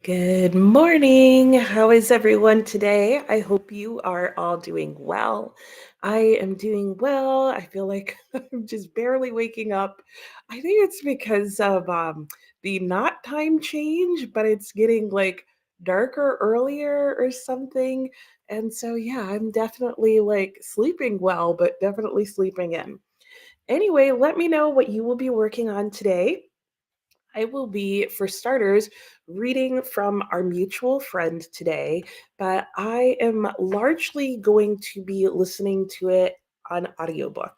Good morning. How is everyone today? I hope you are all doing well. I am doing well. I feel like I'm just barely waking up. I think it's because of the not time change, but it's getting like darker earlier or something. And so, yeah, I'm definitely like sleeping well, but definitely sleeping in. Anyway, let me know what you will be working on today. I will be, for starters, reading from our mutual friend today, but I am largely going to be listening to it on audiobook.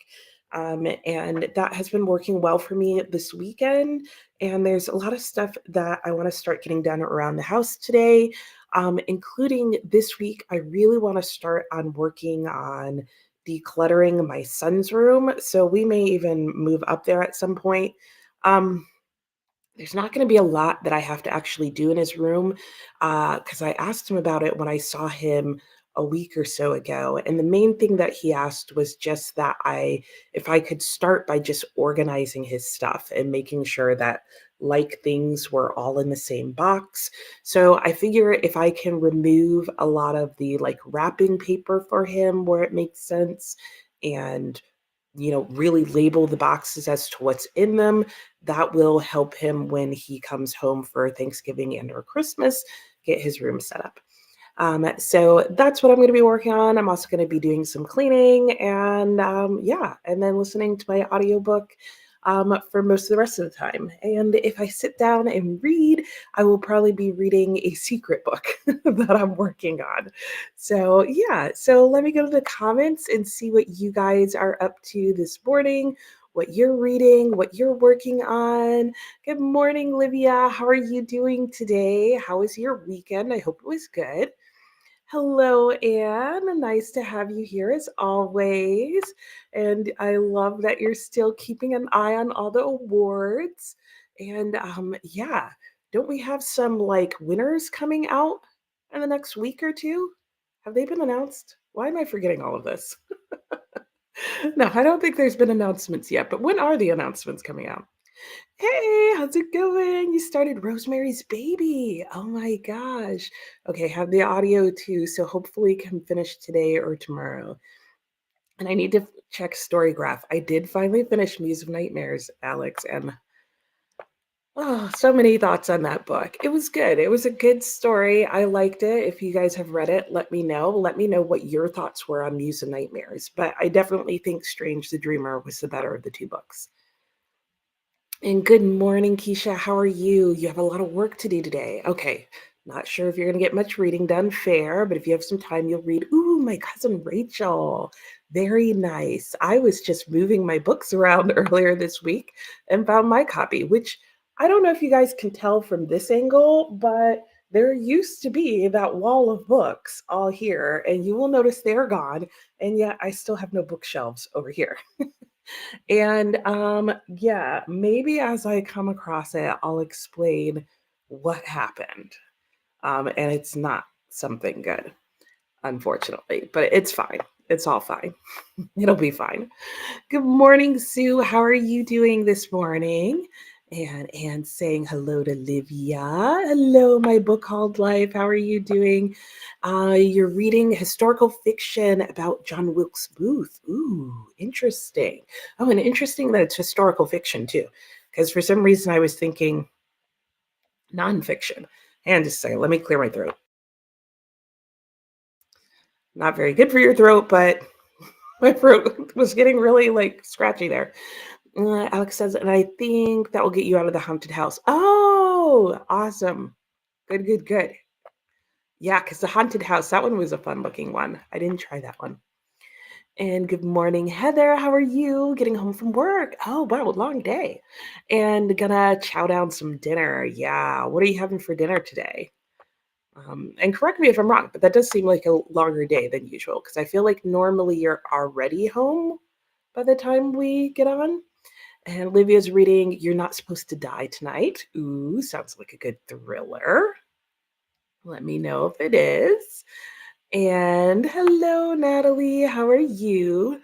And that has been working well for me this weekend. And there's a lot of stuff that I want to start getting done around the house today, including this week. I really want to start on working on decluttering my son's room. So we may even move up there at some point. Um, there's not gonna be a lot that I have to actually do in his room, because I asked him about it when I saw him a week or so ago, and the main thing that he asked was just that I if I could start by just organizing his stuff and making sure that, like, things were all in the same box. So I figure if I can remove a lot of the, like, wrapping paper for him where it makes sense and really label the boxes as to what's in them. That will help him when he comes home for Thanksgiving and or Christmas, get his room set up. So that's what I'm going to be working on. I'm also going to be doing some cleaning and yeah, and then listening to my audiobook for most of the rest of the time. And if I sit down and read, I will probably be reading a secret book that I'm working on. So yeah, so let me go to the comments and see what you guys are up to this morning, what you're reading, what you're working on. Good morning, Livia. How are you doing today? How was your weekend? I hope it was good. Hello, Anne. Nice to have you here as always. And I love that you're still keeping an eye on all the awards. And yeah, don't we have some like winners coming out in the next week or two? Have they been announced? Why am I forgetting all of this? No, I don't think there's been announcements yet, but when are the announcements coming out? Hey, how's it going? You started Rosemary's Baby. Oh my gosh. Okay, have the audio too, so hopefully can finish today or tomorrow. And I need to check Storygraph. I did finally finish Muse of Nightmares, Alex, and oh, so many thoughts on that book. It was good. It was a good story. I liked it. If you guys have read it, let me know. Let me know what your thoughts were on Muse of Nightmares. But I definitely think Strange the Dreamer was the better of the two books. And good morning, Keisha. How are you? You have a lot of work to do today. Okay. Not sure if you're going to get much reading done, fair, but if you have some time, you'll read. Ooh, my cousin Rachel. Very nice. I was just moving my books around earlier this week and found my copy, which I don't know if you guys can tell from this angle, but there used to be that wall of books all here, and you will notice they're gone. And yet I still have no bookshelves over here. And yeah, maybe as I come across it, I'll explain what happened. And it's not something good, unfortunately, but it's fine. It's all fine. It'll be fine. Good morning, Sue. How are you doing this morning? And saying hello to Livia. Hello, my book called Life. How are you doing? You're reading historical fiction about John Wilkes Booth. Ooh, interesting. Oh, and interesting that it's historical fiction too, because for some reason I was thinking nonfiction. And just a second, let me clear my throat. Not very good for your throat, but my throat was getting really like scratchy there. Alex says, and I think that will get you out of the haunted house. Oh, awesome. Good, good, good. Yeah, because the haunted house, that one was a fun looking one. I didn't try that one. And good morning, Heather. How are you? Getting home from work. Oh, wow, long day. And gonna chow down some dinner. Yeah. What are you having for dinner today? And correct me if I'm wrong, but that does seem like a longer day than usual because I feel like normally you're already home by the time we get on. And Olivia's reading You're Not Supposed to Die Tonight. Ooh, sounds like a good thriller. Let me know if it is. And hello, Natalie. How are you?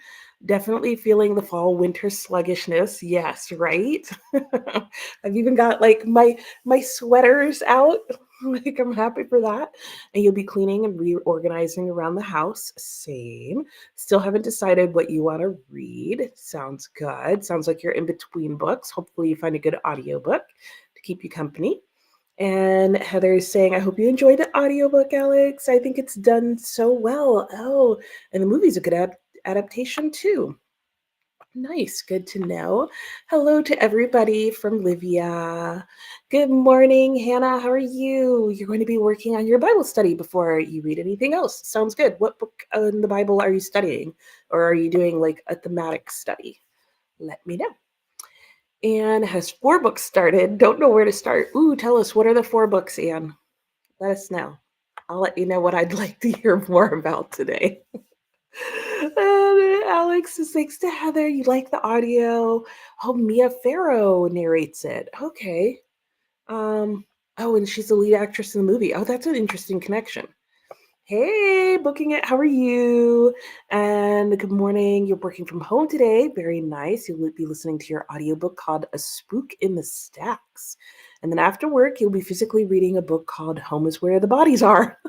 Definitely feeling the fall winter sluggishness. Yes, right? I've even got like my sweaters out. Like, I'm happy for that. And you'll be cleaning and reorganizing around the house. Same. Still haven't decided what you want to read. Sounds good. Sounds like you're in between books. Hopefully, you find a good audiobook to keep you company. And Heather is saying, I hope you enjoyed the audiobook, Alex. I think it's done so well. Oh, and the movie's a good adaptation too. Nice, good to know. Hello to everybody from Livia. Good morning, Hannah. How are you? You're going to be working on your Bible study before you read anything else. Sounds good. What book in the Bible are you studying? Or are you doing like a thematic study? Let me know. Anne has 4 books started. Don't know where to start. Ooh, tell us, what are the 4 books, Anne? Let us know. I'll let you know what I'd like to hear more about today. And Alex is thanks to Heather. You like the audio. Oh, Mia Farrow narrates it. Okay. Um, oh, and she's the lead actress in the movie. Oh, that's an interesting connection. Hey, booking it. How are you? And good morning. You're working from home today. Very nice. You'll be listening to your audiobook called A Spook in the Stacks. And then after work, you'll be physically reading a book called Home is Where the Bodies Are.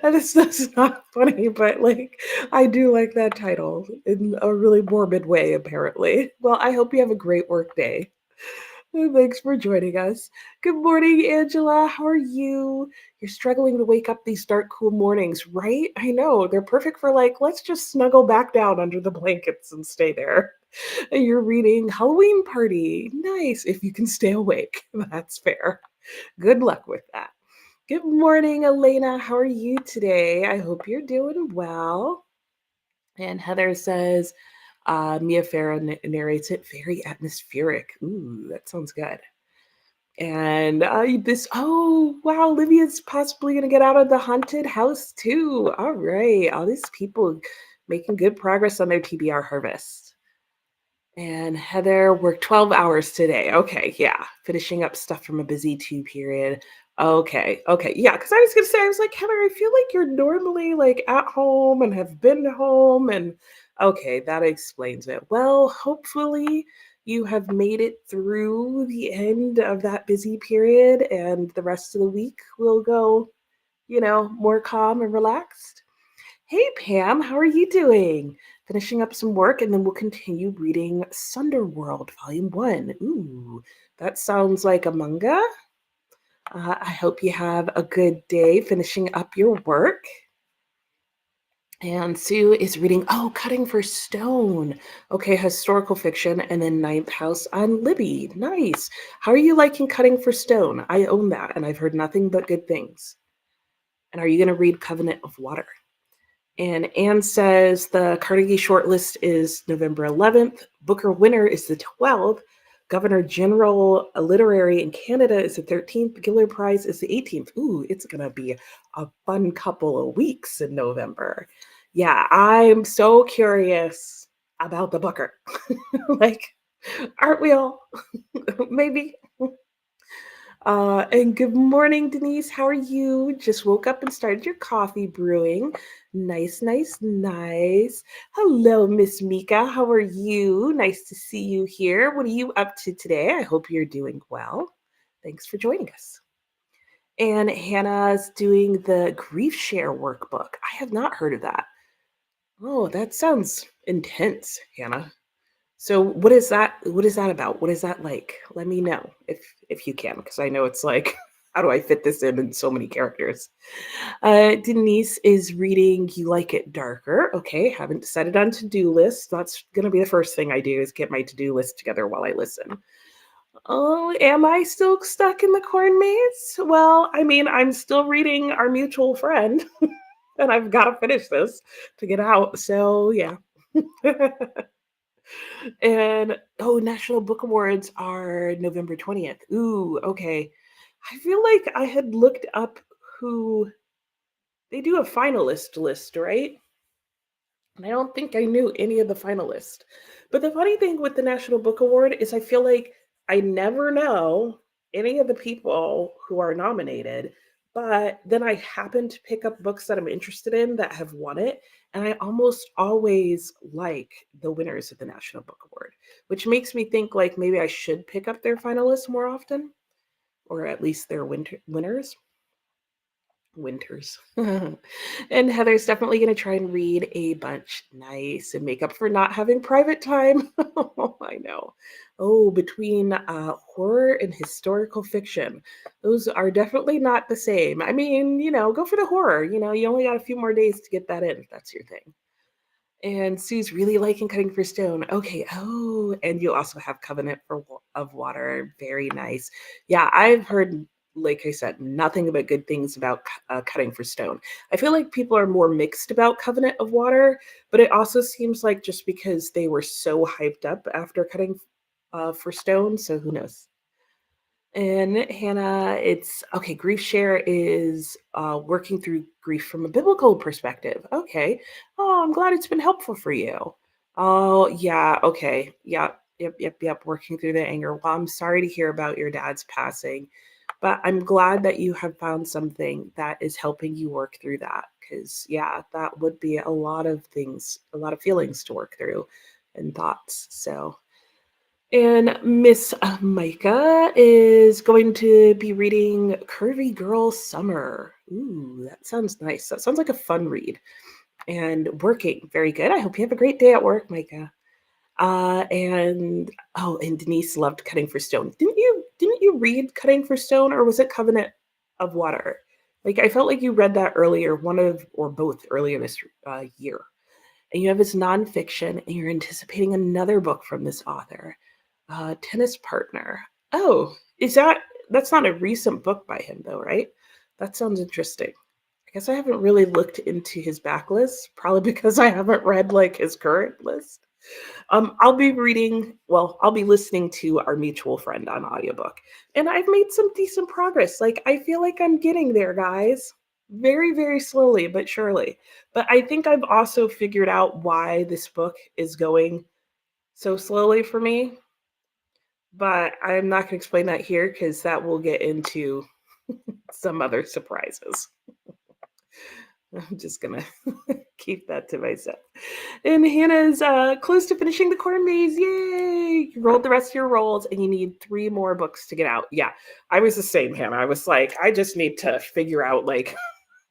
And that's not funny, but like I do like that title in a really morbid way, apparently. Well, I hope you have a great work day. And thanks for joining us. Good morning, Angela. How are you? You're struggling to wake up these dark, cool mornings, right? I know. They're perfect for like, let's just snuggle back down under the blankets and stay there. And you're reading Halloween Party. Nice. If you can stay awake, that's fair. Good luck with that. Good morning, Elena. How are you today? I hope you're doing well. And Heather says, Mia Farrow narrates it, very atmospheric. Ooh, that sounds good. And oh, wow, Livia's possibly going to get out of the haunted house too. All right. All these people making good progress on their TBR harvest. And Heather worked 12 hours today. Okay, yeah. Finishing up stuff from a busy 2 period. Okay. Yeah, because I was gonna say, I was like, Heather, I feel like you're normally like at home and have been home. And okay, that explains it. Well, hopefully you have made it through the end of that busy period and the rest of the week will go, more calm and relaxed. Hey, Pam, how are you doing? Finishing up some work, and then we'll continue reading Sunderworld, Volume 1. Ooh, that sounds like a manga. I hope you have a good day finishing up your work. And Sue is reading, Cutting for Stone. Okay, historical fiction, and then Ninth House on Libby. Nice. How are you liking Cutting for Stone? I own that, and I've heard nothing but good things. And are you going to read Covenant of Water? And Anne says the Carnegie shortlist is November 11th. Booker winner is the 12th. Governor General Literary in Canada is the 13th. Giller Prize is the 18th. Ooh, it's going to be a fun couple of weeks in November. Yeah, I'm so curious about the Booker. Like, aren't we all? Maybe. And good morning, Denise. How are you? Just woke up and started your coffee brewing. Nice. Hello, Miss Mika. How are you? Nice to see you here. What are you up to today? I hope you're doing well. Thanks for joining us. And Hannah's doing the Grief Share workbook. I have not heard of that. Oh, that sounds intense, Hannah. So what is that? What is that about? What is that like? Let me know if you can, because I know it's like, how do I fit this in so many characters? Denise is reading You Like It Darker. Okay, haven't decided on to-do list. That's gonna be the first thing I do is get my to-do list together while I listen. Oh, am I still stuck in the corn maze? Well, I mean, I'm still reading Our Mutual Friend, and I've got to finish this to get out. So yeah. And National Book Awards are November 20th. Ooh, okay. I feel like I had looked up who they do a finalist list, right? And I don't think I knew any of the finalists. But the funny thing with the National Book Award is I feel like I never know any of the people who are nominated, but then I happen to pick up books that I'm interested in that have won it. And I almost always like the winners of the National Book Award, which makes me think like maybe I should pick up their finalists more often. or at least their winters. And Heather's definitely going to try and read a bunch. Nice. And make up for not having private time. Oh, I know. Oh, between horror and historical fiction, those are definitely not the same. I mean, go for the horror. You only got a few more days to get that in if that's your thing. And Sue's really liking cutting for stone. Okay. Oh, and you also have Covenant of Water. Very nice. Yeah, I've heard, like I said, nothing but good things about cutting for stone. I feel like people are more mixed about Covenant of Water, but it also seems like just because they were so hyped up after cutting for stone. So who knows? And Hannah, it's okay. Grief share is working through grief from a biblical perspective. Okay. Oh, I'm glad it's been helpful for you. Oh, yeah. Okay. Yep. Working through the anger. Well, I'm sorry to hear about your dad's passing, but I'm glad that you have found something that is helping you work through that. Because, yeah, that would be a lot of things, a lot of feelings to work through and thoughts. So, and Miss Micah is going to be reading Curvy Girl Summer. Ooh, that sounds nice. That sounds like a fun read. And working. Very good. I hope you have a great day at work, Micah. And Denise loved Cutting for Stone. Didn't you read Cutting for Stone, or was it Covenant of Water? Like I felt like you read that earlier, one of or both earlier this year. And you have his nonfiction, and you're anticipating another book from this author. Tennis Partner. Oh, that's not a recent book by him though, right? That sounds interesting. I guess I haven't really looked into his backlist, probably because I haven't read like his current list. I'll be listening to our mutual friend on audiobook, and I've made some decent progress. Like I feel like I'm getting there, guys. Very, very slowly, but surely. But I think I've also figured out why this book is going so slowly for me, but I'm not going to explain that here because that will get into some other surprises. I'm just going to keep that to myself. And Hannah's close to finishing the corn maze. Yay! You rolled the rest of your rolls and you need 3 more books to get out. Yeah, I was the same, Hannah. I was like, I just need to figure out like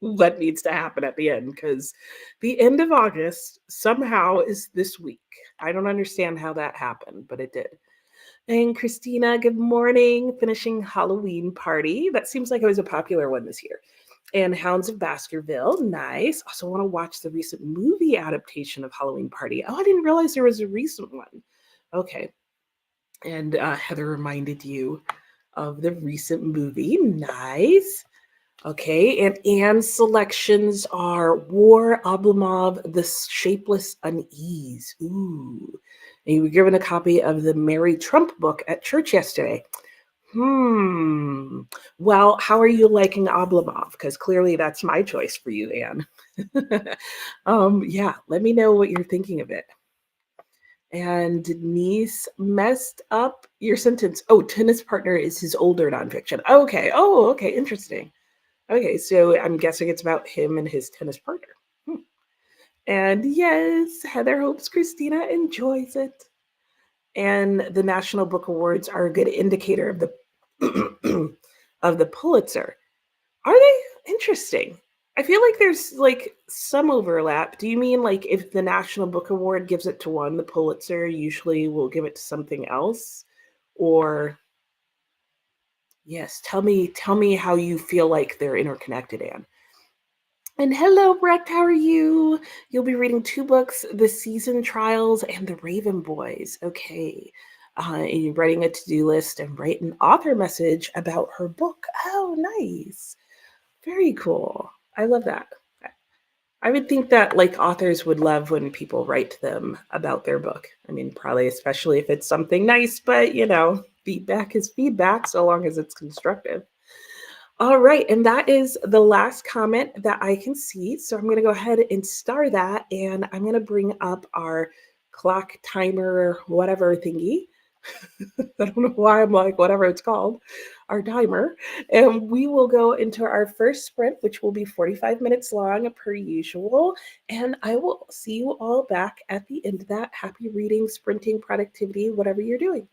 what needs to happen at the end because the end of August somehow is this week. I don't understand how that happened, but it did. And Christina, good morning. Finishing Halloween Party. That seems like it was a popular one this year. And Hounds of Baskerville, nice. Also want to watch the recent movie adaptation of Halloween Party. Oh, I didn't realize there was a recent one. Okay. And Heather reminded you of the recent movie. Nice. Okay, and Anne's selections are War, Oblomov, The Shapeless Unease. Ooh. And you were given a copy of the Mary Trump book at church yesterday. Well, how are you liking Oblomov? Because clearly that's my choice for you, Anne. Yeah, let me know what you're thinking of it. And Denise messed up your sentence. Oh, Tennis Partner is his older nonfiction. Okay. Oh, okay. Interesting. Okay, so I'm guessing it's about him and his tennis partner. Hmm. And yes, Heather hopes Christina enjoys it. And the National Book Awards are a good indicator of the of the Pulitzer. Are they interesting? I feel like there's like some overlap. Do you mean like if the National Book Award gives it to one, the Pulitzer usually will give it to something else? Or yes, tell me how you feel like they're interconnected, Anne. And hello, Breck, how are you? You'll be reading 2 books, The Season Trials and The Raven Boys. Okay. And you're writing a to-do list and write an author message about her book. Oh, nice. Very cool. I love that. I would think that like authors would love when people write to them about their book. I mean, probably especially if it's something nice, but feedback is feedback so long as it's constructive. All right, and that is the last comment that I can see. So I'm going to go ahead and star that, and I'm going to bring up our clock timer, whatever thingy. I don't know why I'm like, whatever it's called, our timer. And we will go into our first sprint, which will be 45 minutes long per usual. And I will see you all back at the end of that. Happy reading, sprinting, productivity, whatever you're doing.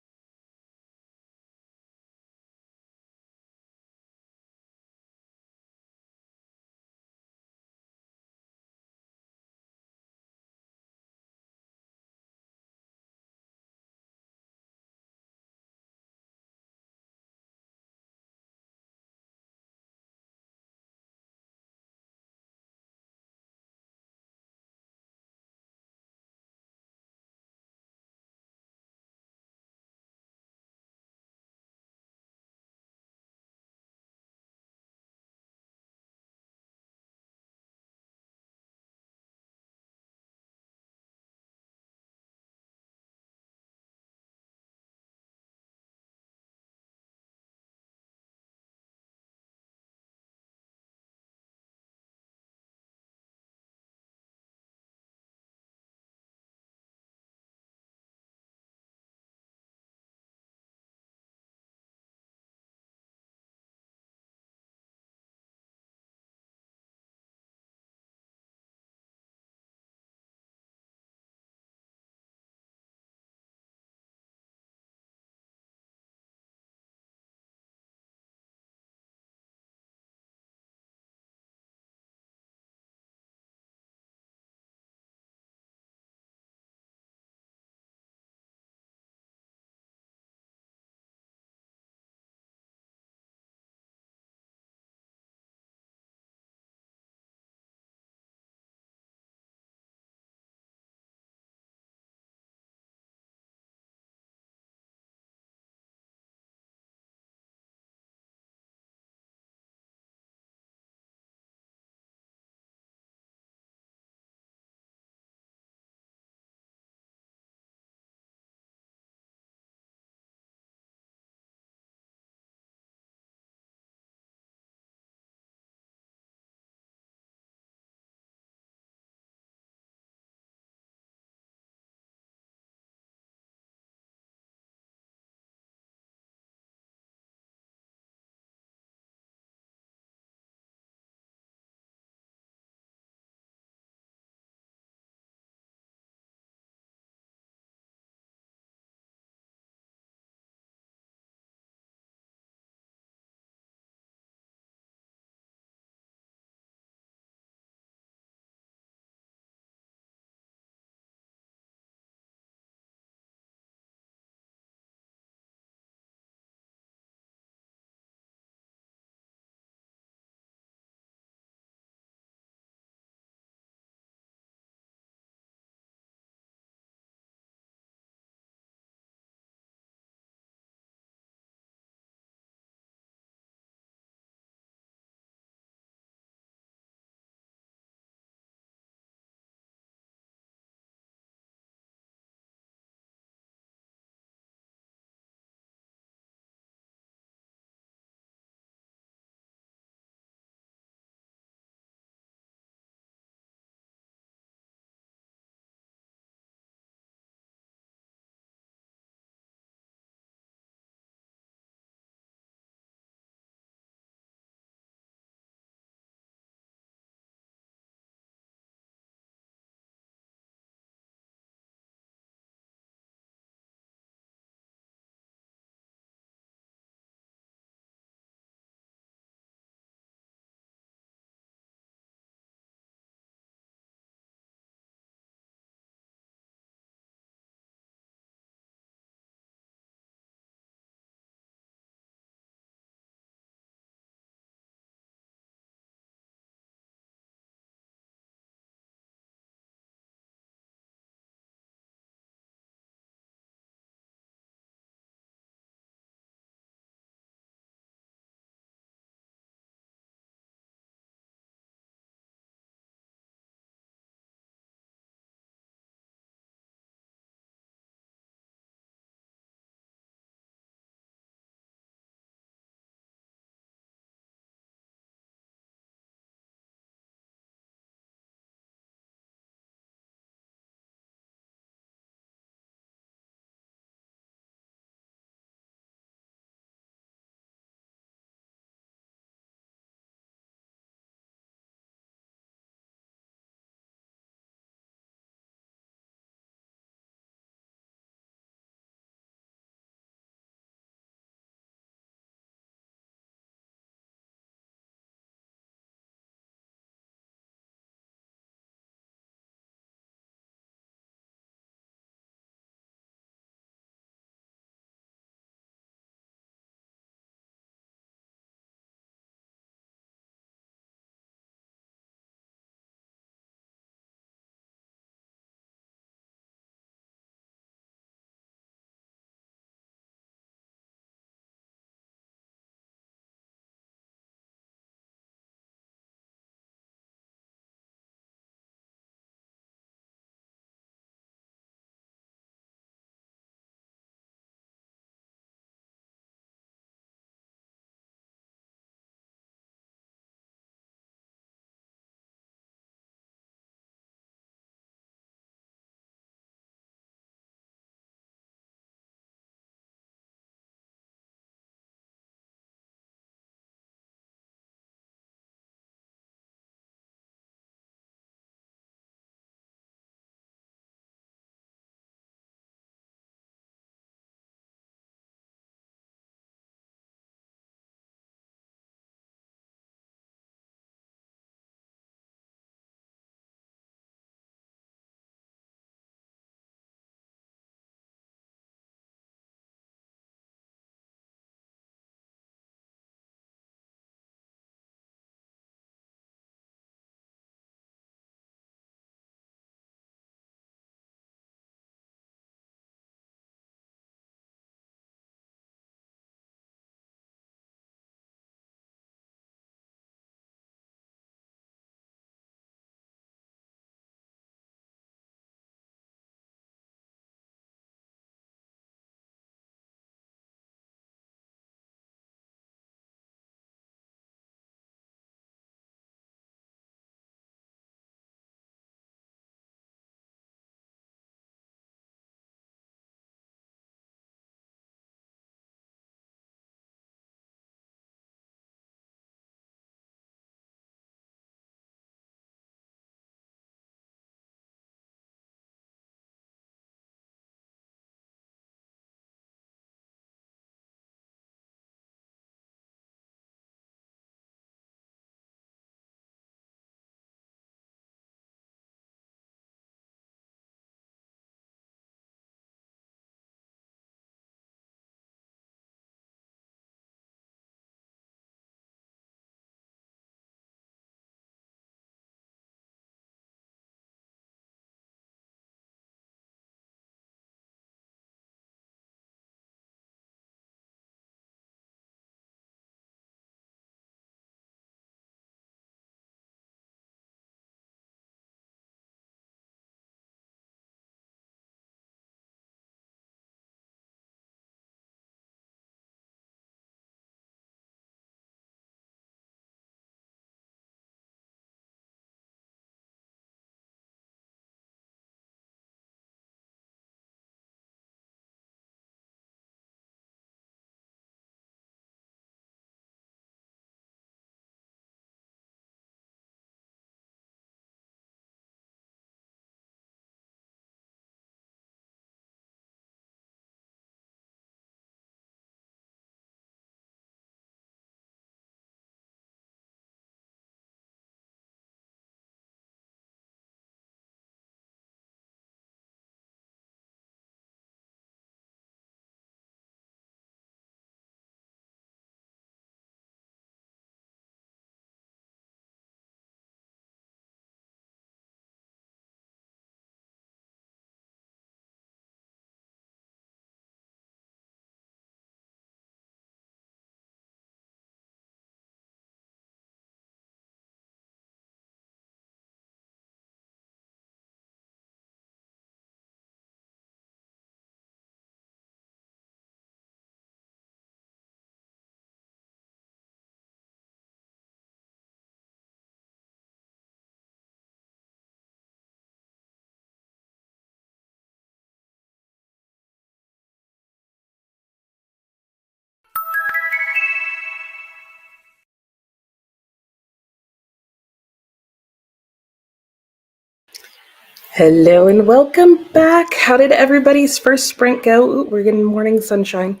Hello and welcome back. How did everybody's first sprint go? Ooh, we're getting morning sunshine.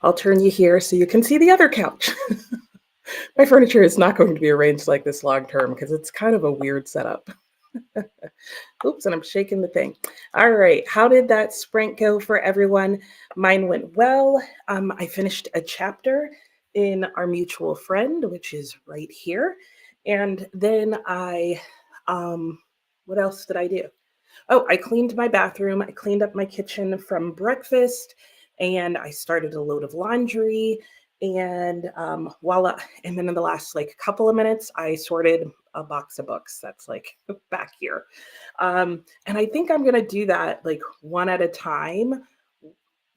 I'll turn you here so you can see the other couch. My furniture is not going to be arranged like this long term because it's kind of a weird setup. Oops, and I'm shaking the thing. All right, how did that sprint go for everyone? Mine went well. I finished a chapter in Our Mutual Friend, which is right here. And then what else did I do? Oh, I cleaned my bathroom. I cleaned up my kitchen from breakfast, and I started a load of laundry. And voila! And then in the last like couple of minutes, I sorted a box of books that's like back here. And I think I'm gonna do that like one at a time,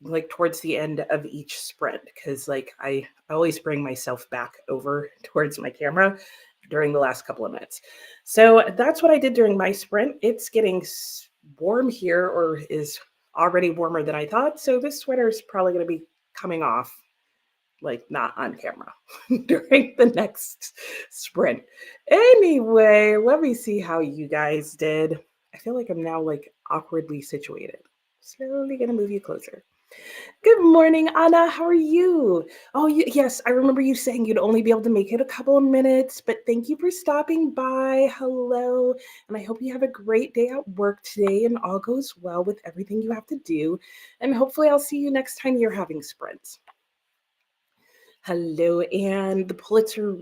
like towards the end of each sprint, because like I always bring myself back over towards my camera during the last couple of minutes. So that's what I did during my sprint. It's getting warm here, or is already warmer than I thought. So this sweater is probably going to be coming off like not on camera during the next sprint. Anyway, let me see how you guys did. I feel like I'm now like awkwardly situated. Slowly gonna move you closer. Good morning, Anna. How are you? Oh, yes, I remember you saying you'd only be able to make it a couple of minutes, but thank you for stopping by. Hello. And I hope you have a great day at work today and all goes well with everything you have to do. And hopefully, I'll see you next time you're having sprints. Hello, and the Pulitzer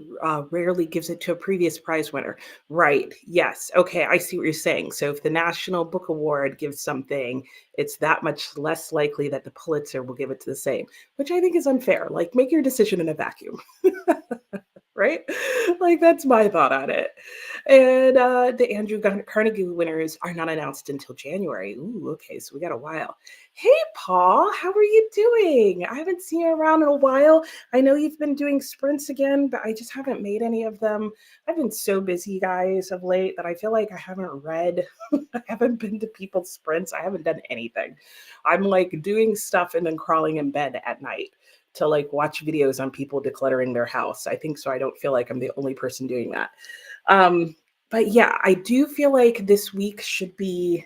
rarely gives it to a previous prize winner. Right. Yes. Okay. I see what you're saying. So if the National Book Award gives something, it's that much less likely that the Pulitzer will give it to the same, which I think is unfair. Like, make your decision in a vacuum. Right? Like that's my thought on it. And the Andrew Carnegie winners are not announced until January. Ooh, okay, so we got a while. Hey, Paul, how are you doing? I haven't seen you around in a while. I know you've been doing sprints again, but I just haven't made any of them. I've been so busy, guys, of late that I feel like I haven't read. I haven't been to people's sprints. I haven't done anything. I'm like doing stuff and then crawling in bed at night to like watch videos on people decluttering their house. I think so. I don't feel like I'm the only person doing that. But yeah, I do feel like this week should be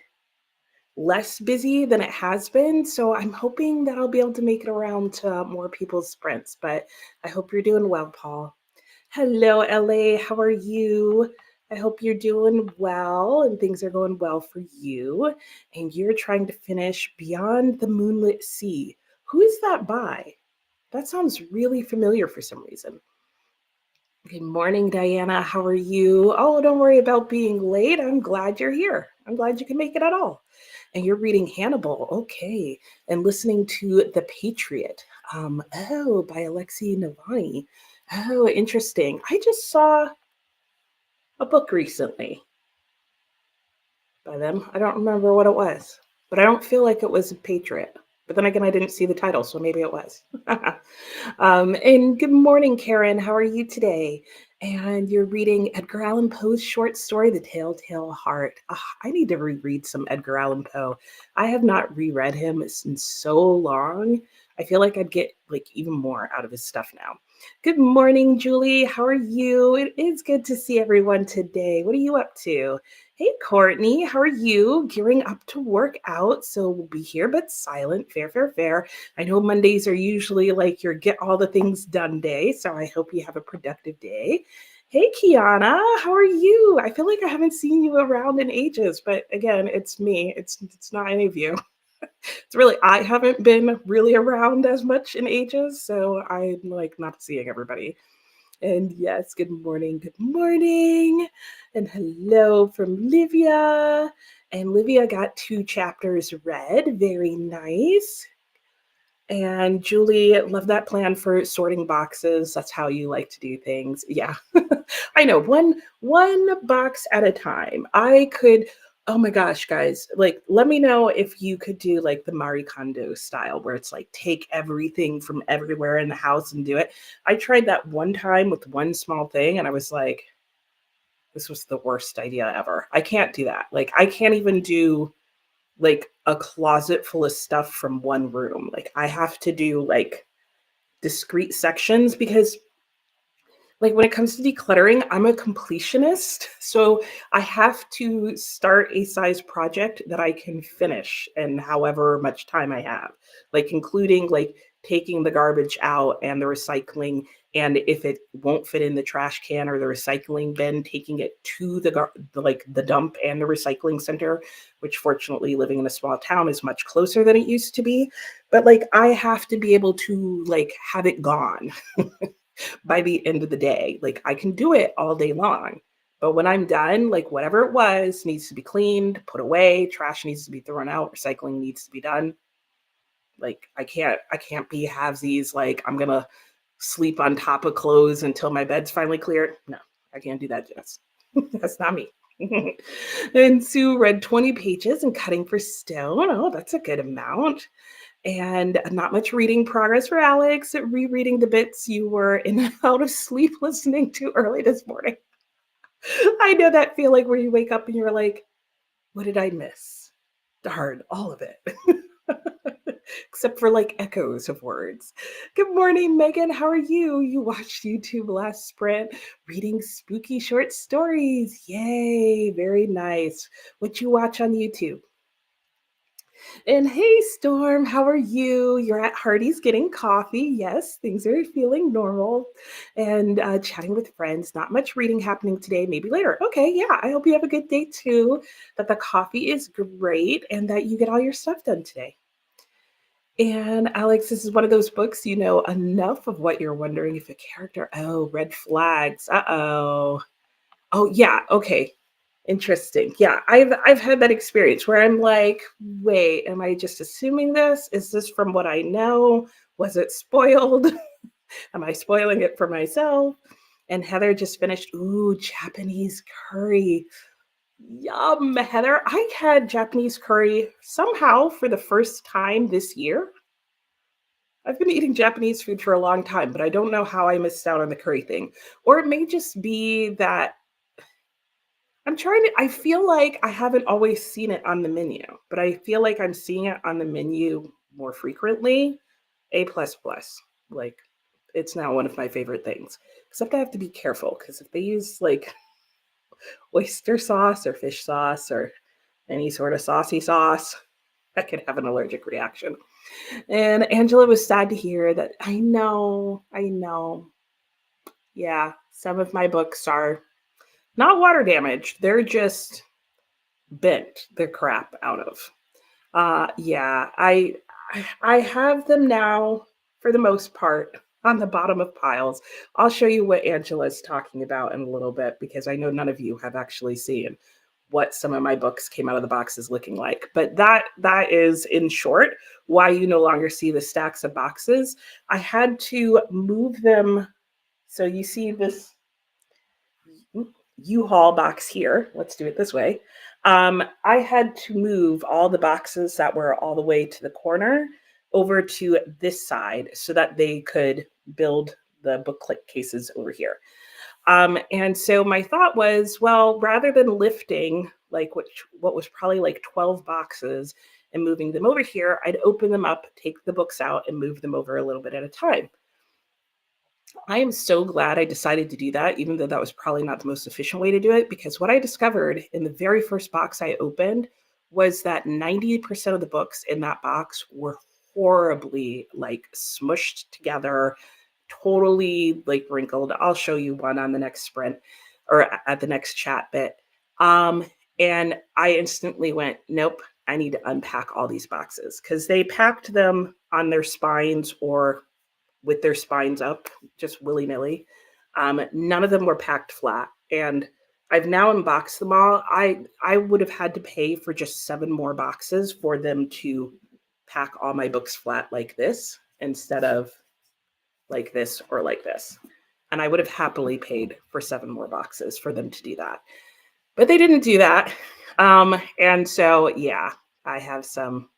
less busy than it has been. So I'm hoping that I'll be able to make it around to more people's sprints. But I hope you're doing well, Paul. Hello, LA. How are you? I hope you're doing well and things are going well for you. And you're trying to finish Beyond the Moonlit Sea. Who is that by? That sounds really familiar for some reason. Good morning, Diana. How are you? Oh, don't worry about being late. I'm glad you're here. I'm glad you can make it at all. And you're reading Hannibal. Okay. And listening to The Patriot. By Alexei Navalny. Oh, interesting. I just saw a book recently by them. I don't remember what it was, but I don't feel like it was a Patriot. But then again, I didn't see the title, so maybe it was. And good morning, Karen. How are you today? And you're reading Edgar Allan Poe's short story, The Telltale Heart. I need to reread some Edgar Allan Poe. I have not reread him in so long. I feel like I'd get like even more out of his stuff now. Good morning, Julie. How are you? It is good to see everyone today. What are you up to? Hey, Courtney, how are you? Gearing up to work out, so we'll be here but silent. Fair, fair, fair. I know Mondays are usually like your get all the things done day, so I hope you have a productive day. Hey, Kiana, how are you? I feel like I haven't seen you around in ages, but again, it's me. It's not any of you. It's really I haven't been really around as much in ages, so I'm like not seeing everybody. And yes, good morning, good morning. And hello from Livia. And Livia got 2 chapters read. Very nice. And Julie, love that plan for sorting boxes. That's how you like to do things. Yeah. I know. One box at a time. I could oh my gosh, guys, like let me know if you could do like the Marie Kondo style where it's like take everything from everywhere in the house and do it. I tried that one time with one small thing and I was like, this was the worst idea ever. I can't do that. Like I can't even do like a closet full of stuff from one room. Like I have to do like discrete sections because Like, when it comes to decluttering, I'm a completionist, so I have to start a size project that I can finish in however much time I have, like, including, like, taking the garbage out and the recycling, and if it won't fit in the trash can or the recycling bin, taking it to the dump and the recycling center, which fortunately, living in a small town is much closer than it used to be, but, like, I have to be able to, like, have it gone by the end of the day. Like I can do it all day long. But when I'm done, like whatever it was needs to be cleaned, put away, trash needs to be thrown out, recycling needs to be done. Like I can't be halvesies like I'm gonna sleep on top of clothes until my bed's finally cleared. No, I can't do that, Jess. That's not me. And Sue read 20 pages and cutting for stone. Oh, that's a good amount. And not much reading progress for Alex, rereading the bits you were in and out of sleep listening to early this morning. I know that feeling where you wake up and you're like, what did I miss? Darn, all of it. Except for like echoes of words. Good morning, Megan. How are you? You watched YouTube last sprint reading spooky short stories. Yay, very nice. What you watch on YouTube? And hey, Storm, how are you? You're at Hardy's getting coffee. Yes, things are feeling normal. And chatting with friends. Not much reading happening today, maybe later. Okay, yeah, I hope you have a good day too. That the coffee is great and that you get all your stuff done today. And Alex, this is one of those books you know enough of what you're wondering if a character, oh, red flags. Uh-oh. Oh, yeah, okay. Interesting. Yeah, I've had that experience where I'm like, wait, am I just assuming this? Is this from what I know? Was it spoiled? Am I spoiling it for myself? And Heather just finished, ooh, Japanese curry. Yum, Heather. I had Japanese curry somehow for the first time this year. I've been eating Japanese food for a long time, but I don't know how I missed out on the curry thing. Or it may just be that I feel like I haven't always seen it on the menu, but I feel like I'm seeing it on the menu more frequently. A plus plus. Like it's now one of my favorite things. Except I have to be careful because if they use like oyster sauce or fish sauce or any sort of saucy sauce, I could have an allergic reaction. And Angela was sad to hear that. I know. Yeah, some of my books are not water damaged. They're just bent the crap out of. Yeah, I have them now for the most part on the bottom of piles. I'll show you what Angela's talking about in a little bit because I know none of you have actually seen what some of my books came out of the boxes looking like. But that is in short why you no longer see the stacks of boxes. I had to move them. So you see this U-Haul box here. Let's do it this way. I had to move all the boxes that were all the way to the corner over to this side so that they could build the booklet cases over here. And so my thought was, well, rather than lifting like what was probably like 12 boxes and moving them over here, I'd open them up, take the books out, and move them over a little bit at a time. I am so glad I decided to do that, even though that was probably not the most efficient way to do it, because what I discovered in the very first box I opened was that 90% of the books in that box were horribly like smushed together, totally like wrinkled. I'll show you one on the next sprint or at the next chat bit. Um, and I instantly went, nope, I need to unpack all these boxes because they packed them on their spines or with their spines up, just willy nilly. None of them were packed flat, and I've now unboxed them all. I would have had to pay for just 7 more boxes for them to pack all my books flat like this instead of like this or like this. And I would have happily paid for 7 more boxes for them to do that. But they didn't do that. And so, yeah, I have some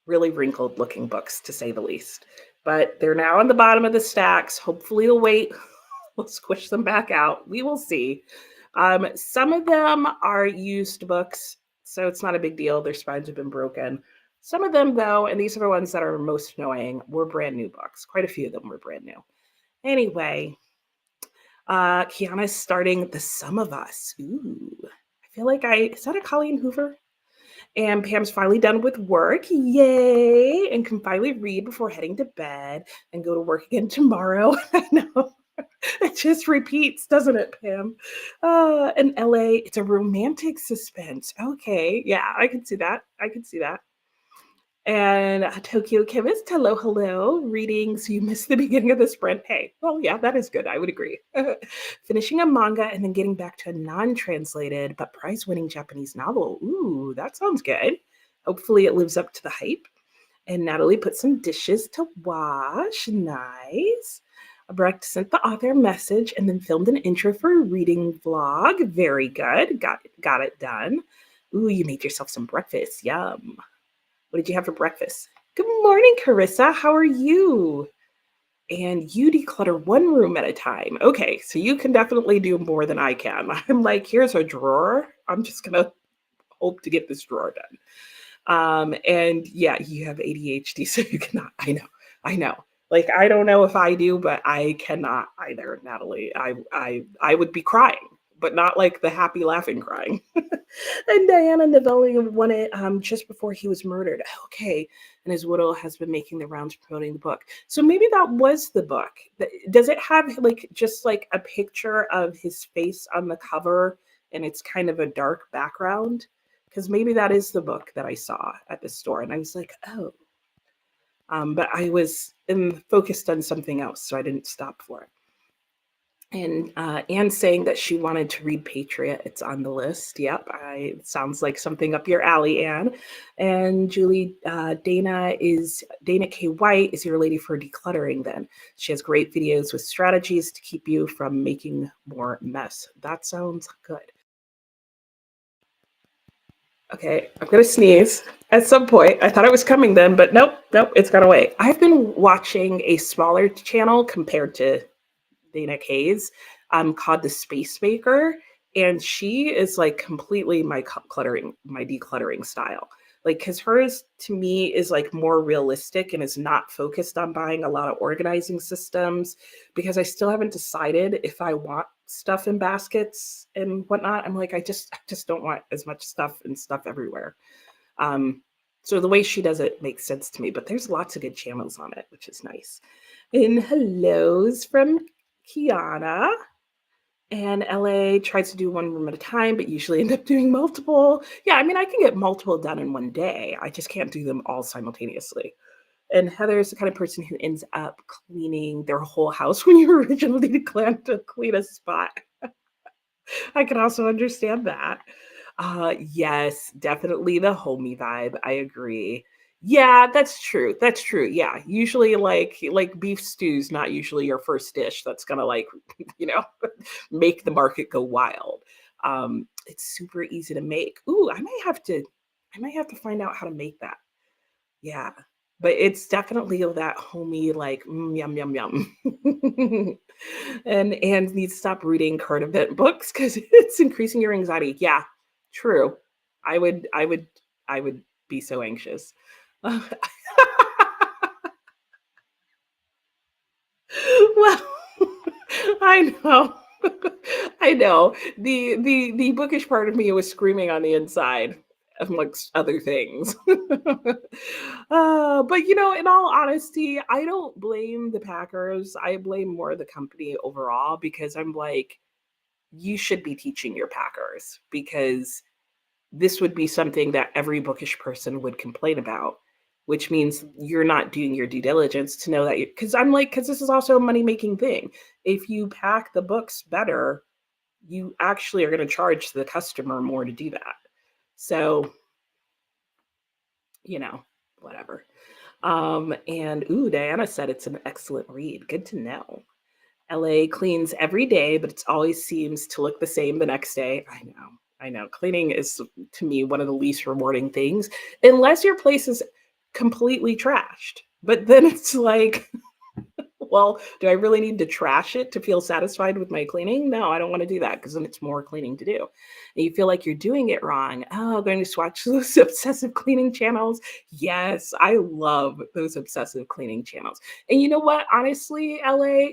really wrinkled looking books to say the least. But they're now on the bottom of the stacks. Hopefully the weight will squish them back out. We will see. Some of them are used books, so it's not a big deal. Their spines have been broken. Some of them, though, and these are the ones that are most annoying, were brand new books. Quite a few of them were brand new. Anyway, Kiana's starting The Sum of Us. Ooh, I feel like is that a Colleen Hoover? And Pam's finally done with work. Yay! And can finally read before heading to bed and go to work again tomorrow. I know. It just repeats, doesn't it, Pam? In LA, it's a romantic suspense. Okay. Yeah, I can see that. I can see that. And Tokyo Chemist, hello, hello. Reading, so you missed the beginning of the sprint. Hey, well, yeah, that is good. I would agree. Finishing a manga and then getting back to a non translated but prize winning Japanese novel. Ooh, that sounds good. Hopefully, it lives up to the hype. And Natalie put some dishes to wash. Nice. Brecht sent the author a message and then filmed an intro for a reading vlog. Very good. Got it done. Ooh, you made yourself some breakfast. Yum. What did you have for breakfast? Good morning, Carissa. How are you? And you declutter one room at a time. Okay, so you can definitely do more than I can. I'm like, here's a drawer. I'm just gonna hope to get this drawer done. And yeah, you have ADHD, so you cannot. I know. Like I don't know if I do, but I cannot either, Natalie. I would be crying, but not like the happy laughing crying. And Diana Novelli won it just before he was murdered. Okay, and his widow has been making the rounds promoting the book. So maybe that was the book. Does it have like just like a picture of his face on the cover, and it's kind of a dark background? Because maybe that is the book that I saw at the store, and I was like, oh. But I was focused on something else, so I didn't stop for it. And Anne saying that she wanted to read Patriot. It's on the list. Yep, it sounds like something up your alley, Anne. And Julie, Dana K. White is your lady for decluttering. Then she has great videos with strategies to keep you from making more mess. That sounds good. Okay, I'm gonna sneeze at some point. I thought it was coming then, but nope, it's gone away. I've been watching a smaller channel compared to Dana K's, called The Space Maker, and she is like completely my decluttering style. Like, because hers to me is like more realistic and is not focused on buying a lot of organizing systems because I still haven't decided if I want stuff in baskets and whatnot. I'm like, I just don't want as much stuff and stuff everywhere. Um, so the way she does it makes sense to me, but there's lots of good channels on it, which is nice. And hellos from Kiana. And LA tries to do one room at a time, but usually end up doing multiple. Yeah, I mean, I can get multiple done in one day. I just can't do them all simultaneously. And Heather's the kind of person who ends up cleaning their whole house when you originally planned to clean a spot. I can also understand that. Yes, definitely the homey vibe. I agree. Yeah, that's true. That's true. Yeah, usually like beef stew's not usually your first dish. That's gonna like you know make the market go wild. It's super easy to make. Ooh, I might have to find out how to make that. Yeah, but it's definitely that homey like yum yum yum. And needs to stop reading current event books because it's increasing your anxiety. Yeah, true. I would be so anxious. Well, I know. I know. The bookish part of me was screaming on the inside amongst other things. But in all honesty, I don't blame the Packers. I blame more the company overall because I'm like, you should be teaching your Packers because this would be something that every bookish person would complain about, which means you're not doing your due diligence to know that because this is also a money making thing. If you pack the books better, you actually are going to charge the customer more to do that. So, you know, whatever. And ooh, Diana said it's an excellent read. Good to know. LA cleans every day, but it always seems to look the same the next day. I know. I know. Cleaning is to me one of the least rewarding things, unless your place is completely trashed. But then it's like, well, do I really need to trash it to feel satisfied with my cleaning? No, I don't want to do that because then it's more cleaning to do. And you feel like you're doing it wrong. Oh, going to watch those obsessive cleaning channels. Yes, I love those obsessive cleaning channels. And you know what? Honestly, LA,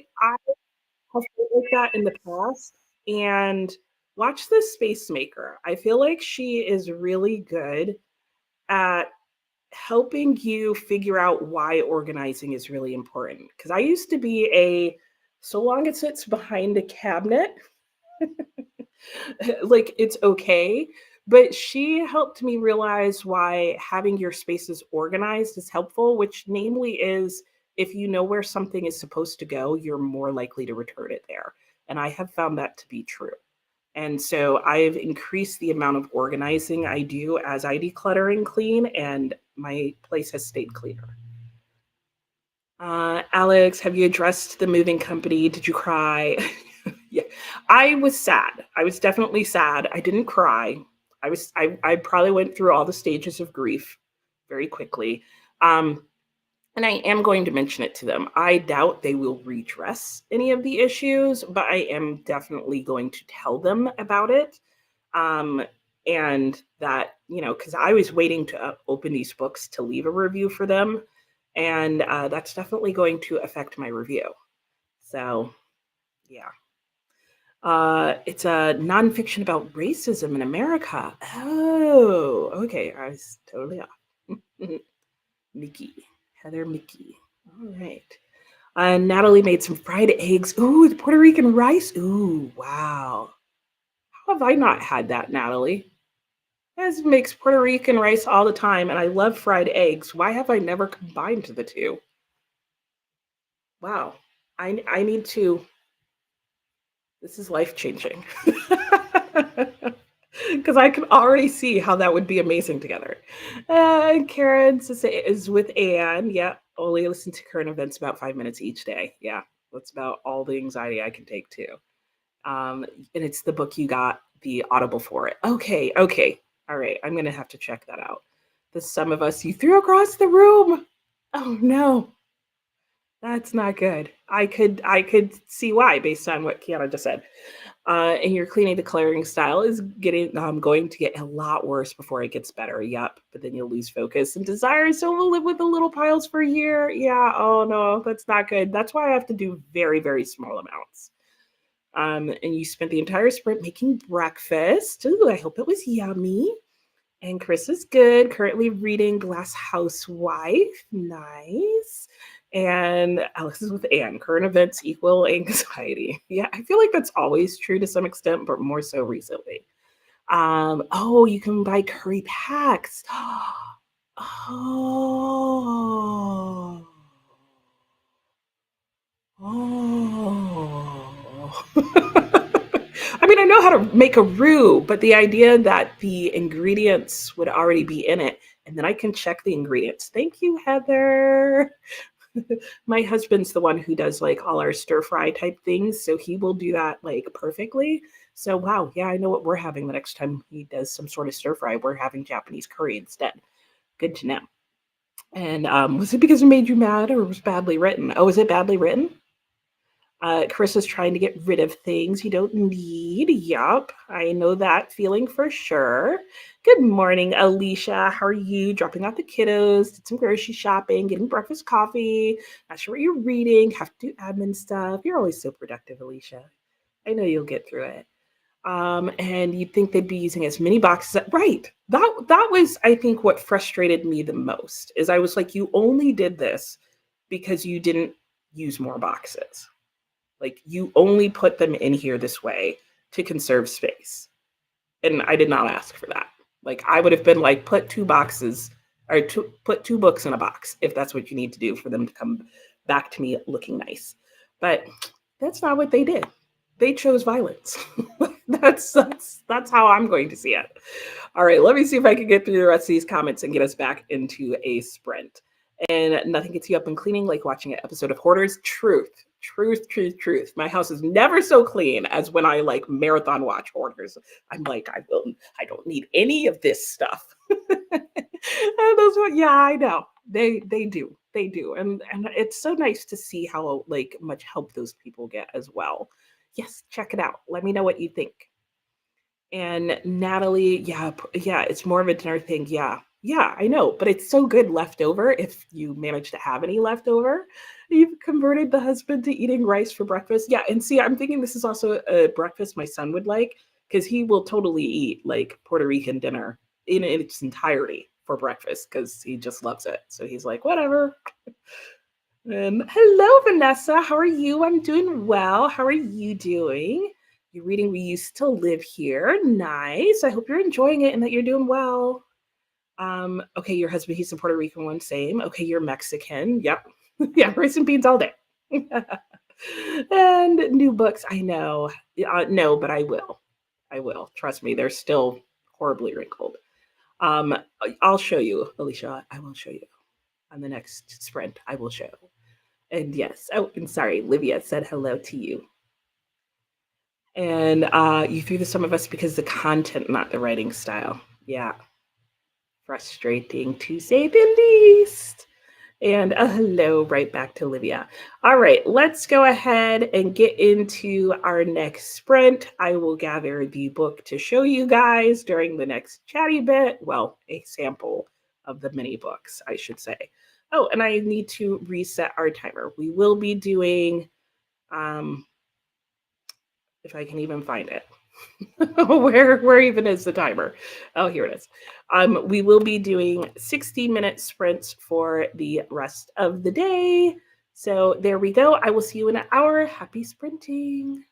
have felt like that in the past, and watch the Space Maker. I feel like she is really good at helping you figure out why organizing is really important. Because I used to be a so long as it's behind a cabinet, like it's okay. But she helped me realize why having your spaces organized is helpful, which namely is if you know where something is supposed to go, you're more likely to return it there. And I have found that to be true. And so I've increased the amount of organizing I do as I declutter and clean, and my place has stayed cleaner. Alex, have you addressed the moving company? Did you cry? Yeah, I was sad. I was definitely sad. I didn't cry. I probably went through all the stages of grief very quickly. Um, and I am going to mention it to them. I doubt they will redress any of the issues, but I am definitely going to tell them about it. Um, and that, because I was waiting to open these books to leave a review for them. And that's definitely going to affect my review. So, yeah. It's a nonfiction about racism in America. Oh, okay. I was totally off. Mickey, Heather Mickey. All right. Natalie made some fried eggs. Ooh, the Puerto Rican rice. Ooh, wow. How have I not had that, Natalie? As makes Puerto Rican rice all the time, and I love fried eggs. Why have I never combined the two? Wow. I need to. This is life changing. Because I can already see how that would be amazing together. Karen is with Anne. Yeah, only listen to current events about 5 minutes each day. Yeah, that's about all the anxiety I can take too. And it's the book you got the Audible for it. Okay, okay. All right, I'm going to have to check that out. The sum of us you threw across the room. Oh no, that's not good. I could see why based on what Kiana just said. And your cleaning declaring style is getting going to get a lot worse before it gets better. Yep, but then you'll lose focus and desire, so we'll live with the little piles for a year. Yeah. Oh no, that's not good. That's why I have to do very very small amounts. And you spent the entire sprint making breakfast. Ooh, I hope it was yummy. And Chris is good. Currently reading Glass Housewife. Nice. And Alex is with Anne. Current events equal anxiety. Yeah, I feel like that's always true to some extent, but more so recently. Oh, you can buy curry packs. Oh. Oh. I mean, I know how to make a roux, but the idea that the ingredients would already be in it, and then I can check the ingredients. Thank you, Heather. My husband's the one who does like all our stir fry type things, so he will do that like perfectly. So, wow, yeah, I know what we're having the next time he does some sort of stir fry. We're having Japanese curry instead. Good to know. And was it because it made you mad or was badly written? Oh, is it badly written? Chris is trying to get rid of things you don't need. Yup, I know that feeling for sure. Good morning, Alicia. How are you? Dropping off the kiddos, did some grocery shopping, getting breakfast coffee. Not sure what you're reading. Have to do admin stuff. You're always so productive, Alicia. I know you'll get through it. And you'd think they'd be using as many boxes. Right. That was, I think, what frustrated me the most. Is I was like, you only did this because you didn't use more boxes. Like you only put them in here this way to conserve space. And I did not ask for that. Like I would have been like, put two boxes or put two books in a box if that's what you need to do for them to come back to me looking nice. But that's not what they did. They chose violence. That's how I'm going to see it. All right, let me see if I can get through the rest of these comments and get us back into a sprint. And nothing gets you up and cleaning like watching an episode of Hoarders. Truth, truth, truth, truth. My house is never so clean as when I like marathon watch Hoarders. I'm like, I don't need any of this stuff. And those, yeah, I know. They do, and it's so nice to see how like much help those people get as well. Yes, check it out. Let me know what you think. And Natalie, yeah, yeah, it's more of a dinner thing. Yeah, Yeah, I know, but it's so good leftover if you manage to have any leftover. You've converted the husband to eating rice for breakfast. Yeah, and see, I'm thinking this is also a breakfast my son would like because he will totally eat like Puerto Rican dinner in its entirety for breakfast because he just loves it. So he's like, whatever. Hello, Vanessa. How are you? I'm doing well. How are you doing? You're reading We Used to Live Here. Nice. I hope you're enjoying it and that you're doing well. Okay, your husband, he's a Puerto Rican one, same. Okay, you're Mexican. Yep. Yeah, rice and beans all day. And new books, I know. No, but I will. I will. Trust me, they're still horribly wrinkled. Um, I'll show you, Alicia. I will show you on the next sprint. I will show. And yes, oh, and sorry, Livia said hello to you. And you threw to some of us because the content, not the writing style. Yeah, frustrating to say the least. And a hello right back to Livia. All right, let's go ahead and get into our next sprint. I will gather the book to show you guys during the next chatty bit. Well, a sample of the mini books, I should say. Oh, and I need to reset our timer. We will be doing, um, if I can even find it. Where even is the timer? Oh, here it is. We will be doing 60-minute sprints for the rest of the day. So there we go. I will see you in an hour. Happy sprinting.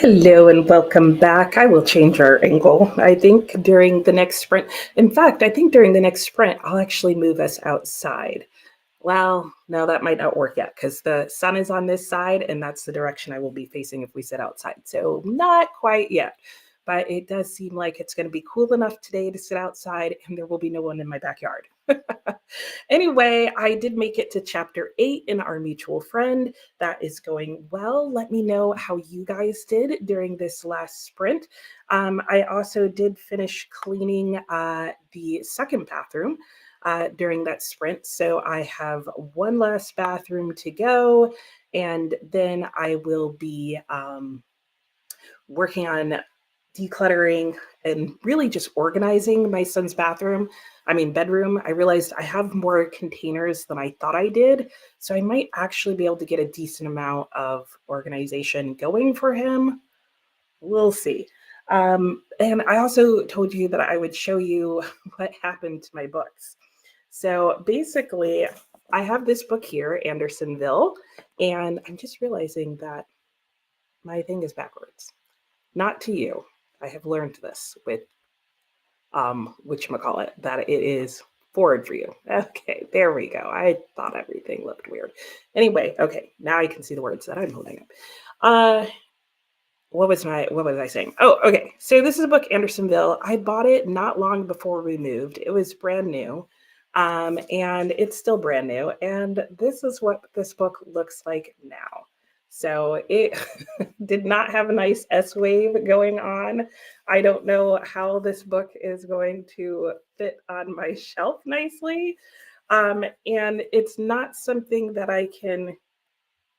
Hello and welcome back. I will change our angle. I think during the next sprint, in fact, I think during the next sprint, I'll actually move us outside. Well, no, that might not work yet because the sun is on this side and that's the direction I will be facing if we sit outside. So, not quite yet, but it does seem like it's going to be cool enough today to sit outside and there will be no one in my backyard. Anyway, I did make it to chapter 8 in Our Mutual Friend. That is going well. Let me know how you guys did during this last sprint. I also did finish cleaning the second bathroom during that sprint. So I have one last bathroom to go, and then I will be working on decluttering and really just organizing my son's bedroom. I realized I have more containers than I thought I did. So I might actually be able to get a decent amount of organization going for him. We'll see. And I also told you that I would show you what happened to my books. So basically, I have this book here, Andersonville, and I'm just realizing that my thing is backwards. Not to you. I have learned this with whatchamacallit, that it is forward for you. Okay, there we go. I thought everything looked weird. Anyway, okay, now I can see the words that I'm holding up. Uh what was I saying? Oh, okay. So this is a book, Andersonville. I bought it not long before we moved. It was brand new. And it's still brand new. And this is what this book looks like now. So it did not have a nice S wave going on. I don't know how this book is going to fit on my shelf nicely. And it's not something that I can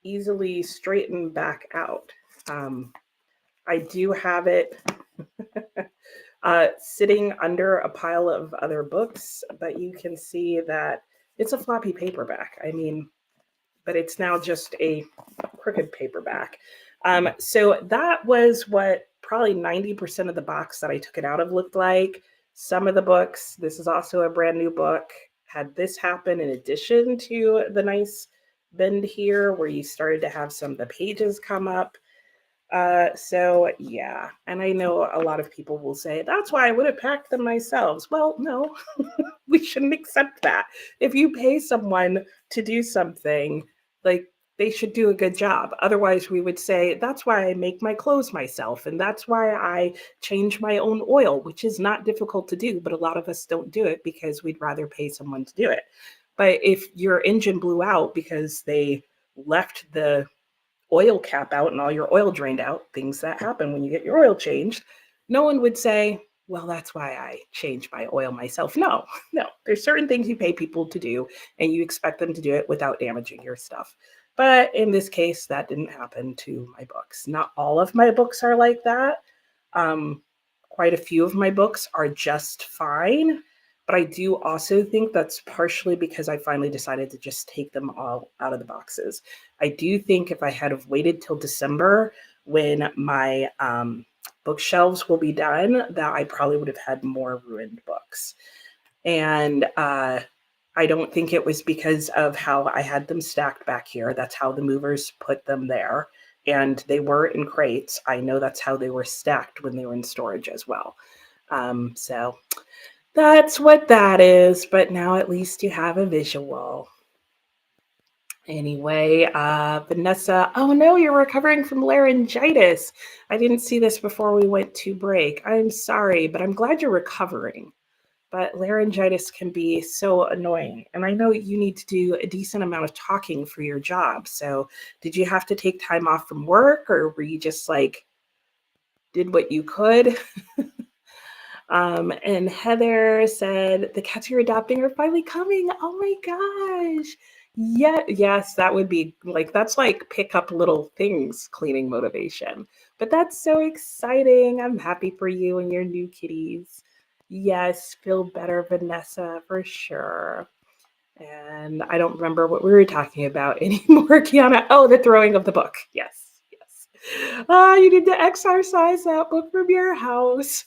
easily straighten back out. I do have it sitting under a pile of other books, but you can see that it's a floppy paperback. But it's now just a crooked paperback. So that was what probably 90% of the box that I took it out of looked like. Some of the books, this is also a brand new book, had this happen in addition to the nice bend here where you started to have some of the pages come up. So yeah, and I know a lot of people will say that's why I would have packed them myself. Well, no, we shouldn't accept that. If you pay someone to do something, like they should do a good job. Otherwise, we would say that's why I make my clothes myself, and that's why I change my own oil, which is not difficult to do, but a lot of us don't do it because we'd rather pay someone to do it. But if your engine blew out because they left the oil cap out and all your oil drained out, things that happen when you get your oil changed, no one would say, well, that's why I change my oil myself. No, no, there's certain things you pay people to do and you expect them to do it without damaging your stuff. But in this case, that didn't happen to my books. Not all of my books are like that. Um, Quite a few of my books are just fine. But I do also think that's partially because I finally decided to just take them all out of the boxes. I do think if I had have waited till December when my bookshelves will be done, that I probably would have had more ruined books. And I don't think it was because of how I had them stacked back here. That's how the movers put them there. And they were in crates. I know that's how they were stacked when they were in storage as well. So that's what that is. But now at least you have a visual. Anyway, Vanessa, oh no, you're recovering from laryngitis. I didn't see this before we went to break. I'm sorry, but I'm glad you're recovering. But laryngitis can be so annoying. And I know you need to do a decent amount of talking for your job. So did you have to take time off from work or were you just like, did what you could? And Heather said, the cats you're adopting are finally coming. Oh my gosh. Yeah, yes, that would be like, that's like pick up little things cleaning motivation. But that's so exciting. I'm happy for you and your new kitties. Yes, feel better, Vanessa, for sure. And I don't remember what we were talking about anymore, Kiana. Oh, the throwing of the book. Yes, yes. You need to exercise that book from your house.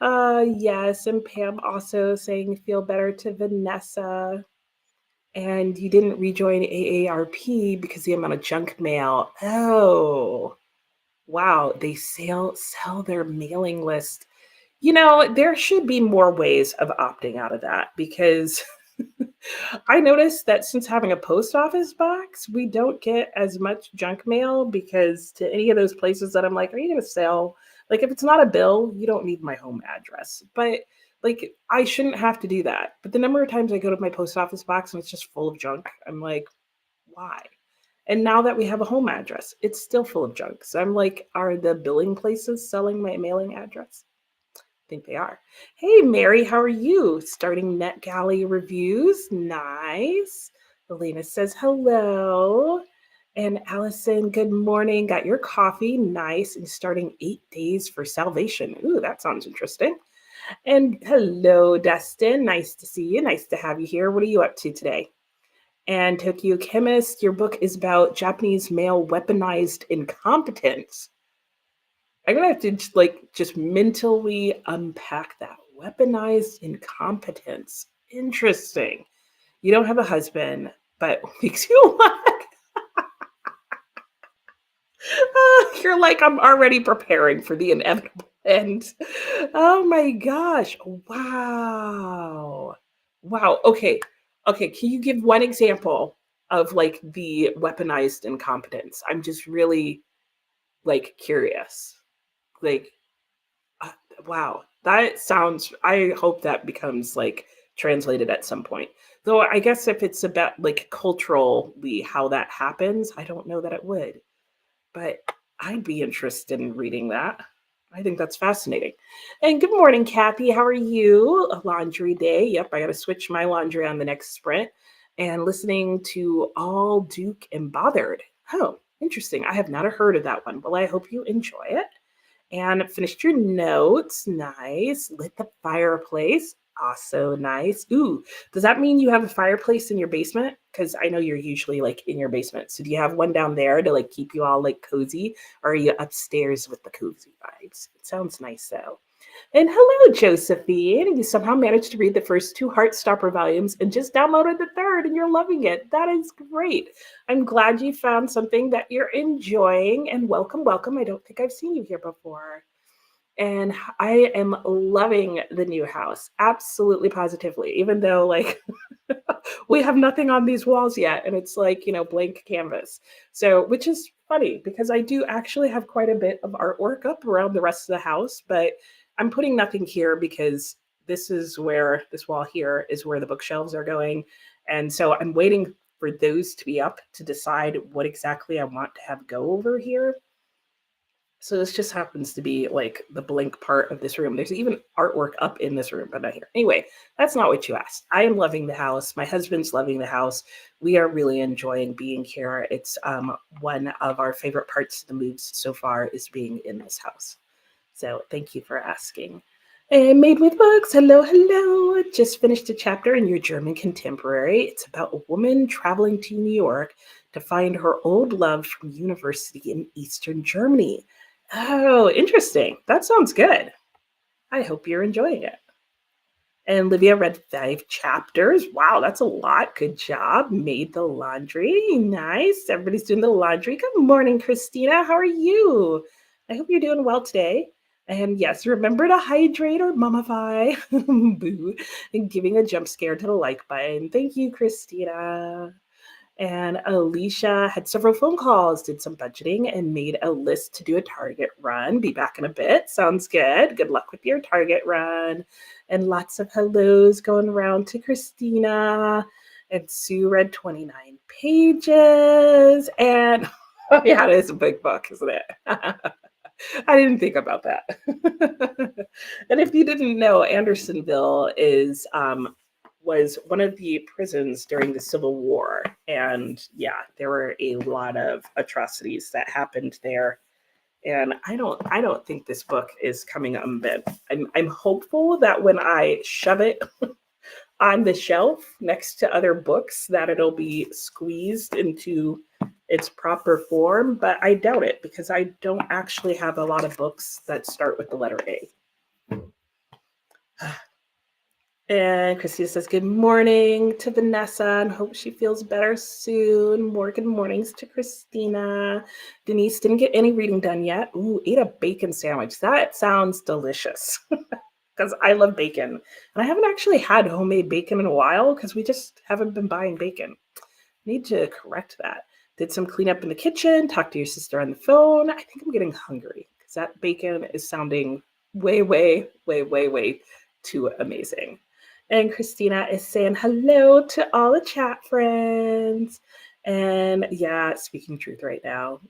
Yes, and Pam also saying feel better to Vanessa. And you didn't rejoin AARP because the amount of junk mail. Oh. Wow, they sell their mailing list. There should be more ways of opting out of that because I noticed that since having a post office box, we don't get as much junk mail because to any of those places that I'm like, are you going to sell? Like, if it's not a bill, you don't need my home address. But like, I shouldn't have to do that. But the number of times I go to my post office box and it's just full of junk, I'm like, why? And now that we have a home address, it's still full of junk. So I'm like, are the billing places selling my mailing address? Think they are. Hey, Mary, how are you? Starting NetGalley reviews. Nice. Elena says hello. And Allison, good morning. Got your coffee. Nice. And starting 8 days for salvation. Ooh, that sounds interesting. And hello, Dustin. Nice to see you. Nice to have you here. What are you up to today? And Tokyo Chemist, your book is about Japanese male weaponized incompetence. I'm gonna have to just mentally unpack that. Weaponized incompetence. Interesting. You don't have a husband, but makes you like you're like, I'm already preparing for the inevitable end. Oh my gosh. Wow. Wow. Okay. Okay. Can you give one example of like the weaponized incompetence? I'm just really like curious. Like, Uh, wow, that sounds. I hope that becomes like translated at some point. Though I guess if it's about like culturally how that happens, I don't know that it would. But I'd be interested in reading that. I think that's fascinating. And good morning, Kathy. How are you? A laundry day. Yep, I got to switch my laundry on the next sprint. And listening to All Duke and Bothered. Oh, interesting. I have not heard of that one. Well, I hope you enjoy it and finished your notes. Nice. Lit the fireplace. Also nice. Ooh, does that mean you have a fireplace in your basement? Because I know you're usually like in your basement. So do you have one down there to like keep you all like cozy? Or are you upstairs with the cozy vibes? It sounds nice though. And hello, Josephine. You somehow managed to read the first two Heartstopper volumes and just downloaded the third, and you're loving it. That is great. I'm glad you found something that you're enjoying. And welcome, welcome. I don't think I've seen you here before. And I am loving the new house. Absolutely positively. Even though like we have nothing on these walls yet and it's like, blank canvas. So, which is funny because I do actually have quite a bit of artwork up around the rest of the house, but I'm putting nothing here because this wall here is where the bookshelves are going. And so I'm waiting for those to be up to decide what exactly I want to have go over here. So this just happens to be like the blank part of this room. There's even artwork up in this room, but not here. Anyway, that's not what you asked. I am loving the house. My husband's loving the house. We are really enjoying being here. It's one of our favorite parts of the moves so far is being in this house. So thank you for asking. And Made with Books, hello, hello. Just finished a chapter in your German contemporary. It's about a woman traveling to New York to find her old love from university in Eastern Germany. Oh, interesting. That sounds good. I hope you're enjoying it. And Livia read 5 chapters. Wow, that's a lot. Good job. Made the laundry. Nice. Everybody's doing the laundry. Good morning, Christina. How are you? I hope you're doing well today. And yes, remember to hydrate or mummify. Boo. And giving a jump scare to the like button. Thank you, Christina. And Alicia had several phone calls, did some budgeting, and made a list to do a Target run. Be back in a bit. Sounds good. Good luck with your Target run. And lots of hellos going around to Christina. And Sue read 29 pages. And oh, yeah, it is a big book, isn't it? I didn't think about that. And if you didn't know, Andersonville was one of the prisons during the Civil War. And yeah, there were a lot of atrocities that happened there. And I don't think this book is coming unbent. I'm hopeful that when I shove it on the shelf next to other books that it'll be squeezed into its proper form, but I doubt it because I don't actually have a lot of books that start with the letter A. And Christina says, good morning to Vanessa and hope she feels better soon. More good mornings to Christina. Denise didn't get any reading done yet. Ooh, ate a bacon sandwich. That sounds delicious because I love bacon. And I haven't actually had homemade bacon in a while because we just haven't been buying bacon. Need to correct that. Did some cleanup in the kitchen, talked to your sister on the phone. I think I'm getting hungry because that bacon is sounding way, way, way, way, way too amazing. And Christina is saying hello to all the chat friends. And yeah, speaking truth right now.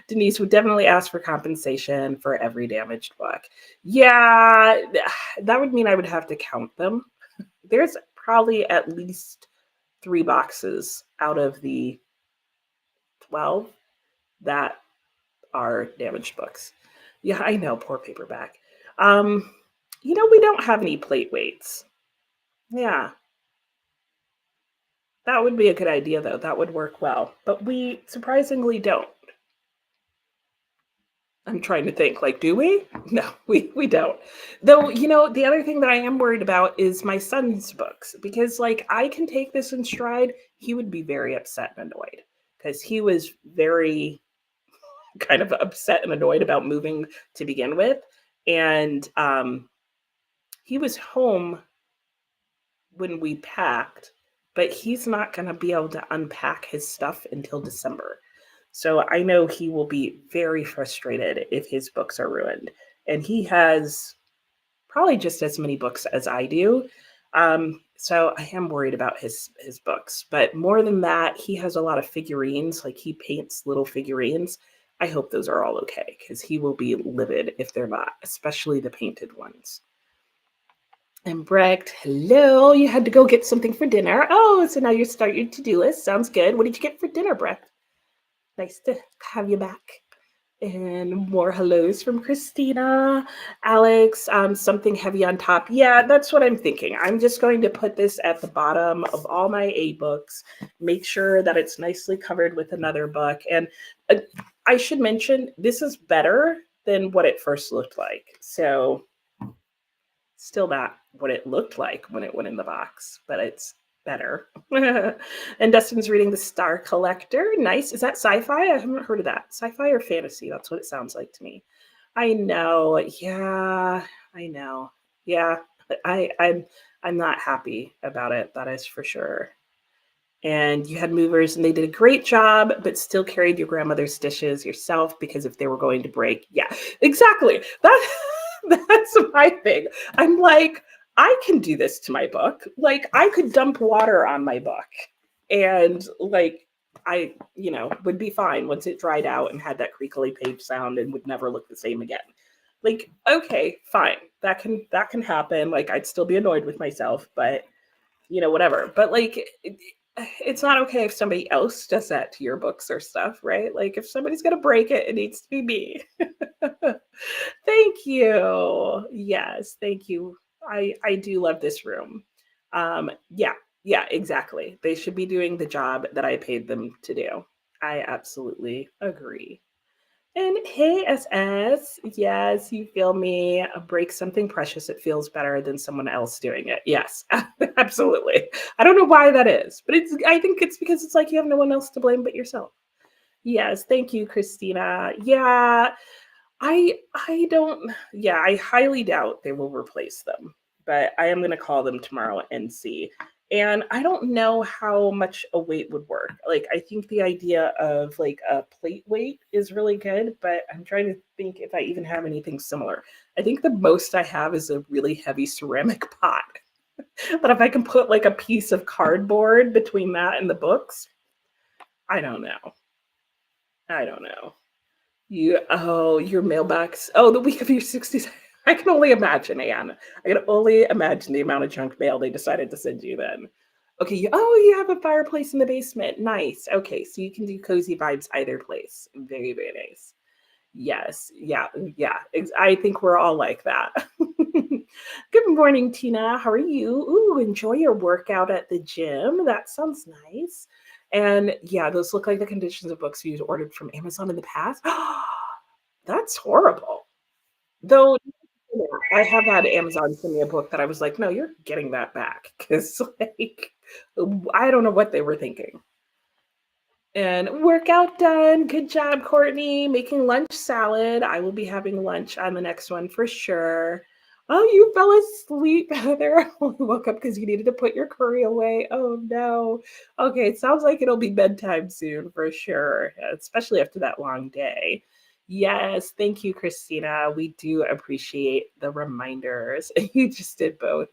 Denise would definitely ask for compensation for every damaged book. Yeah, that would mean I would have to count them. There's probably at least 3 boxes out of the 12 that are damaged books. Yeah, I know, poor paperback. Um, we don't have any plate weights. Yeah, that would be a good idea, though. That would work well. But we surprisingly don't. I'm trying to think, like, do we? No, we don't. Though, the other thing that I am worried about is my son's books because, like, I can take this in stride. He would be very upset and annoyed because he was very kind of upset and annoyed about moving to begin with. And he was home when we packed, but he's not going to be able to unpack his stuff until December. So I know he will be very frustrated if his books are ruined. And he has probably just as many books as I do. So I am worried about his books. But more than that, he has a lot of figurines. Like he paints little figurines. I hope those are all okay because he will be livid if they're not, especially the painted ones. And Brecht, hello. You had to go get something for dinner. Oh, so now you're starting your to-do list. Sounds good. What did you get for dinner, Brecht? Nice to have you back. And more hellos from Christina. Alex, something heavy on top. Yeah, that's what I'm thinking. I'm just going to put this at the bottom of all my A books, make sure that it's nicely covered with another book. And I should mention, this is better than what it first looked like. So still not what it looked like when it went in the box, but it's better. And Dustin's reading The Star Collector. Nice. Is that sci-fi? I haven't heard of that. Sci-fi or fantasy? That's what it sounds like to me. I know. Yeah, I know. Yeah, I'm not happy about it. That is for sure. And you had movers and they did a great job, but still carried your grandmother's dishes yourself because if they were going to break, yeah, exactly. That's my thing. I'm like, I can do this to my book. Like I could dump water on my book and like I, would be fine once it dried out and had that creakly page sound and would never look the same again. Like, okay, fine. That can happen. Like I'd still be annoyed with myself, but whatever. But like it's not okay if somebody else does that to your books or stuff, right? Like if somebody's gonna break it, it needs to be me. Thank you. Yes, thank you. I do love this room. Yeah, yeah, exactly. They should be doing the job that I paid them to do. I absolutely agree. And hey, SS, yes, you feel me. Break something precious. It feels better than someone else doing it. Yes, absolutely. I don't know why that is, but I think it's because it's like you have no one else to blame but yourself. Yes, thank you, Christina. Yeah, I don't yeah, I highly doubt they will replace them, but I am going to call them tomorrow and see. And I don't know how much a weight would work. Like I think the idea of like a plate weight is really good, but I'm trying to think if I even have anything similar. I think the most I have is a really heavy ceramic pot. But if I can put like a piece of cardboard between that and the books, I don't know. I don't know. Your mailbox. Oh, the week of your 60s. I can only imagine, Anne. I can only imagine the amount of junk mail they decided to send you then. Okay, you have a fireplace in the basement. Nice. Okay, so you can do cozy vibes either place. Very, very nice. Yes, yeah, yeah. I think we're all like that. Good morning, Tina. How are you? Ooh, enjoy your workout at the gym. That sounds nice. And yeah, those look like the conditions of books you've ordered from Amazon in the past. That's horrible. Though I have had Amazon send me a book that I was like, no, you're getting that back because like I don't know what they were thinking. And workout done. Good job, Courtney. Making lunch salad. I will be having lunch on the next one for sure. Oh, you fell asleep, Heather. Only woke up because you needed to put your curry away. Oh no. Okay, it sounds like it'll be bedtime soon for sure, especially after that long day. Yes, thank you, Christina. We do appreciate the reminders. You just did both.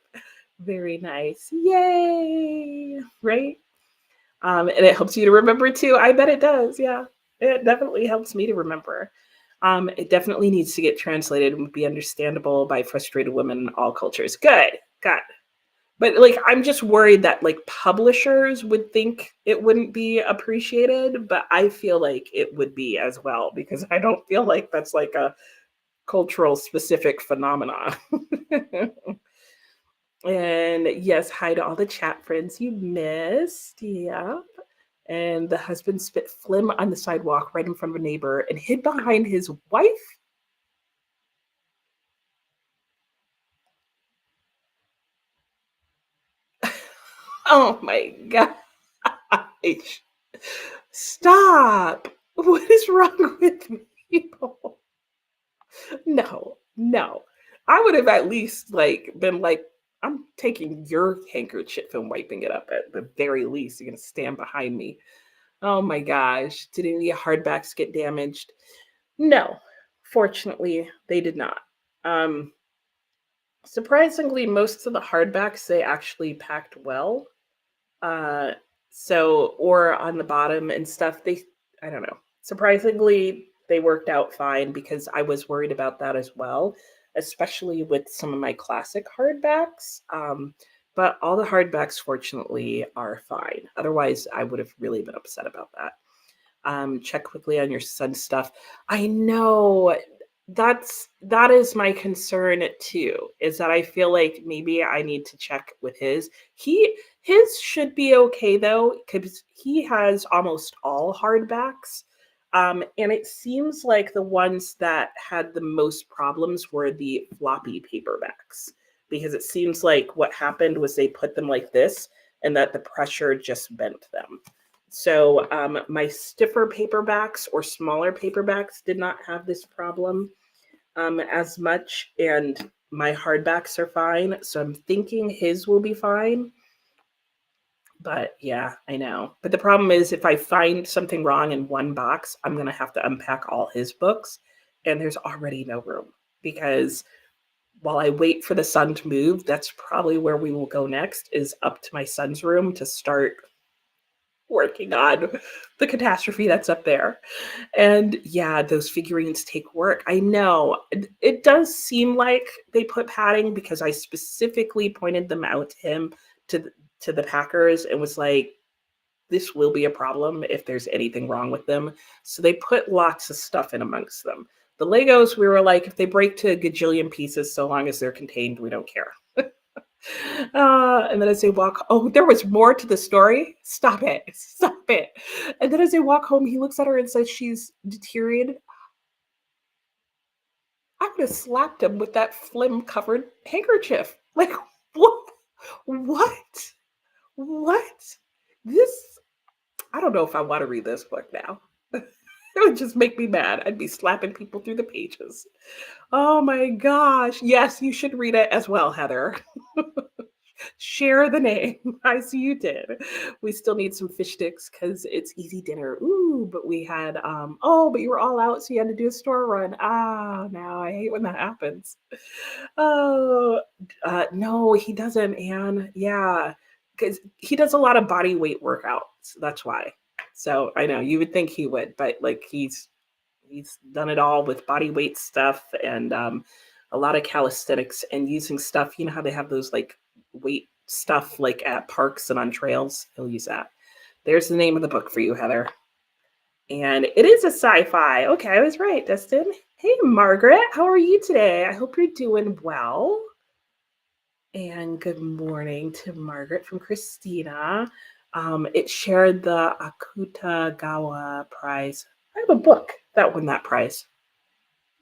Very nice. Yay! Right? And it helps you to remember too. I bet it does. Yeah, it definitely helps me to remember. It definitely needs to get translated and be understandable by frustrated women in all cultures. Good, good. But like, I'm just worried that like publishers would think it wouldn't be appreciated, but I feel like it would be as well because I don't feel like that's like a cultural specific phenomenon. And yes, hi to all the chat friends you missed. Yeah. And the husband spit phlegm on the sidewalk right in front of a neighbor and hid behind his wife. Oh my gosh. Stop. What is wrong with people? No, no. I would have at least like been like, I'm taking your handkerchief and wiping it up at the very least. You're gonna stand behind me. Oh my gosh. Did any hardbacks get damaged? No. Fortunately, they did not. Um, Surprisingly, most of the hardbacks they actually packed well. Uh, so or on the bottom and stuff, they I don't know. Surprisingly, they worked out fine because I was worried about that as well, especially with some of my classic hardbacks. But all the hardbacks, fortunately, are fine. Otherwise, I would have really been upset about that. Check quickly on your son's stuff. I know that is my concern too, is that I feel like maybe I need to check with his should be okay though, because he has almost all hardbacks. And it seems like the ones that had the most problems were the floppy paperbacks, because it seems like what happened was they put them like this and that the pressure just bent them. So my stiffer paperbacks or smaller paperbacks did not have this problem as much, and my hardbacks are fine. So I'm thinking his will be fine. But yeah, I know. But the problem is, if I find something wrong in one box, I'm going to have to unpack all his books, and there's already no room because while I wait for the son to move, that's probably where we will go next, is up to my son's room to start working on the catastrophe that's up there. And yeah, those figurines take work. I know. It does seem like they put padding because I specifically pointed them out to him to the packers and was like, this will be a problem if there's anything wrong with them. So they put lots of stuff in amongst them. The Legos, we were like, if they break to a gajillion pieces, so long as they're contained, we don't care. And then as they walk, oh, there was more to the story. Stop it. Stop it. And then as they walk home, he looks at her and says she's deteriorated. I would have slapped him with that phlegm covered handkerchief. Like, what? What? What? This, I don't know if I want to read this book now. It would just make me mad. I'd be slapping people through the pages. Oh my gosh. Yes, you should read it as well, Heather. Share the name. I see you did. We still need some fish sticks because it's easy dinner. Ooh, but we had oh, but you were all out, so you had to do a store run. Ah, now I hate when that happens. Oh, no, he doesn't, Anne. Yeah, because he does a lot of body weight workouts. That's why. So I know you would think he would, but like he's done it all with body weight stuff and a lot of calisthenics and using stuff. You know how they have those like weight stuff like at parks and on trails? He'll use that. There's the name of the book for you, Heather. And it is a sci-fi. Okay, I was right, Dustin. Hey, Margaret, how are you today? I hope you're doing well. And good morning to Margaret from Christina. It shared the Akutagawa Prize. I have a book that won that prize.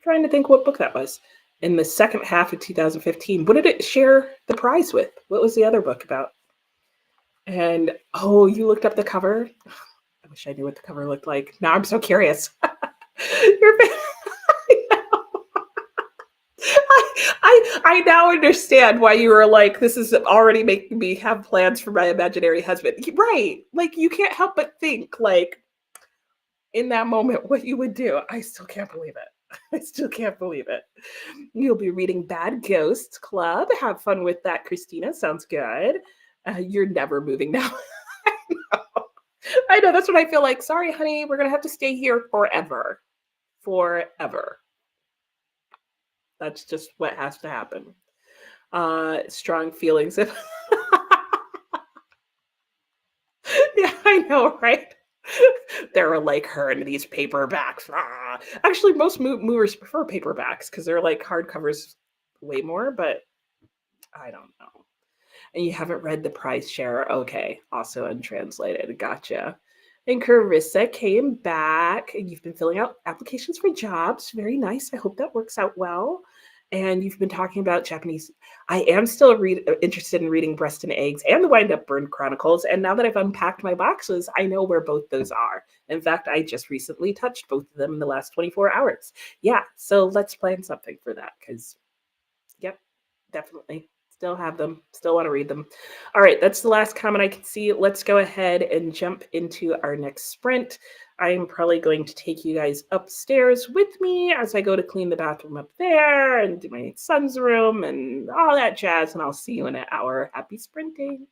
Trying to think what book that was. in the second half of 2015. What did it share the prize with? What was the other book about? And oh, you looked up the cover? I wish I knew what the cover looked like. Now I'm so curious. You're I now understand why you were like, this is already making me have plans for my imaginary husband. Right. Like you can't help but think like in that moment what you would do. I still can't believe it. I still can't believe it. You'll be reading Bad Ghosts Club. Have fun with that, Christina. Sounds good. You're never moving now. I know that's what I feel like. Sorry, honey, we're gonna have to stay here forever. Forever. That's just what has to happen. Strong feelings. If yeah, I know, right? They're like her in these paperbacks. Ah. Actually, most movers prefer paperbacks because they're like hardcovers way more, but I don't know. And you haven't read The Price Share. Okay, also untranslated. Gotcha. And Carissa came back, and you've been filling out applications for jobs. Very nice. I hope that works out well. And you've been talking about Japanese. I am still interested in reading Breast and Eggs and the Wind Up Burn Chronicles. And now that I've unpacked my boxes, I know where both those are. In fact, I just recently touched both of them in the last 24 hours. Yeah, so let's plan something for that because yep, definitely. Still have them. Still want to read them. All right, that's the last comment I can see. Let's go ahead and jump into our next sprint. I'm probably going to take you guys upstairs with me as I go to clean the bathroom up there and do my son's room and all that jazz. And I'll see you in an hour. Happy sprinting.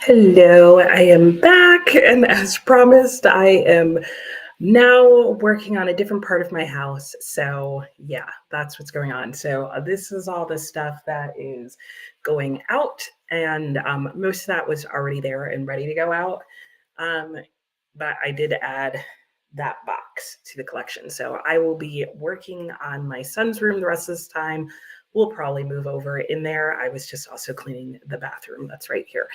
Hello, I am back, and as promised, I am now working on a different part of my house. So, yeah, that's what's going on. So, this is all the stuff that is going out, and most of that was already there and ready to go out. Um, but I did add that box to the collection. So, I will be working on my son's room the rest of this time. We'll probably move over in there. I was just also cleaning the bathroom that's right here.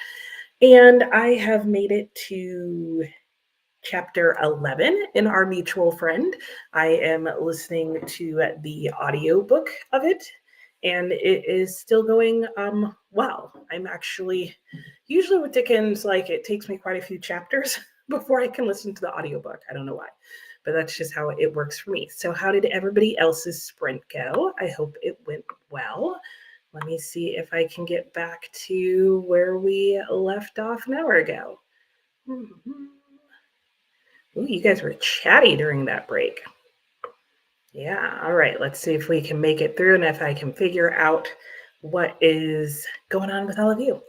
And I have made it to chapter 11 in Our Mutual Friend. I am listening to the audiobook of it, and it is still going well. I'm actually, usually with Dickens, like it takes me quite a few chapters before I can listen to the audiobook. I don't know why, but that's just how it works for me. So, how did everybody else's sprint go? I hope it went well. Let me see if I can get back to where we left off an hour ago. Mm-hmm. Ooh, you guys were chatty during that break. Yeah, all right. Let's see if we can make it through and if I can figure out what is going on with all of you.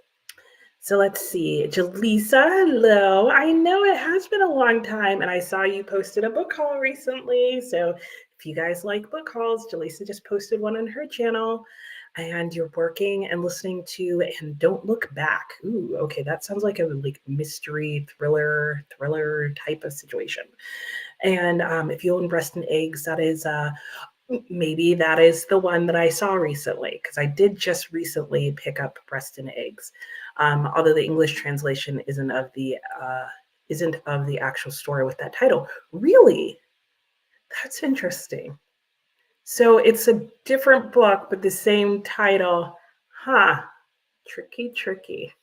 So let's see. Jaleesa, hello. I know it has been a long time, and I saw you posted a book haul recently. So if you guys like book hauls, Jaleesa just posted one on her channel, and you're working and listening to And Don't Look Back. Ooh, okay. That sounds like a mystery thriller type of situation. And if you own Breast and Eggs, that is maybe that is the one that I saw recently, because I did just recently pick up Breast and Eggs, although the English translation isn't of the actual story with that title. Really, that's interesting. So it's a different book, but the same title. Huh? Tricky.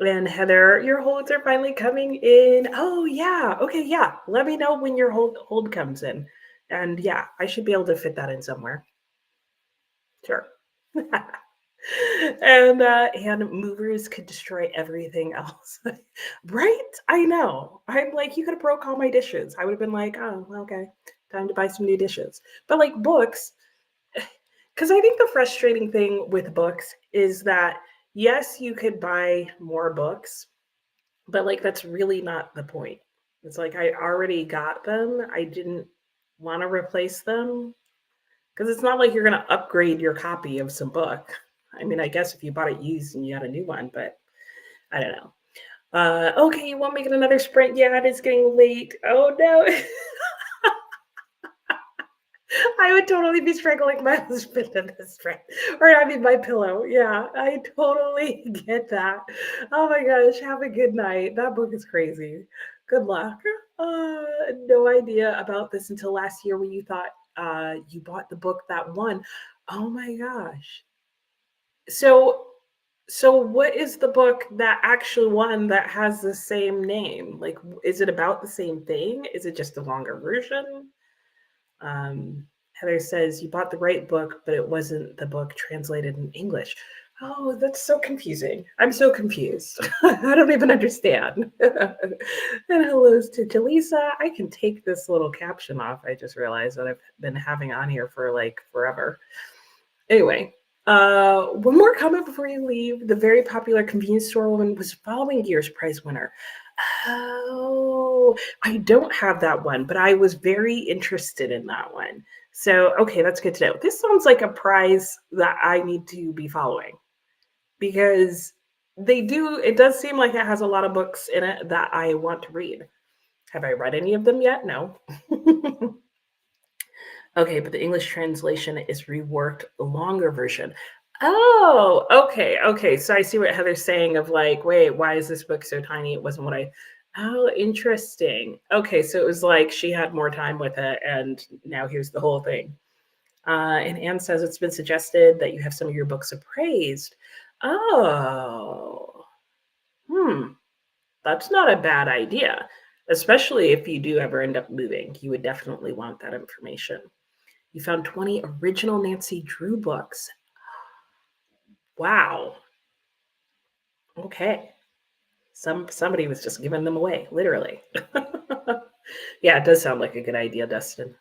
And Heather, your holds are finally coming in. Oh yeah, okay, yeah. Let me know when your hold comes in, and yeah, I should be able to fit that in somewhere. Sure. And movers could destroy everything else. Right? I know. I'm like, you could have broke all my dishes. I would have been like, oh, okay, time to buy some new dishes. But like books, because I think the frustrating thing with books is that yes, you could buy more books, but like that's really not the point. It's like I already got them. I didn't want to replace them because it's not like you're going to upgrade your copy of some book. I mean, I guess if you bought it used and you got a new one, but I don't know. Okay, you won't make it another sprint yet. It's getting late. Oh no. I would totally be strangling my husband in this sprint. Or I mean my pillow. Yeah, I totally get that. Oh my gosh, have a good night. That book is crazy. Good luck. No idea about this until last year when you thought you bought the book that won. Oh my gosh. So so what is the book that actually won that has the same name? Like is it about the same thing? Is it just a longer version? Heather says you bought the right book, but it wasn't the book translated in English. Oh, that's so confusing. I'm so confused. I don't even understand. And hellos to Jaleesa. I can take this little caption off. I just realized that I've been having on here for like forever. Anyway, one more comment before you leave. The very popular convenience store woman was following year's prize winner. Oh, I don't have that one, but I was very interested in that one. So, okay, that's good to know. This sounds like a prize that I need to be following because it does seem like it has a lot of books in it that I want to read. Have I read any of them yet? No. Okay, but the English translation is reworked, longer version. Oh, okay. So I see what Heather's saying of like, wait, why is this book so tiny? It wasn't what I. Oh, interesting. Okay, so it was like she had more time with it, and now here's the whole thing. And Anne says it's been suggested that you have some of your books appraised. Oh, that's not a bad idea, especially if you do ever end up moving. You would definitely want that information. You found 20 original Nancy Drew books. Wow. Okay. Somebody was just giving them away, literally. Yeah, it does sound like a good idea, Dustin.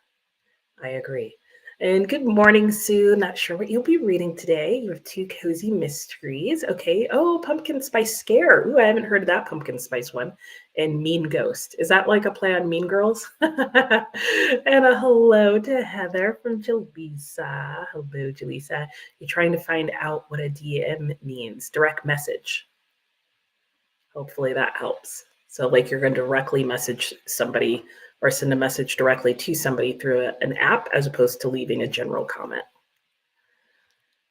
I agree. And good morning, Sue. Not sure what you'll be reading today. You have two cozy mysteries. Okay. Oh, pumpkin spice scare. Ooh, I haven't heard of that pumpkin spice one. And mean ghost. Is that like a play on Mean Girls? And a hello to Heather from Jaleesa. Hello, Jaleesa. You're trying to find out what a DM means. Direct message. Hopefully that helps. So, like, you're going to directly message somebody or send a message directly to somebody through an app as opposed to leaving a general comment.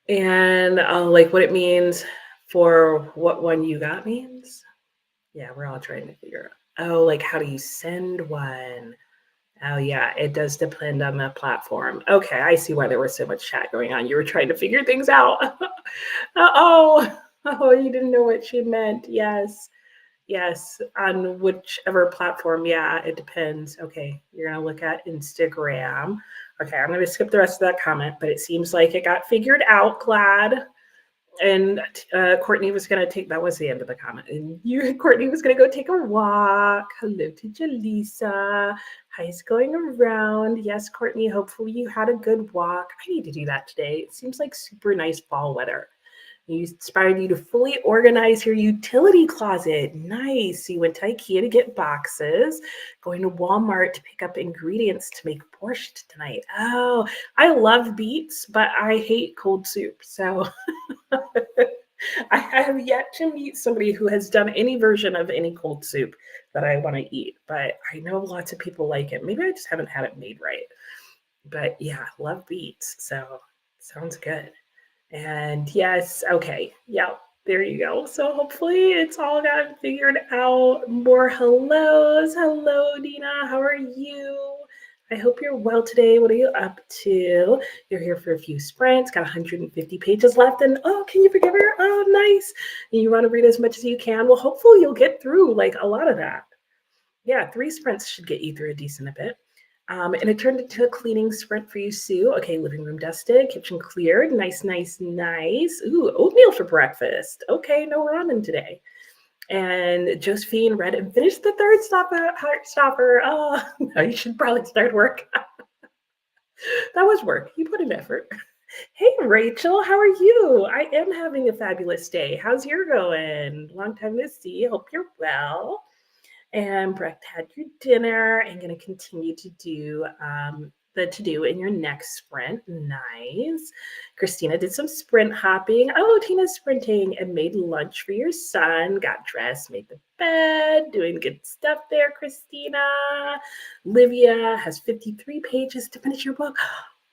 And like what it means for what one you got means. Yeah, we're all trying to figure out. Oh, like how do you send one? Oh, yeah, it does depend on the platform. Okay, I see why there was so much chat going on. You were trying to figure things out. Oh, oh, you didn't know what she meant. Yes. Yes, on whichever platform. Yeah, it depends. Okay, you're gonna look at Instagram. Okay, I'm gonna skip the rest of that comment, but it seems like it got figured out. Glad. And Courtney was gonna take. That was the end of the comment. And you, Courtney, was gonna go take a walk. Hello to Jaleesa. How's going around? Yes, Courtney. Hopefully you had a good walk. I need to do that today. It seems like super nice fall weather. You inspired you to fully organize your utility closet. Nice. You went to IKEA to get boxes, going to Walmart to pick up ingredients to make borscht tonight. Oh, I love beets, but I hate cold soup. So I have yet to meet somebody who has done any version of any cold soup that I want to eat, but I know lots of people like it. Maybe I just haven't had it made right. But yeah, love beets. So sounds good. And yes, okay. Yeah, there you go. So hopefully it's all gotten figured out. More hellos. Hello, Dina. How are you? I hope you're well today. What are you up to? You're here for a few sprints, got 150 pages left. And oh, can you forgive her? Oh, nice. And you want to read as much as you can? Well, hopefully you'll get through like a lot of that. Yeah, 3 sprints should get you through a decent bit. And it turned into a cleaning sprint for you, Sue. Okay, living room dusted, kitchen cleared. Nice, nice, nice. Ooh, oatmeal for breakfast. Okay, no ramen today. And Josephine read and finished the third heart stopper. Oh, no, you should probably start work. That was work. You put in effort. Hey, Rachel, how are you? I am having a fabulous day. How's your going? Long time no see. Hope you're well. And Brecht had your dinner and going to continue to do the to do in your next sprint. Nice. Christina did some sprint hopping. Oh, Tina's sprinting and made lunch for your son. Got dressed, made the bed, doing good stuff there, Christina. Livia has 53 pages to finish your book.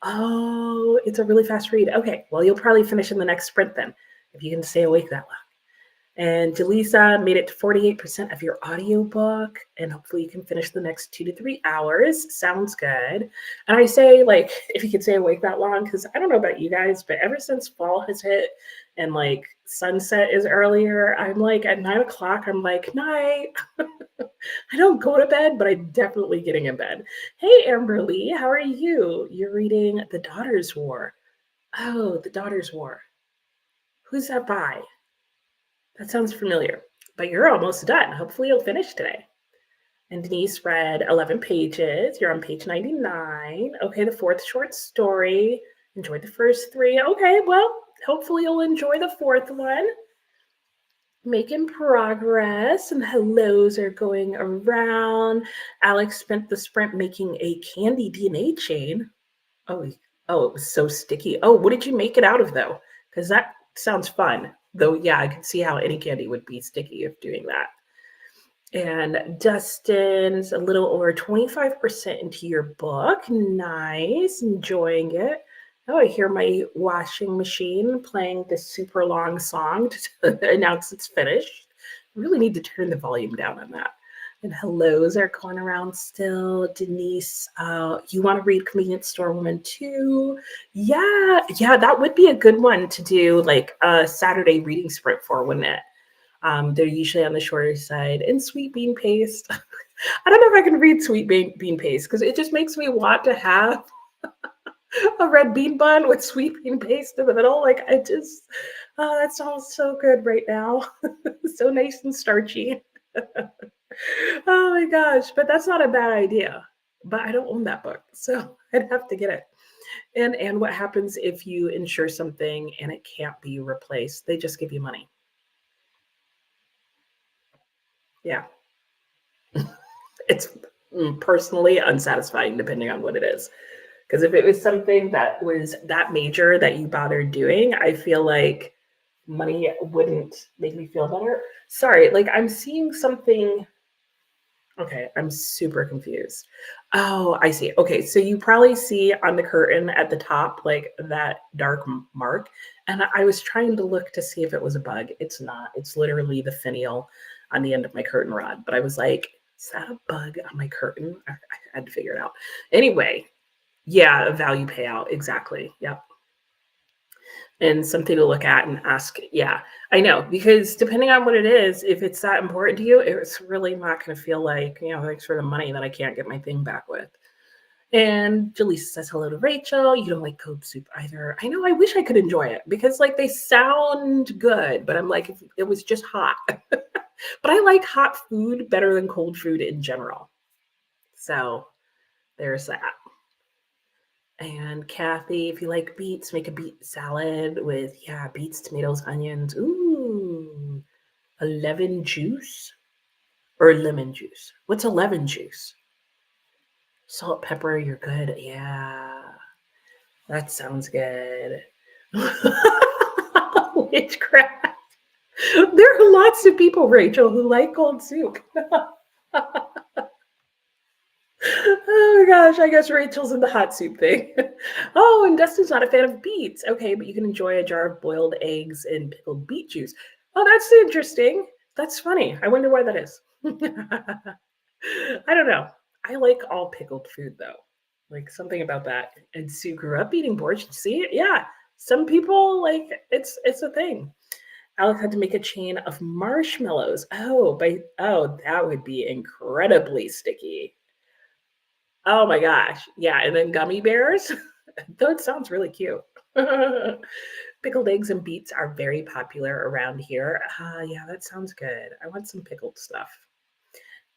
Oh, it's a really fast read. Okay, well, you'll probably finish in the next sprint then, if you can stay awake that long. And Jaleesa made it to 48% of your audiobook, and hopefully you can finish the next 2 to 3 hours. Sounds good. And I say, like, if you could stay awake that long, because I don't know about you guys, but ever since fall has hit and like sunset is earlier, I'm like at 9 o'clock, I'm like, night. I don't go to bed, but I'm definitely getting in bed. Hey, Amberly, how are you? You're reading The Daughter's War. Oh, The Daughter's War. Who's that by? That sounds familiar, but you're almost done. Hopefully you'll finish today. And Denise read 11 pages. You're on page 99. Okay, the 4th short story. Enjoyed the first 3. Okay, well, hopefully you'll enjoy the 4th one. Making progress, and hellos are going around. Alex spent the sprint making a candy DNA chain. Oh, it was so sticky. Oh, what did you make it out of though? Because that sounds fun. Though, yeah, I could see how any candy would be sticky if doing that. And Dustin's a little over 25% into your book. Nice, enjoying it. Oh, I hear my washing machine playing this super long song to announce it's finished. I really need to turn the volume down on that. And hellos are going around still. Denise, you want to read Convenience Store Woman too? Yeah, that would be a good one to do like a Saturday reading sprint for, wouldn't it? They're usually on the shorter side. And sweet bean paste. I don't know if I can read sweet bean paste because it just makes me want to have a red bean bun with sweet bean paste in the middle. Like I just, oh, that sounds so good right now. So nice and starchy. Oh my gosh, but that's not a bad idea. But I don't own that book, so I'd have to get it. And what happens if you insure something and it can't be replaced? They just give you money. Yeah. It's personally unsatisfying depending on what it is. Because if it was something that was that major that you bothered doing, I feel like money wouldn't make me feel better. Sorry, like I'm seeing something. Okay, I'm super confused. Oh, I see. Okay, so you probably see on the curtain at the top like that dark mark. And I was trying to look to see if it was a bug. It's not. It's literally the finial on the end of my curtain rod. But I was like, is that a bug on my curtain? I had to figure it out. Anyway, yeah, a value payout. Exactly. Yep. And something to look at and ask. Yeah, I know, because depending on what it is, if it's that important to you, it's really not going to feel like, thanks for the money that I can't get my thing back with. And Jaleesa says hello to Rachel. You don't like cold soup either. I know, I wish I could enjoy it because like they sound good, but I'm like, if it was just hot. But I like hot food better than cold food in general. So there's that. And Kathy, if you like beets, make a beet salad with, yeah, beets, tomatoes, onions. Ooh, a lemon juice or lemon juice. What's a lemon juice? Salt, pepper, you're good. Yeah, that sounds good. Witchcraft. There are lots of people, Rachel, who like cold soup. Oh my gosh, I guess Rachel's in the hot soup thing. Oh, and Dustin's not a fan of beets. Okay, but you can enjoy a jar of boiled eggs and pickled beet juice. Oh, that's interesting. That's funny. I wonder why that is. I don't know. I like all pickled food though. Like something about that. And Sue grew up eating borscht. See, yeah. Some people like it's a thing. Alex had to make a chain of marshmallows. Oh, that would be incredibly sticky. Oh my gosh. Yeah, and then gummy bears. That sounds really cute. Pickled eggs and beets are very popular around here. Yeah, that sounds good. I want some pickled stuff.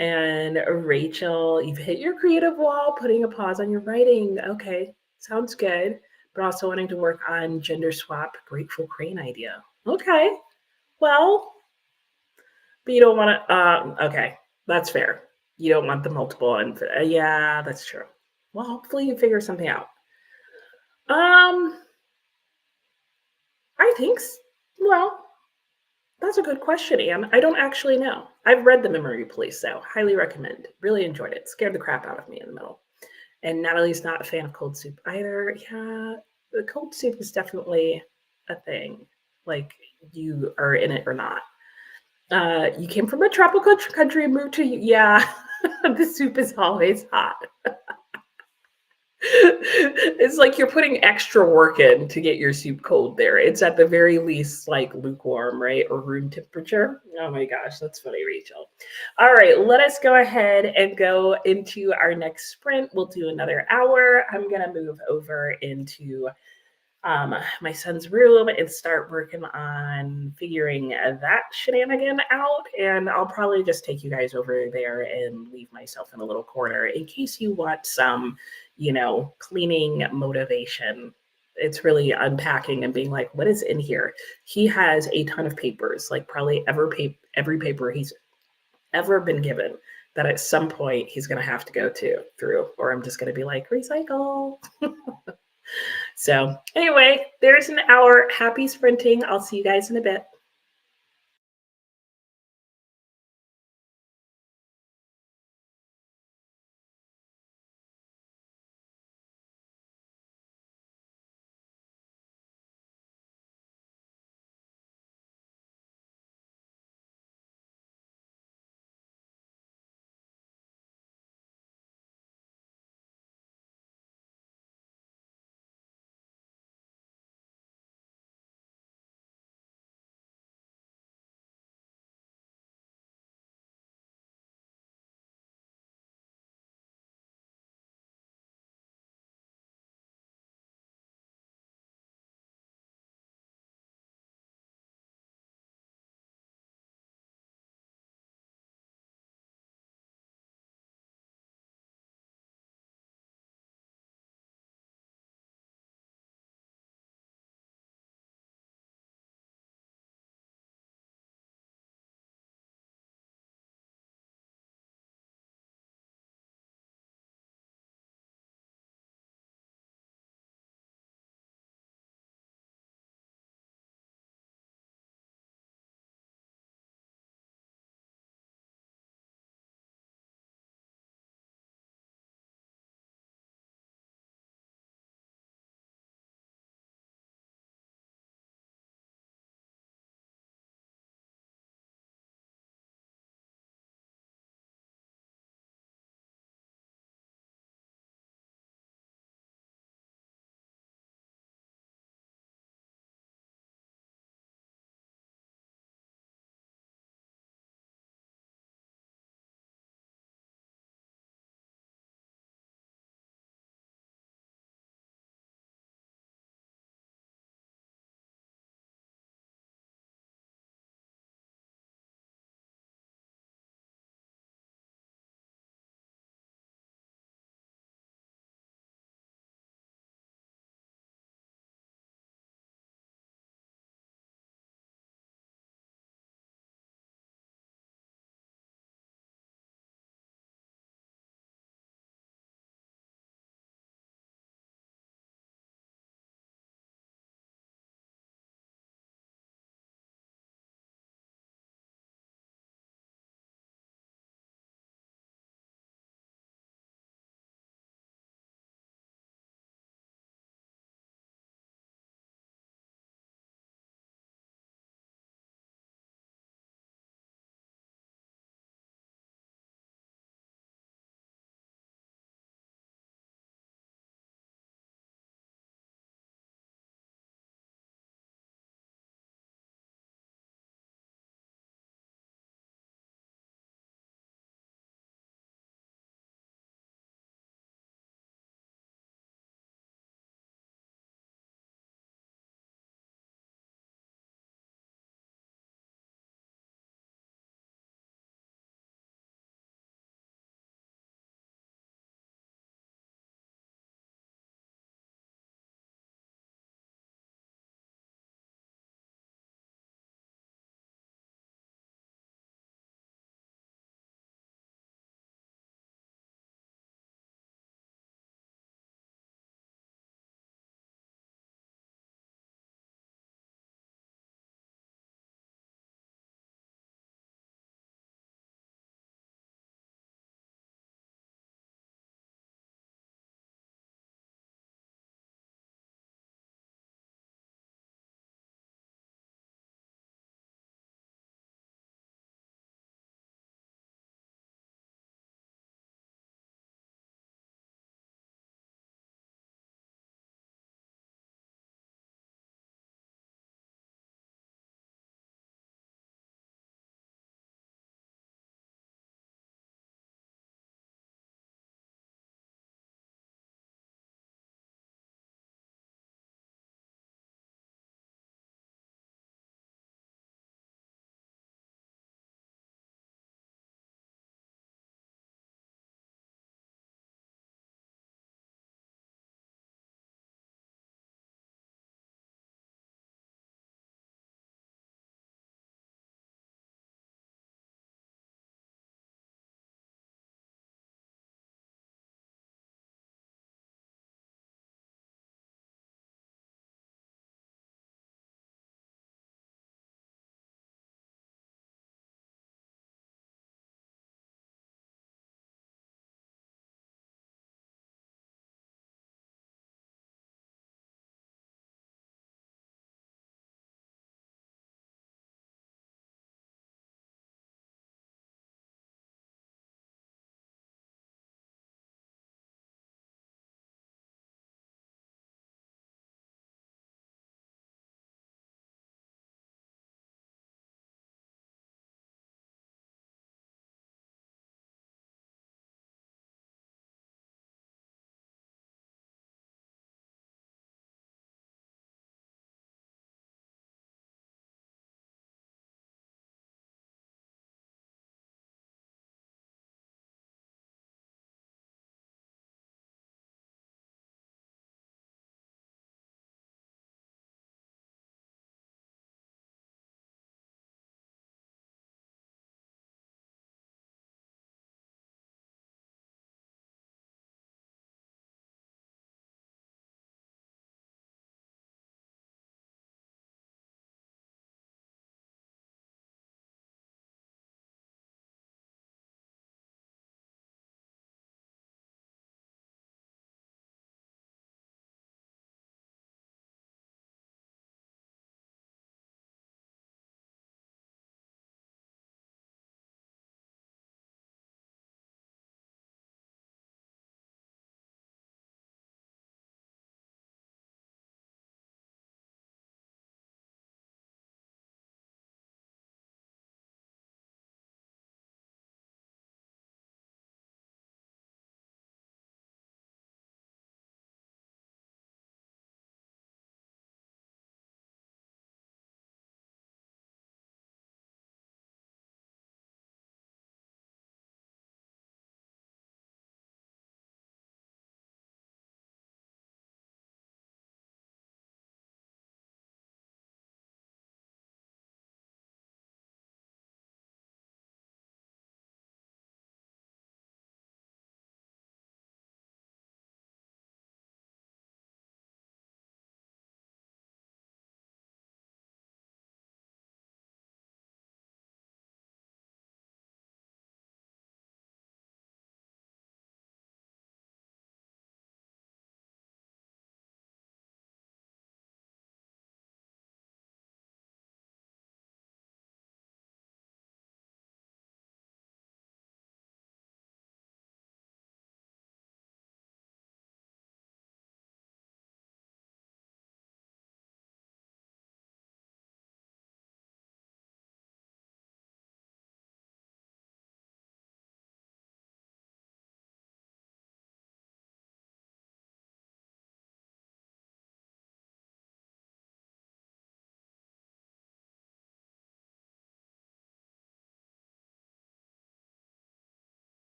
And Rachel, you've hit your creative wall, putting a pause on your writing. Okay, sounds good. But also wanting to work on gender swap Grateful Crane idea. Okay, well, but you don't want to. Okay, that's fair. You don't want the multiple, and yeah, that's true. Well, hopefully you figure something out. Um, I think. Well, that's a good question, Anne. I don't actually know. I've read The Memory Police, though. Highly recommend. Really enjoyed it. Scared the crap out of me in the middle. And Natalie's not a fan of cold soup either. Yeah, the cold soup is definitely a thing. Like you are in it or not. You came from a tropical country and moved to, yeah, the soup is always hot. It's like you're putting extra work in to get your soup cold there. It's at the very least like lukewarm, right? Or room temperature. Oh my gosh, that's funny, Rachel. All right, let us go ahead and go into our next sprint. We'll do another hour. I'm going to move over into my son's room and start working on figuring that shenanigan out. And I'll probably just take you guys over there and leave myself in a little corner in case you want some, cleaning motivation. It's really unpacking and being like, what is in here? He has a ton of papers, like probably every paper he's ever been given that at some point he's going to have to go through, or I'm just going to be like, recycle. So anyway, there's an hour. Happy sprinting. I'll see you guys in a bit.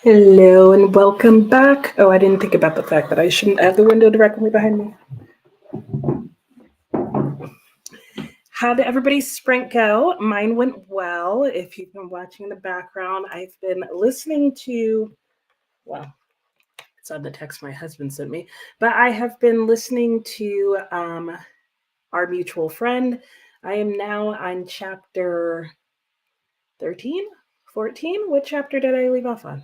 Hello and welcome back. Oh, I didn't think about the fact that I shouldn't have the window directly behind me. How did everybody's sprint go? Mine went well. If you've been watching in the background, I've been listening to, well, it's on the text my husband sent me, but I have been listening to our mutual friend. I am now on chapter 13, 14. What chapter did I leave off on?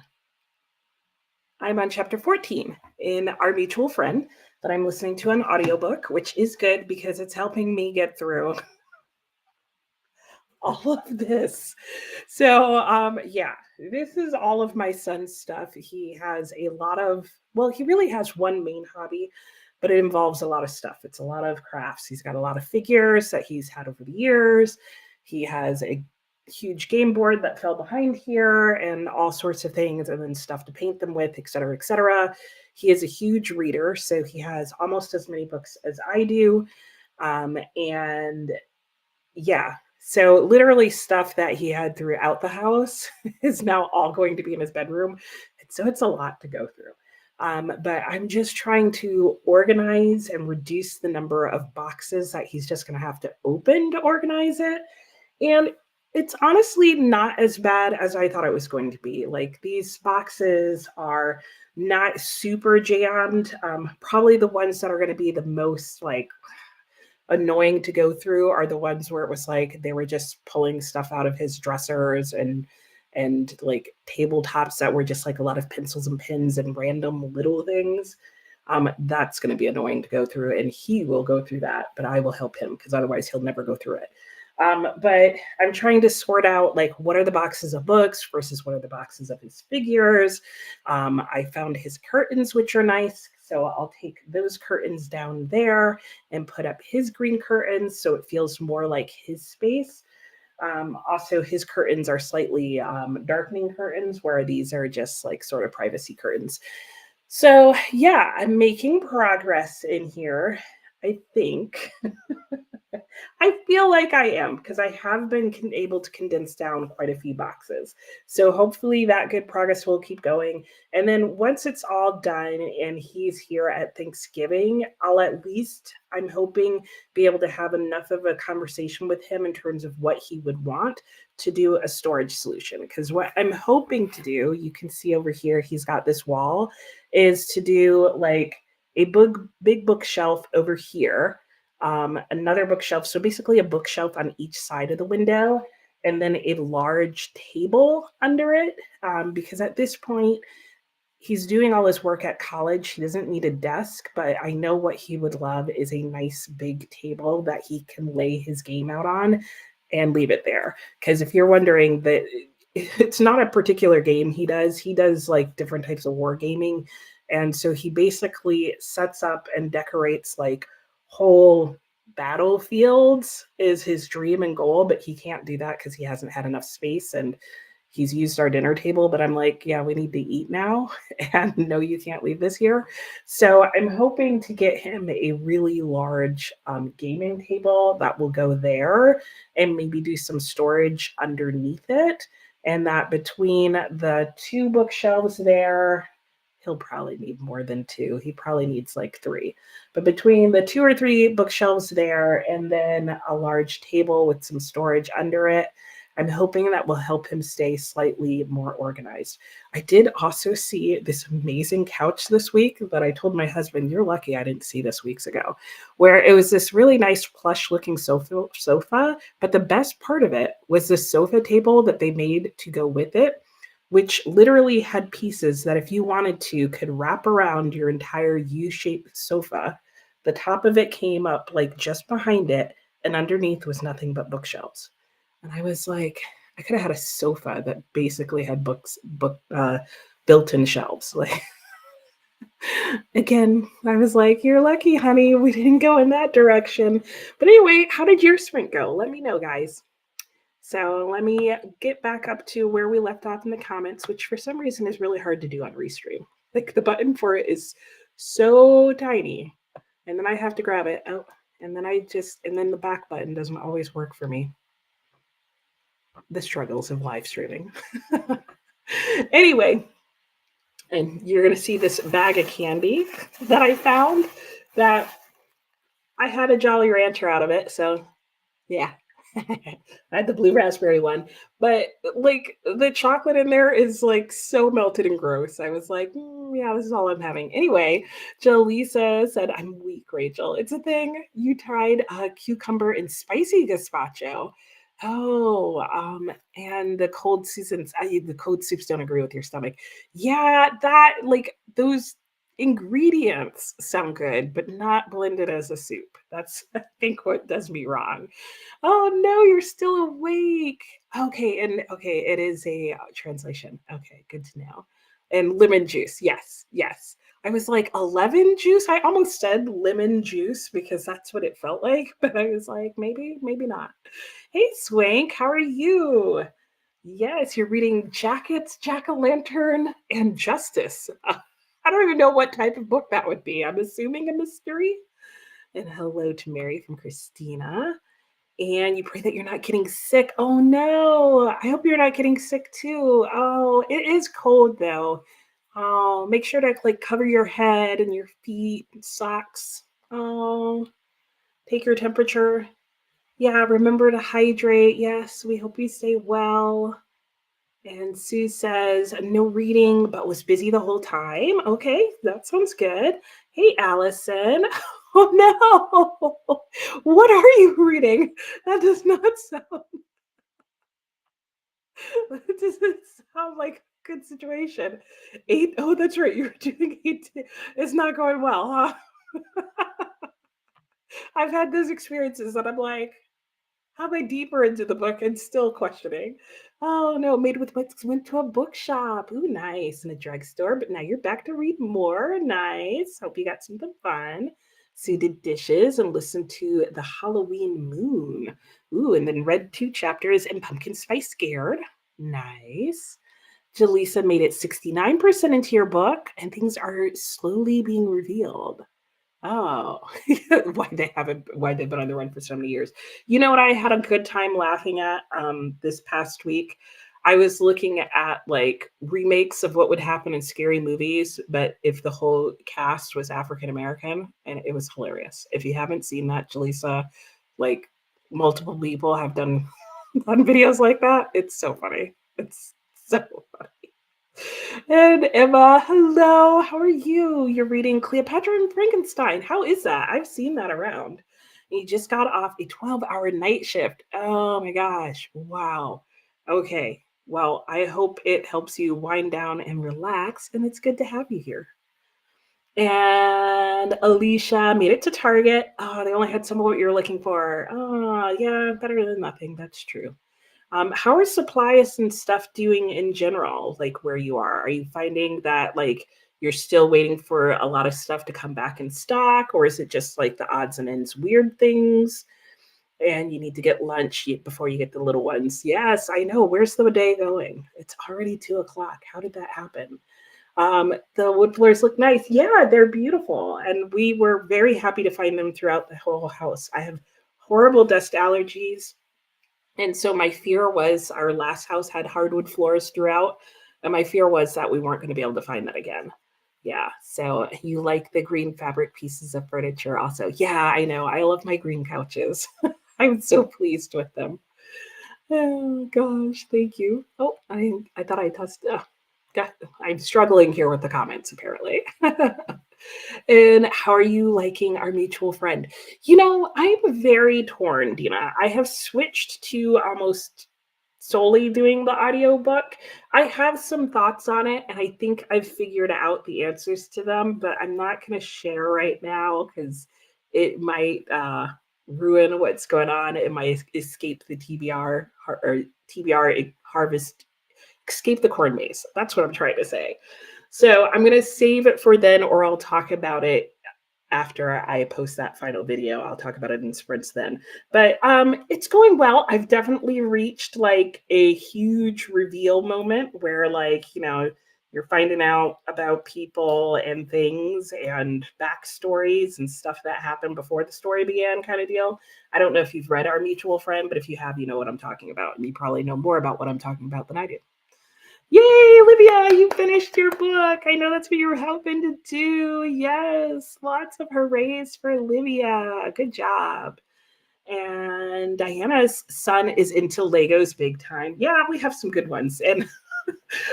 I'm on chapter 14 in Our Mutual Friend that I'm listening to an audiobook, which is good because it's helping me get through all of this. So, yeah, this is all of my son's stuff. He has a lot of, well, he really has one main hobby, but it involves a lot of stuff. It's a lot of crafts. He's got a lot of figures that he's had over the years. He has a huge game board that fell behind here and all sorts of things, and then stuff to paint them with, et cetera, et cetera. He is a huge reader, so he has almost as many books as I do. And yeah. So literally stuff that he had throughout the house is now all going to be in his bedroom. And so it's a lot to go through. But I'm just trying to organize and reduce the number of boxes that he's just going to have to open to organize it. And it's honestly not as bad as I thought it was going to be. Like these boxes are not super jammed. Probably the ones that are going to be the most like annoying to go through are the ones where it was like they were just pulling stuff out of his dressers and like tabletops that were just like a lot of pencils and pins and random little things. That's going to be annoying to go through, and he will go through that, but I will help him because otherwise he'll never go through it. But I'm trying to sort out like what are the boxes of books versus what are the boxes of his figures. I found his curtains, which are nice, so I'll take those curtains down there and put up his green curtains so it feels more like his space. Also, his curtains are slightly darkening curtains, where these are just like sort of privacy curtains. So, yeah, I'm making progress in here, I think. I feel like I am because I have been able to condense down quite a few boxes. So hopefully that good progress will keep going. And then once it's all done and he's here at Thanksgiving, I'll at least, I'm hoping, be able to have enough of a conversation with him in terms of what he would want to do a storage solution. Because what I'm hoping to do, you can see over here, he's got this wall, is to do like a big bookshelf over here, another bookshelf. So basically, a bookshelf on each side of the window, and then a large table under it. Because at this point, he's doing all his work at college. He doesn't need a desk, but I know what he would love is a nice big table that he can lay his game out on and leave it there. Because if you're wondering, that it's not a particular game he does like different types of wargaming. And so he basically sets up and decorates like whole battlefields is his dream and goal, but he can't do that because he hasn't had enough space and he's used our dinner table. But I'm like, yeah, we need to eat now. And no, you can't leave this here. So I'm hoping to get him a really large gaming table that will go there and maybe do some storage underneath it. And that between the two bookshelves there, he'll probably need more than two. He probably needs like three. But between the two or three bookshelves there and then a large table with some storage under it, I'm hoping that will help him stay slightly more organized. I did also see this amazing couch this week that I told my husband, you're lucky I didn't see this weeks ago, where it was this really nice plush looking sofa. But the best part of it was the sofa table that they made to go with it, which literally had pieces that, if you wanted to, could wrap around your entire U-shaped sofa. The top of it came up like just behind it, and underneath was nothing but bookshelves. And I was like, I could have had a sofa that basically had built-in shelves. Like, again, I was like, you're lucky, honey. We didn't go in that direction. But anyway, how did your sprint go? Let me know, guys. So let me get back up to where we left off in the comments, which for some reason is really hard to do on Restream. Like the button for it is so tiny. And then I have to grab it. Oh, and then the back button doesn't always work for me. The struggles of live streaming. Anyway, And you're going to see this bag of candy that I found that I had a Jolly Rancher out of it. So yeah. I had the blue raspberry one, but like the chocolate in there is like so melted and gross. I was like, yeah, this is all I'm having. Anyway, Jaleesa said, I'm weak, Rachel. It's a thing. You tried cucumber and spicy gazpacho. Oh, and the cold seasons, the cold soups don't agree with your stomach. Yeah, that like those ingredients sound good, but not blended as a soup. That's I think what does me wrong. Oh no, you're still awake. Okay, and okay, it is a translation. Okay, good to know. And lemon juice. Yes, yes. I was like 11 juice. I almost said lemon juice because that's what it felt like, but I was like maybe, maybe not. Hey Swank, how are you? Yes, you're reading Jackets, Jack-o'-lantern, and Justice. I don't even know what type of book that would be. I'm assuming a mystery. And hello to Mary from Christina. And you pray that you're not getting sick. Oh no, I hope you're not getting sick too. Oh, it is cold though. Oh, make sure to like cover your head and your feet, and socks. Oh, take your temperature. Yeah, remember to hydrate. Yes, we hope you stay well. And Sue says, no reading, but was busy the whole time. Okay, that sounds good. Hey, Allison. Oh no, what are you reading? That does not sound, that doesn't sound like a good situation. Eight, oh, that's right, you're doing eight. It's not going well, huh? I've had those experiences that I'm like, how am I deeper into the book and still questioning? Oh no, Made with Books went to a bookshop. Ooh, nice. In a drugstore, but now you're back to read more. Nice. Hope you got something fun. Sue did dishes and listened to The Halloween Moon. Ooh, and then read 2 chapters in Pumpkin Spice Scared. Nice. Jaleesa made it 69% into your book, and things are slowly being revealed. Oh, why they've been on the run for so many years. You know what I had a good time laughing at this past week? I was looking at like remakes of what would happen in scary movies, but if the whole cast was African American, and it was hilarious. If you haven't seen that, Jaleesa, like multiple people have done done videos like that. It's so funny. It's so funny. And Emma, hello. How are you? You're reading Cleopatra and Frankenstein. How is that? I've seen that around. You just got off a 12-hour night shift. Oh my gosh. Wow. Okay. Well, I hope it helps you wind down and relax. And it's good to have you here. And Alicia made it to Target. Oh, they only had some of what you're looking for. Oh, yeah, better than nothing. That's true. How are supplies and stuff doing in general, like where you are? Are you finding that like you're still waiting for a lot of stuff to come back in stock, or is it just like the odds and ends weird things and you need to get lunch before you get the little ones? Yes, I know. Where's the day going? It's already 2 o'clock. How did that happen? The wood floors look nice. Yeah, they're beautiful. And we were very happy to find them throughout the whole house. I have horrible dust allergies, and so my fear was our last house had hardwood floors throughout, and my fear was that we weren't going to be able to find that again. Yeah. So you like the green fabric pieces of furniture also. Yeah, I know. I love my green couches. I'm so pleased with them. Oh gosh, thank you. Oh, I thought I touched. God, I'm struggling here with the comments apparently. And how are you liking our mutual friend? You know, I'm very torn, Dina. I have switched to almost solely doing the audiobook. I have some thoughts on it, and I think I've figured out the answers to them, but I'm not going to share right now because it might ruin what's going on. It might escape the TBR or TBR harvest, escape the corn maze. That's what I'm trying to say. So I'm going to save it for then, or I'll talk about it after I post that final video. I'll talk about it in sprints then. But it's going well. I've definitely reached like a huge reveal moment where like, you know, you're finding out about people and things and backstories and stuff that happened before the story began kind of deal. I don't know if you've read Our Mutual Friend, but if you have, you know what I'm talking about. And you probably know more about what I'm talking about than I do. Yay, Olivia, you finished your book. I know that's what you were hoping to do. Yes, lots of hoorays for Olivia. Good job. And Diana's son is into Legos big time. Yeah, we have some good ones. And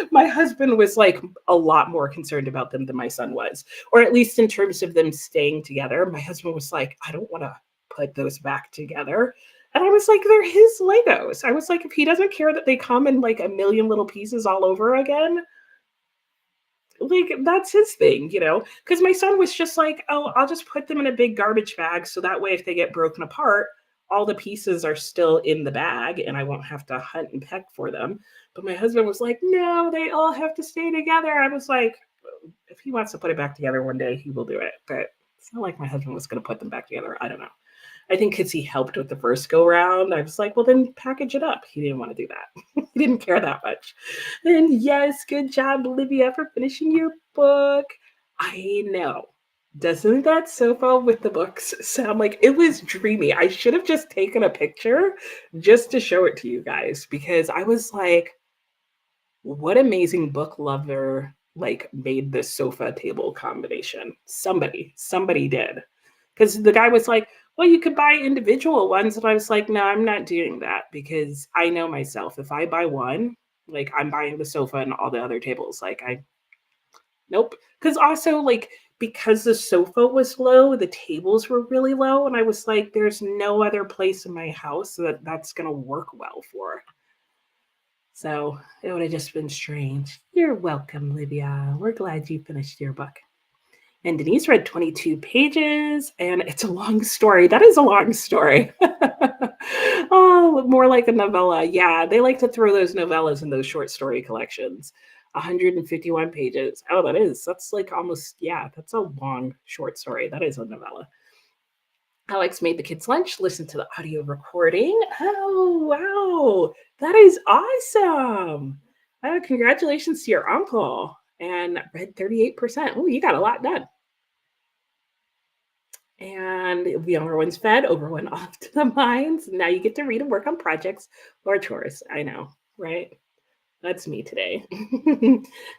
my husband was like a lot more concerned about them than my son was, or at least in terms of them staying together. My husband was like, I don't want to put those back together. And I was like, they're his Legos. I was like, if he doesn't care that they come in like a million little pieces all over again, like that's his thing, you know? Because my son was just like, oh, I'll just put them in a big garbage bag. So that way, if they get broken apart, all the pieces are still in the bag and I won't have to hunt and peck for them. But my husband was like, no, they all have to stay together. I was like, if he wants to put it back together one day, he will do it. But it's not like my husband was going to put them back together. I don't know. I think because he helped with the first go round, I was like, well, then package it up. He didn't want to do that. He didn't care that much. And yes, good job, Olivia, for finishing your book. I know. Doesn't that sofa with the books sound like it was dreamy? I should have just taken a picture just to show it to you guys because I was like, what amazing book lover like made this sofa table combination. Somebody did. Because the guy was like, well, you could buy individual ones. And I was like, no, I'm not doing that because I know myself. If I buy one, like I'm buying the sofa and all the other tables. Like nope. Because also like because the sofa was low, the tables were really low. And I was like, there's no other place in my house that that's going to work well for. So it would have just been strange. You're welcome, Livia. We're glad you finished your book. And Denise read 22 pages, and it's a long story. That is a long story. Oh, more like a novella. Yeah, they like to throw those novellas in those short story collections. 151 pages. Oh, that's like almost, yeah, that's a long short story. That is a novella. Alex made the kids' lunch, listened to the audio recording. Oh, wow. That is awesome. Congratulations to your uncle. And read 38%. Oh, you got a lot done. And the younger one's fed, over went off to the mines. Now you get to read and work on projects or chores. I know, right? That's me today.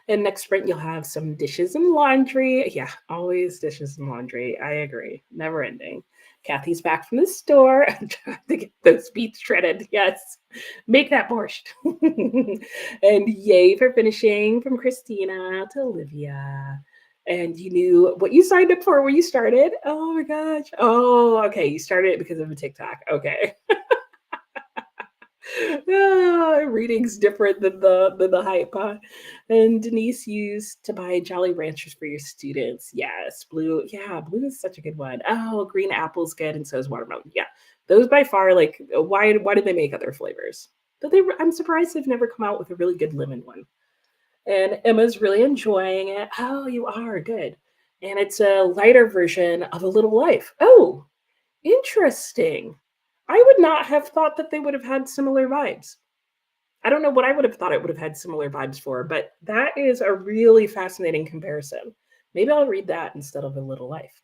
And next sprint, you'll have some dishes and laundry. Yeah, always dishes and laundry. I agree. Never ending. Kathy's back from the store. I'm trying to get those beets shredded. Yes. Make that borscht. And yay for finishing from Christina to Olivia. And you knew what you signed up for when you started. Oh my gosh. Oh, okay. You started it because of a TikTok. Okay. Reading's different than the hype, huh? And Denise used to buy Jolly Ranchers for your students. Yes, blue. Yeah, blue is such a good one. Oh, green apple's good, and so is watermelon. Yeah, those by far. Like, why did they make other flavors? But I'm surprised they've never come out with a really good lemon one. And Emma's really enjoying it. Oh, you are good. And it's a lighter version of A Little Life. Oh, interesting. I would not have thought that they would have had similar vibes. I don't know what I would have thought it would have had similar vibes for, but that is a really fascinating comparison. Maybe I'll read that instead of A Little Life.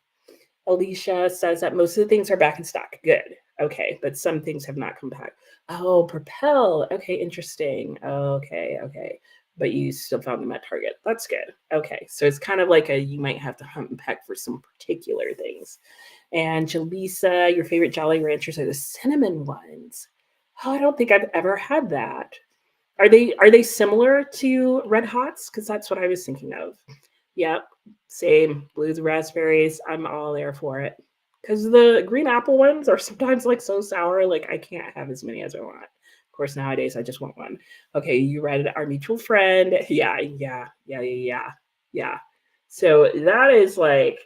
Alicia says that most of the things are back in stock. Good. Okay, but some things have not come back. Oh, Propel. Okay, interesting. Okay. But you still found them at Target. That's good. Okay, so it's kind of like you might have to hunt and peck for some particular things. And Jaleesa, your favorite Jolly Ranchers are the cinnamon ones. Oh, I don't think I've ever had that. Are they similar to Red Hots? Because that's what I was thinking of. Yep, same. Blues, raspberries. I'm all there for it. Because the green apple ones are sometimes like so sour, like I can't have as many as I want. Of course, nowadays I just want one. Okay, you read Our Mutual Friend. Yeah. So that is like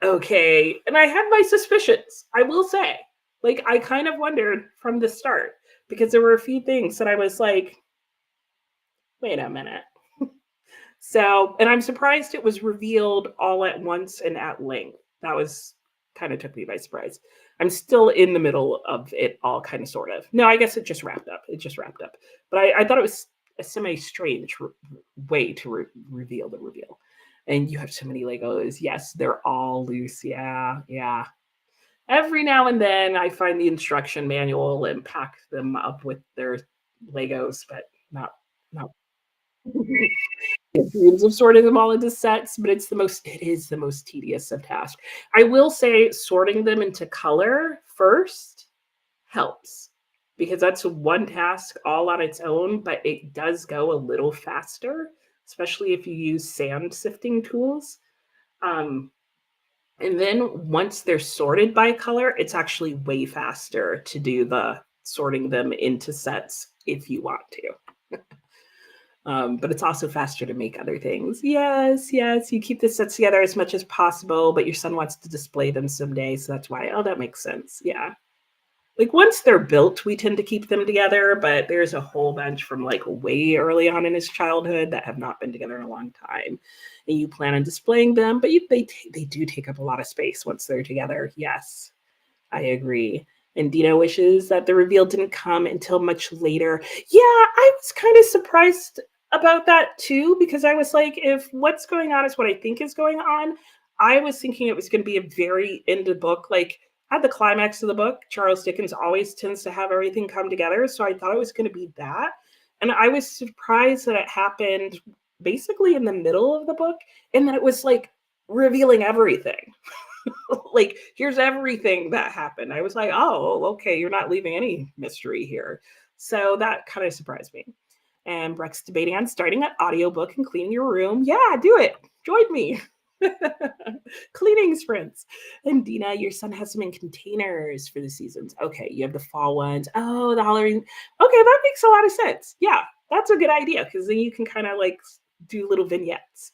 okay. And I had my suspicions, I will say. Like, I kind of wondered from the start because there were a few things that I was like, wait a minute. So, and I'm surprised it was revealed all at once and at length. That was kind of took me by surprise. I'm still in the middle of it all, kind of, sort of. No, I guess it just wrapped up. It just wrapped up. But I thought it was a semi-strange way to reveal the reveal. And you have so many Legos. Yes, they're all loose. Yeah. Every now and then I find the instruction manual and pack them up with their Legos, but not Dreams of sorting them all into sets, but it is the most tedious of tasks. I will say sorting them into color first helps because that's one task all on its own, but it does go a little faster, especially if you use sand sifting tools. Um, and then once they're sorted by color, it's actually way faster to do the sorting them into sets if you want to. But it's also faster to make other things. Yes, yes. You keep the sets together as much as possible, but your son wants to display them someday. So that's why, oh, that makes sense. Yeah. Like once they're built, we tend to keep them together, but there's a whole bunch from like way early on in his childhood that have not been together in a long time. And you plan on displaying them, but they do take up a lot of space once they're together. Yes. I agree. And Dina wishes that the reveal didn't come until much later. Yeah, I was kind of surprised about that too, because I was like, if what's going on is what I think is going on, I was thinking it was going to be a very end of book. Like at the climax of the book, Charles Dickens always tends to have everything come together. So I thought it was going to be that. And I was surprised that it happened basically in the middle of the book and that it was like revealing everything. Like here's everything that happened. I was like, oh, okay, you're not leaving any mystery here. So that kind of surprised me. And Breck's debating on starting an audiobook and cleaning your room. Yeah, do it. Join me. Cleaning sprints. And Dina, your son has them in containers for the seasons. Okay, you have the fall ones. Oh, the Halloween. Okay, that makes a lot of sense. Yeah, that's a good idea because then you can kind of like do little vignettes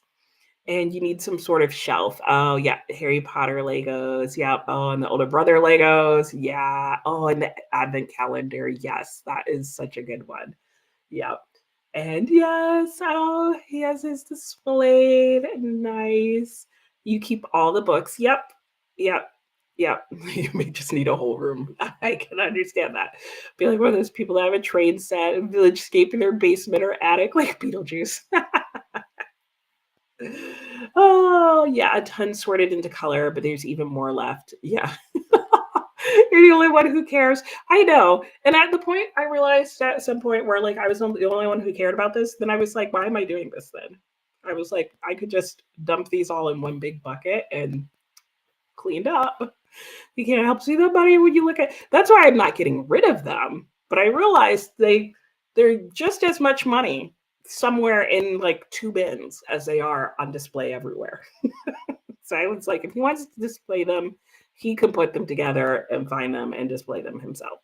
and you need some sort of shelf. Oh yeah, Harry Potter Legos. Yeah. Oh, and the older brother Legos. Yeah. Oh, and the advent calendar. Yes, that is such a good one. Yep. And yes, oh, he has his displayed. Nice. You keep all the books. Yep. Yep. Yep. You may just need a whole room. I can understand that. Be like one of those people that have a train set and village scape in their basement or attic, like Beetlejuice. Oh, yeah, a ton sorted into color, but there's even more left. Yeah. You're the only one who cares. I know. And at the point, I realized at some point where like I was the only one who cared about this, then I was like, why am I doing this then? I was like, I could just dump these all in one big bucket and cleaned up. You can't help see the money when you look at. That's why I'm not getting rid of them. But I realized they're just as much money somewhere in like two bins as they are on display everywhere. So I was like, if he wants to display them, he can put them together and find them and display them himself.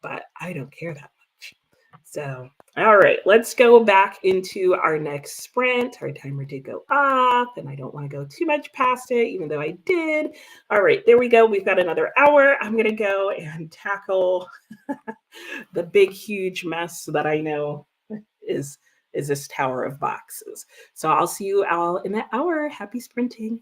But I don't care that much. So, all right, let's go back into our next sprint. Our timer did go off, and I don't want to go too much past it, even though I did. All right, there we go. We've got another hour. I'm going to go and tackle the big, huge mess that I know is is this tower of boxes. So I'll see you all in that hour. Happy sprinting.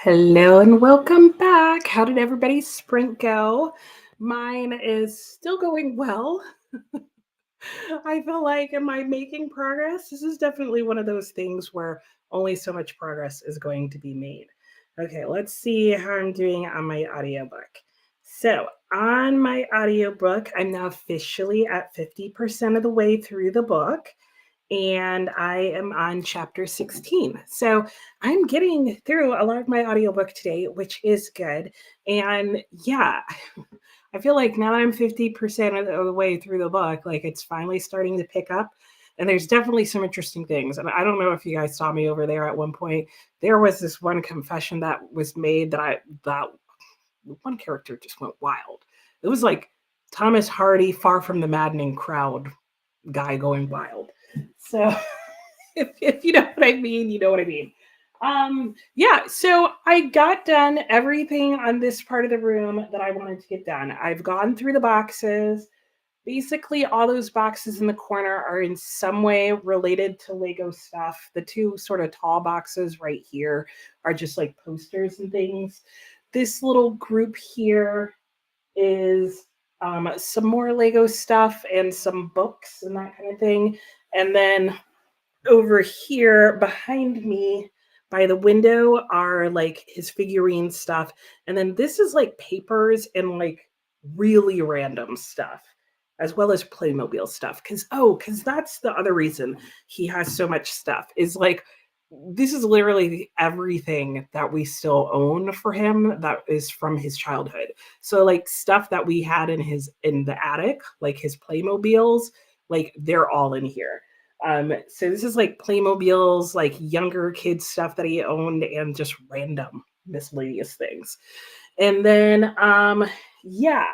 Hello and welcome back. How did everybody's sprint go? Mine is still going well. I feel like, am I making progress? This is definitely one of those things where only so much progress is going to be made. Okay, let's see how I'm doing on my audiobook. So, on my audiobook, I'm now officially at 50% of the way through the book and I am on chapter 16. So I'm getting through a lot of my audiobook today, which is good. And yeah, I feel like now that I'm 50% of the way through the book, like it's finally starting to pick up. And there's definitely some interesting things. And I don't know if you guys saw me over there at one point. There was this one confession that was made that one character just went wild. It was like Thomas Hardy, Far from the Maddening Crowd guy going wild. So if you know what I mean, you know what I mean. Yeah, so I got done everything on this part of the room that I wanted to get done. I've gone through the boxes. Basically, all those boxes in the corner are in some way related to Lego stuff. The two sort of tall boxes right here are just like posters and things. This little group here is some more Lego stuff and some books and that kind of thing. And then over here behind me by the window are like his figurine stuff. And then this is like papers and like really random stuff, as well as Playmobil stuff. Cause that's the other reason he has so much stuff is like, this is literally everything that we still own for him that is from his childhood. So like stuff that we had in the attic, like his Playmobiles, like they're all in here. So this is like Playmobil's like younger kids stuff that he owned and just random miscellaneous things. And then yeah,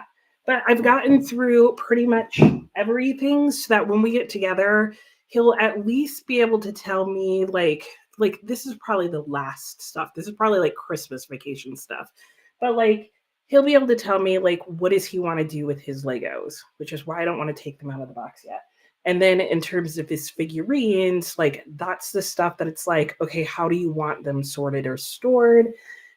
but I've gotten through pretty much everything so that when we get together, he'll at least be able to tell me like this is probably the last stuff. This is probably like Christmas vacation stuff. But like he'll be able to tell me like what does he want to do with his Legos, which is why I don't want to take them out of the box yet. And then in terms of his figurines, like that's the stuff that it's like, okay, how do you want them sorted or stored?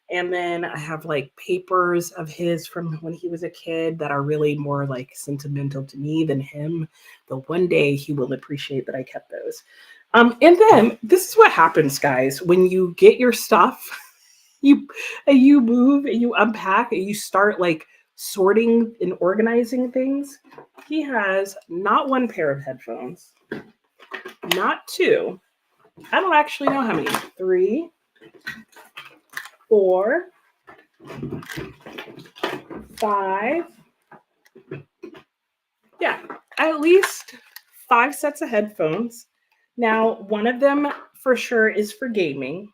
And then I have like papers of his from when he was a kid that are really more like sentimental to me than him. Though one day he will appreciate that I kept those. And then this is what happens, guys, when you get your stuff, you you move and you unpack and you start like sorting and organizing things. He has not one pair of headphones, not two. I don't actually know how many. Three, four, five. Yeah, at least five sets of headphones. Now, one of them for sure is for gaming,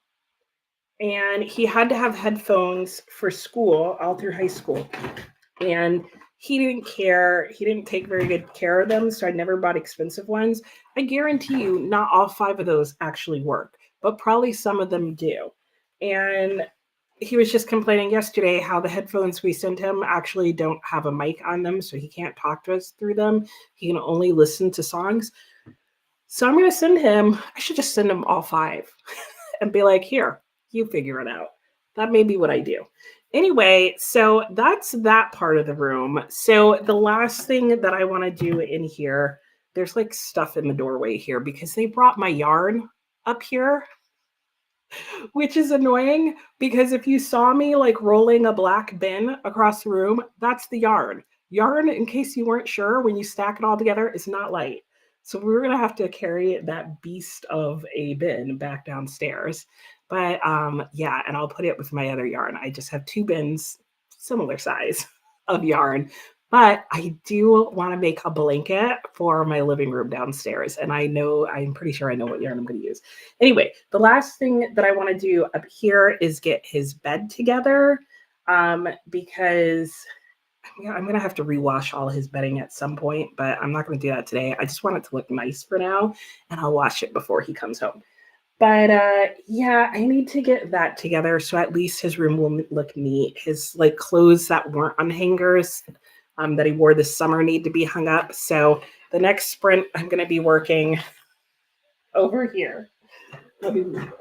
and he had to have headphones for school all through high school. And he didn't care. He didn't take very good care of them, so I never bought expensive ones. I guarantee you, not all five of those actually work, but probably some of them do. And he was just complaining yesterday how the headphones we sent him actually don't have a mic on them, so he can't talk to us through them. He can only listen to songs. So I'm going to send him, I should just send him all five and be like, here, you figure it out. That may be what I do. Anyway, so that's that part of the room. So the last thing that I want to do in here, there's like stuff in the doorway here because they brought my yarn up here, which is annoying because if you saw me like rolling a black bin across the room, that's the yarn. Yarn, in case you weren't sure, when you stack it all together, is not light. So we're gonna have to carry that beast of a bin back downstairs. But yeah, and I'll put it with my other yarn. I just have two bins, similar size of yarn. But I do want to make a blanket for my living room downstairs. And I'm pretty sure I know what yarn I'm going to use. Anyway, the last thing that I want to do up here is get his bed together because I'm going to have to rewash all his bedding at some point, but I'm not going to do that today. I just want it to look nice for now, and I'll wash it before he comes home. But yeah, I need to get that together so at least his room will look neat. His like clothes that weren't on hangers that he wore this summer need to be hung up. So the next sprint, I'm going to be working over here. Let me move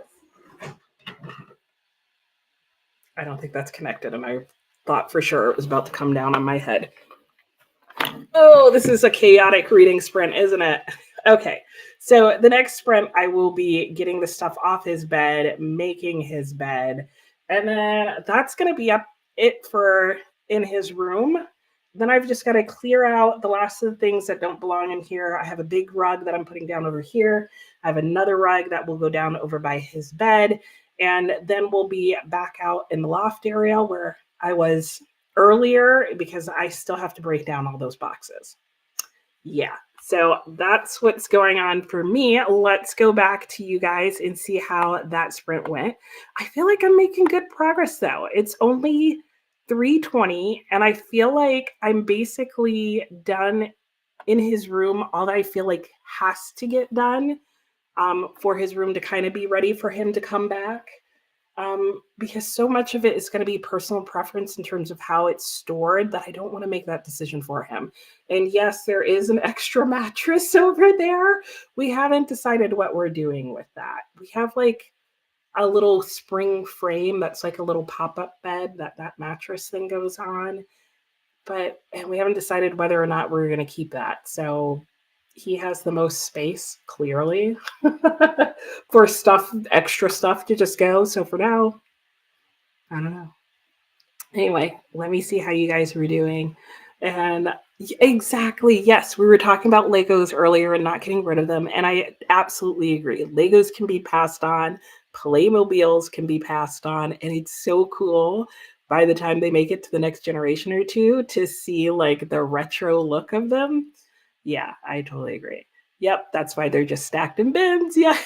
this. I don't think that's connected, and I thought for sure it was about to come down on my head. Oh, this is a chaotic reading sprint, isn't it? Okay. So the next sprint, I will be getting the stuff off his bed, making his bed, and then that's going to be up it for in his room. Then I've just got to clear out the last of the things that don't belong in here. I have a big rug that I'm putting down over here. I have another rug that will go down over by his bed. And then we'll be back out in the loft area where I was earlier because I still have to break down all those boxes. Yeah. So that's what's going on for me. Let's go back to you guys and see how that sprint went. I feel like I'm making good progress though. It's only 3:20 and I feel like I'm basically done in his room. All that I feel like has to get done for his room to kind of be ready for him to come back. Because so much of it is going to be personal preference in terms of how it's stored that I don't want to make that decision for him. And yes, there is an extra mattress over there. We haven't decided what we're doing with that. We have like a little spring frame that's like a little pop-up bed that mattress thing goes on. And we haven't decided whether or not we're going to keep that. So he has the most space, clearly, for stuff, extra stuff to just go. So for now, I don't know. Anyway, let me see how you guys were doing. And exactly, yes, we were talking about Legos earlier and not getting rid of them. And I absolutely agree. Legos can be passed on, Playmobiles can be passed on. And it's so cool by the time they make it to the next generation or two to see like the retro look of them. Yeah, I totally agree. Yep, that's why they're just stacked in bins. Yeah,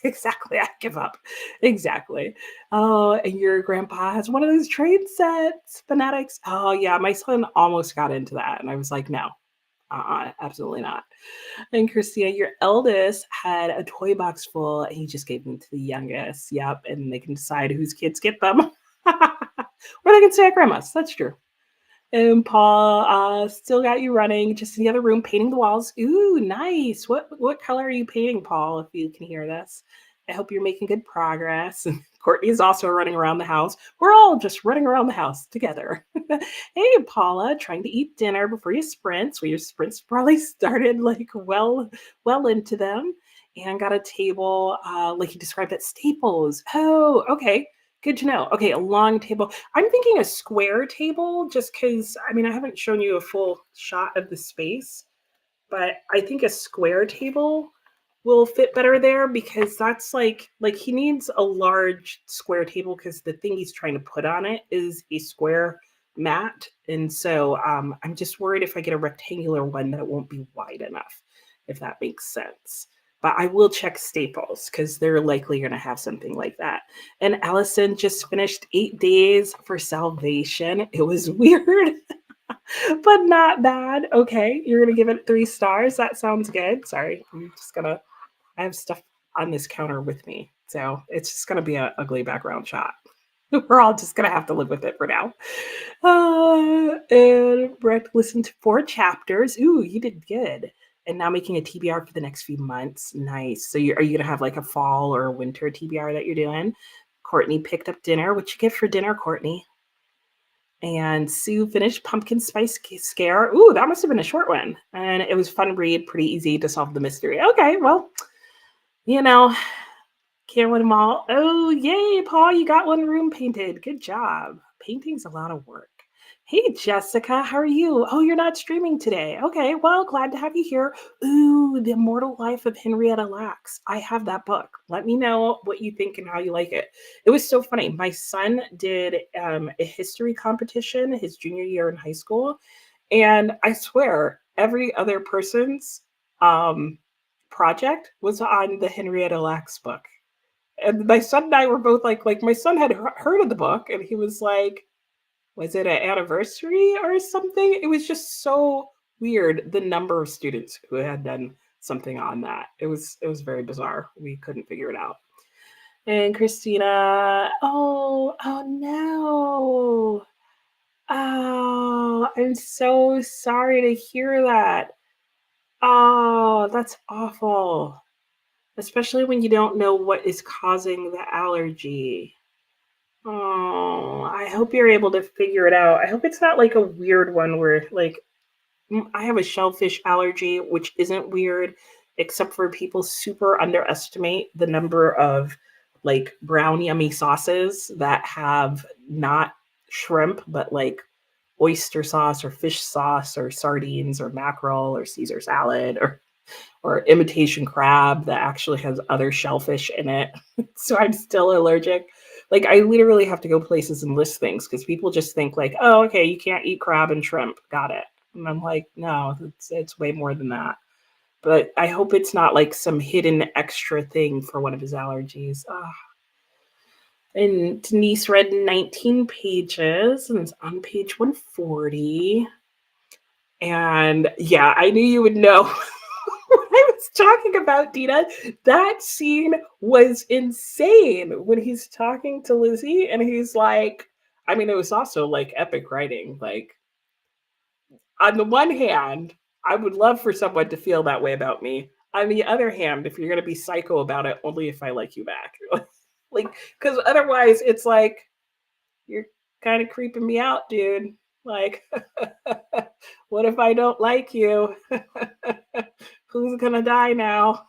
exactly. I give up. Exactly. Oh, and your grandpa has one of those train sets, fanatics. Oh, yeah, my son almost got into that. And I was like, no, absolutely not. And Christina, your eldest had a toy box full, and he just gave them to the youngest. Yep, and they can decide whose kids get them. Or they can stay at grandma's. That's true. And Paul, still got you running, just in the other room, painting the walls. Ooh, nice. What color are you painting, Paul, if you can hear this? I hope you're making good progress. And Courtney is also running around the house. We're all just running around the house together. Hey, Paula, trying to eat dinner before you sprint. So your sprints probably started like well into them. And got a table, like you described at Staples. Oh, okay. Good to know. Okay, a long table. I'm thinking a square table just because, I mean, I haven't shown you a full shot of the space, but I think a square table will fit better there because that's like he needs a large square table because the thing he's trying to put on it is a square mat. And so I'm just worried if I get a rectangular one that it won't be wide enough, if that makes sense. But I will check Staples because they're likely going to have something like that. And Allison just finished 8 days for salvation. It was weird, but not bad. Okay, you're going to give it 3 stars. That sounds good. Sorry, I have stuff on this counter with me. So it's just going to be an ugly background shot. We're all just going to have to live with it for now. And Brett listened to 4 chapters. Ooh, you did good. And now making a TBR for the next few months. Nice. So are you going to have like a fall or a winter TBR that you're doing? Courtney picked up dinner. What you get for dinner, Courtney? And Sue finished Pumpkin Spice Scare. Ooh, that must have been a short one. And it was fun read, pretty easy to solve the mystery. Okay, well, you know, can't win them all. Oh, yay, Paul, you got one room painted. Good job. Painting's a lot of work. Hey, Jessica, how are you? Oh, you're not streaming today. Okay, well, glad to have you here. Ooh, The Immortal Life of Henrietta Lacks. I have that book. Let me know what you think and how you like it. It was so funny. My son did a history competition his junior year in high school, and I swear every other person's project was on the Henrietta Lacks book. And my son and I were both like my son had heard of the book, and he was like, was it an anniversary or something? It was just so weird, the number of students who had done something on that. It was very bizarre. We couldn't figure it out. And Christina, oh no. Oh, I'm so sorry to hear that. Oh, that's awful. Especially when you don't know what is causing the allergy. Oh, I hope you're able to figure it out. I hope it's not like a weird one where like I have a shellfish allergy, which isn't weird, except for people super underestimate the number of like brown yummy sauces that have not shrimp, but like oyster sauce or fish sauce or sardines or mackerel or Caesar salad or imitation crab that actually has other shellfish in it. So I'm still allergic. Like I literally have to go places and list things because people just think like, oh, okay, you can't eat crab and shrimp. Got it. And I'm like, no, it's way more than that. But I hope it's not like some hidden extra thing for one of his allergies. And Denise read 19 pages and it's on page 140. And yeah, I knew you would know what I was talking about, Dina. That scene was insane when he's talking to Lizzie and he's like, I mean, it was also like epic writing. Like, on the one hand, I would love for someone to feel that way about me. On the other hand, if you're going to be psycho about it, only if I like you back. Like, because otherwise, it's like, you're kind of creeping me out, dude. Like, what if I don't like you? Who's gonna die now?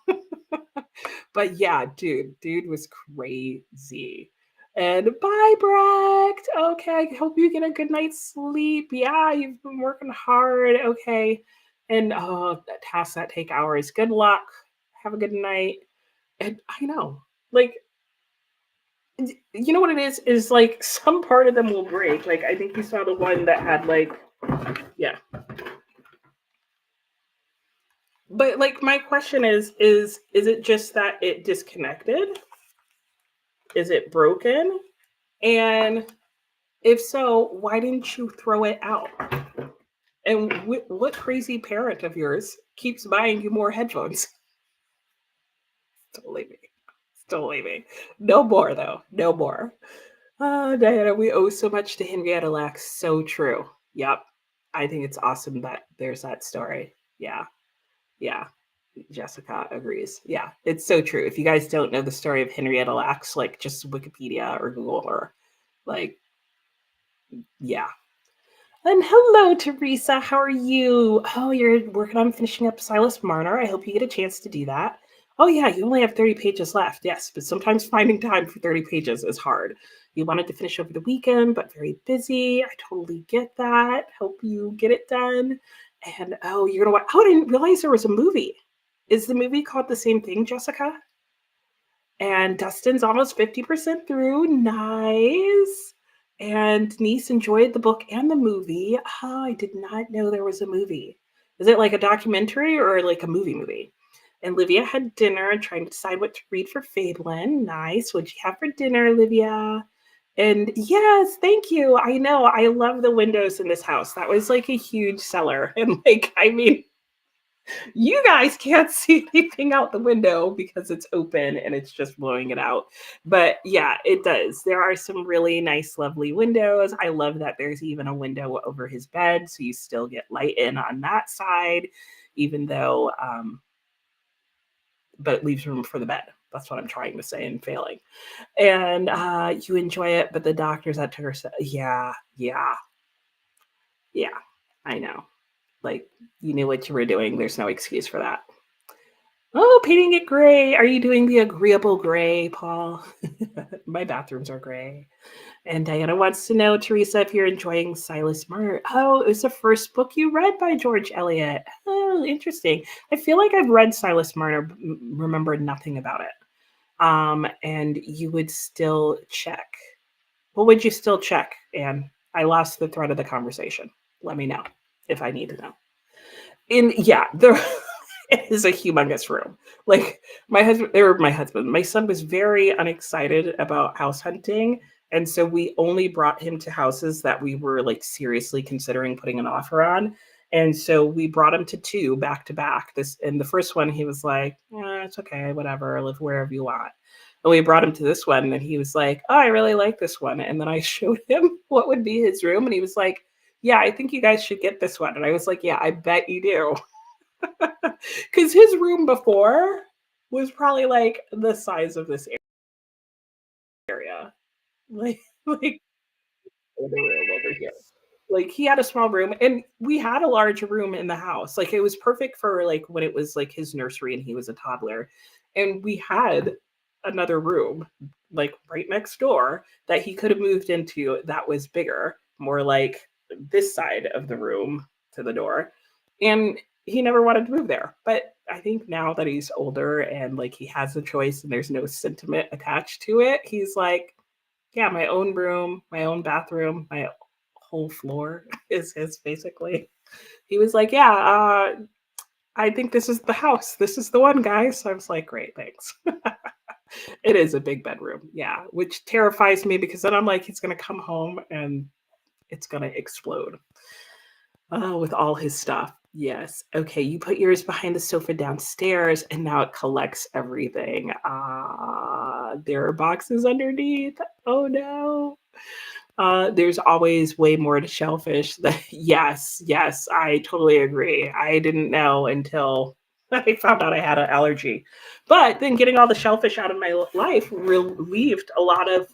But yeah, dude was crazy. And bye, Brecht. Okay, I hope you get a good night's sleep. Yeah, you've been working hard. Okay. And tasks that take hours. Good luck. Have a good night. And I know, like, you know what it is? Is like some part of them will break. Like, I think you saw the one that had, like, yeah. But like, my question is it just that it disconnected? Is it broken? And if so, why didn't you throw it out? And what crazy parent of yours keeps buying you more headphones? Don't leave me. Don't leave me. No more, though. No more. Oh, Diana, we owe so much to Henrietta Lacks. So true. Yep. I think it's awesome that there's that story. Yeah. Yeah. Jessica agrees. Yeah. It's so true. If you guys don't know the story of Henrietta Lacks, like just Wikipedia or Google her. Like, yeah. And hello, Teresa. How are you? Oh, you're working on finishing up Silas Marner. I hope you get a chance to do that. Oh, yeah, you only have 30 pages left. Yes, but sometimes finding time for 30 pages is hard. You wanted to finish over the weekend, but very busy. I totally get that. Hope you get it done. And oh, you're going to watch. Oh, I didn't realize there was a movie. Is the movie called the same thing, Jessica? And Dustin's almost 50% through. Nice. And Denise enjoyed the book and the movie. Oh, I did not know there was a movie. Is it like a documentary or like a movie? And Livia had dinner trying to decide what to read for Fablin. Nice. What'd you have for dinner, Livia? And yes, thank you. I know. I love the windows in this house. That was like a huge seller. And like, I mean, you guys can't see anything out the window because it's open and it's just blowing it out. But yeah, it does. There are some really nice, lovely windows. I love that there's even a window over his bed, so you still get light in on that side, even though, but it leaves room for the bed. That's what I'm trying to say and failing. And you enjoy it, but the doctors that took her, yeah, yeah, yeah, I know. Like, you knew what you were doing. There's no excuse for that. Oh, painting it gray. Are you doing the agreeable gray, Paul? My bathrooms are gray. And Diana wants to know, Teresa, if you're enjoying Silas Marner. Oh, it was the first book you read by George Eliot. Oh, interesting. I feel like I've read Silas Marner, remember nothing about it. And you would still check. What would you still check, Anne? I lost the thread of the conversation. Let me know if I need to know. Yeah, there it is a humongous room. Like my son was very unexcited about house hunting, and so we only brought him to houses that we were like seriously considering putting an offer on. And so we brought him to two back to back. This and the first one he was like, it's okay, whatever, live wherever you want. And we brought him to this one and he was like, oh, I really like this one. And then I showed him what would be his room and he was like, yeah, I think you guys should get this one. And I was like, yeah, I bet you do. Because his room before was probably like the size of this area. Like, like in the room over here. Like he had a small room and we had a large room in the house. Like it was perfect for like when it was like his nursery and he was a toddler. And we had another room like right next door that he could have moved into that was bigger, more like this side of the room to the door. And he never wanted to move there. But I think now that he's older and like he has a choice and there's no sentiment attached to it, he's like, yeah, my own room, my own bathroom, my whole floor is his basically. He was like, "Yeah, I think this is the house. This is the one, guys." So I was like, "Great, thanks." It is a big bedroom, yeah, which terrifies me because then I'm like, he's gonna come home and it's gonna explode. Oh, with all his stuff. Yes. Okay, you put yours behind the sofa downstairs and now it collects everything. Ah, there are boxes underneath. Oh no. There's always way more to shellfish. Yes, yes, I totally agree. I didn't know until I found out I had an allergy. But then getting all the shellfish out of my life relieved a lot of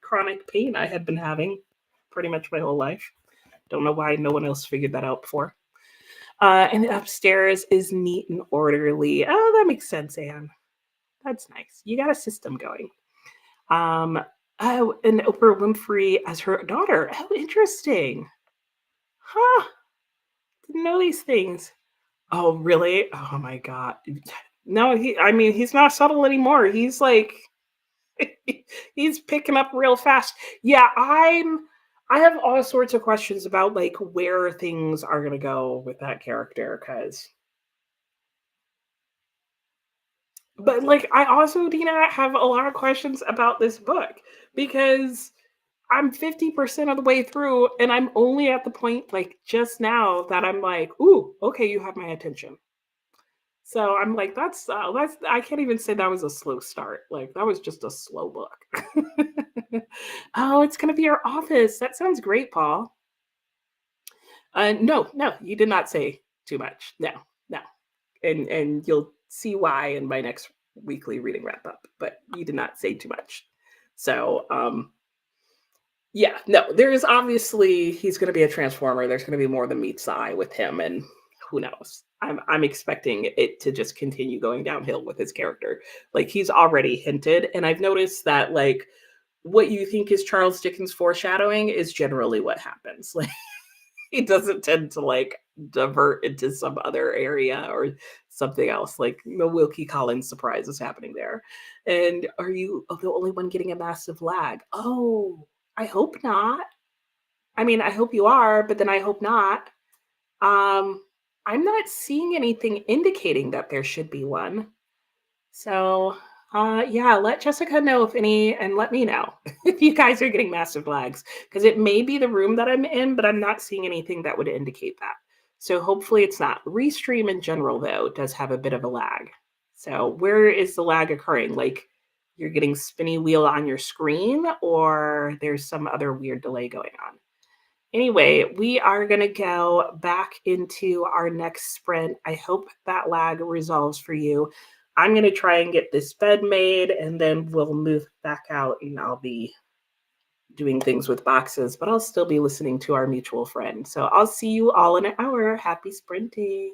chronic pain I had been having pretty much my whole life. Don't know why no one else figured that out before. And upstairs is neat and orderly. Oh, that makes sense, Anne. That's nice. You got a system going. Um, oh, and Oprah Winfrey as her daughter. Oh, interesting. Huh. Didn't know these things. Oh, really? Oh my God. No, I mean, he's not subtle anymore. He's like, he's picking up real fast. Yeah, I have all sorts of questions about like where things are going to go with that character because but like I also, Dina, have a lot of questions about this book because I'm 50% of the way through and I'm only at the point like just now that I'm like, ooh, okay, you have my attention. So I'm like, that's I can't even say that was a slow start. Like that was just a slow book. Oh, it's gonna be our office. That sounds great, Paul. No, no, you did not say too much. No, no. And you'll see why in my next weekly reading wrap up, but you did not say too much. So yeah, no, there is obviously he's going to be a transformer. There's going to be more than meets the eye with him, and who knows? I'm expecting it to just continue going downhill with his character. Like he's already hinted, and I've noticed that like what you think is Charles Dickens foreshadowing is generally what happens. Like he doesn't tend to like divert into some other area or something else. Like no Wilkie Collins surprise is happening there. And are you the only one getting a massive lag? Oh, I hope not. I mean, I hope you are, but then I hope not. Um, I'm not seeing anything indicating that there should be one. So, yeah, let Jessica know if any, and let me know if you guys are getting massive lags, because it may be the room that I'm in, but I'm not seeing anything that would indicate that. So hopefully it's not. Restream in general, though, does have a bit of a lag. So where is the lag occurring? Like you're getting spinny wheel on your screen, or there's some other weird delay going on? Anyway, we are going to go back into our next sprint. I hope that lag resolves for you. I'm going to try and get this bed made and then we'll move back out and I'll be doing things with boxes, but I'll still be listening to our mutual friend. So I'll see you all in an hour. Happy sprinting.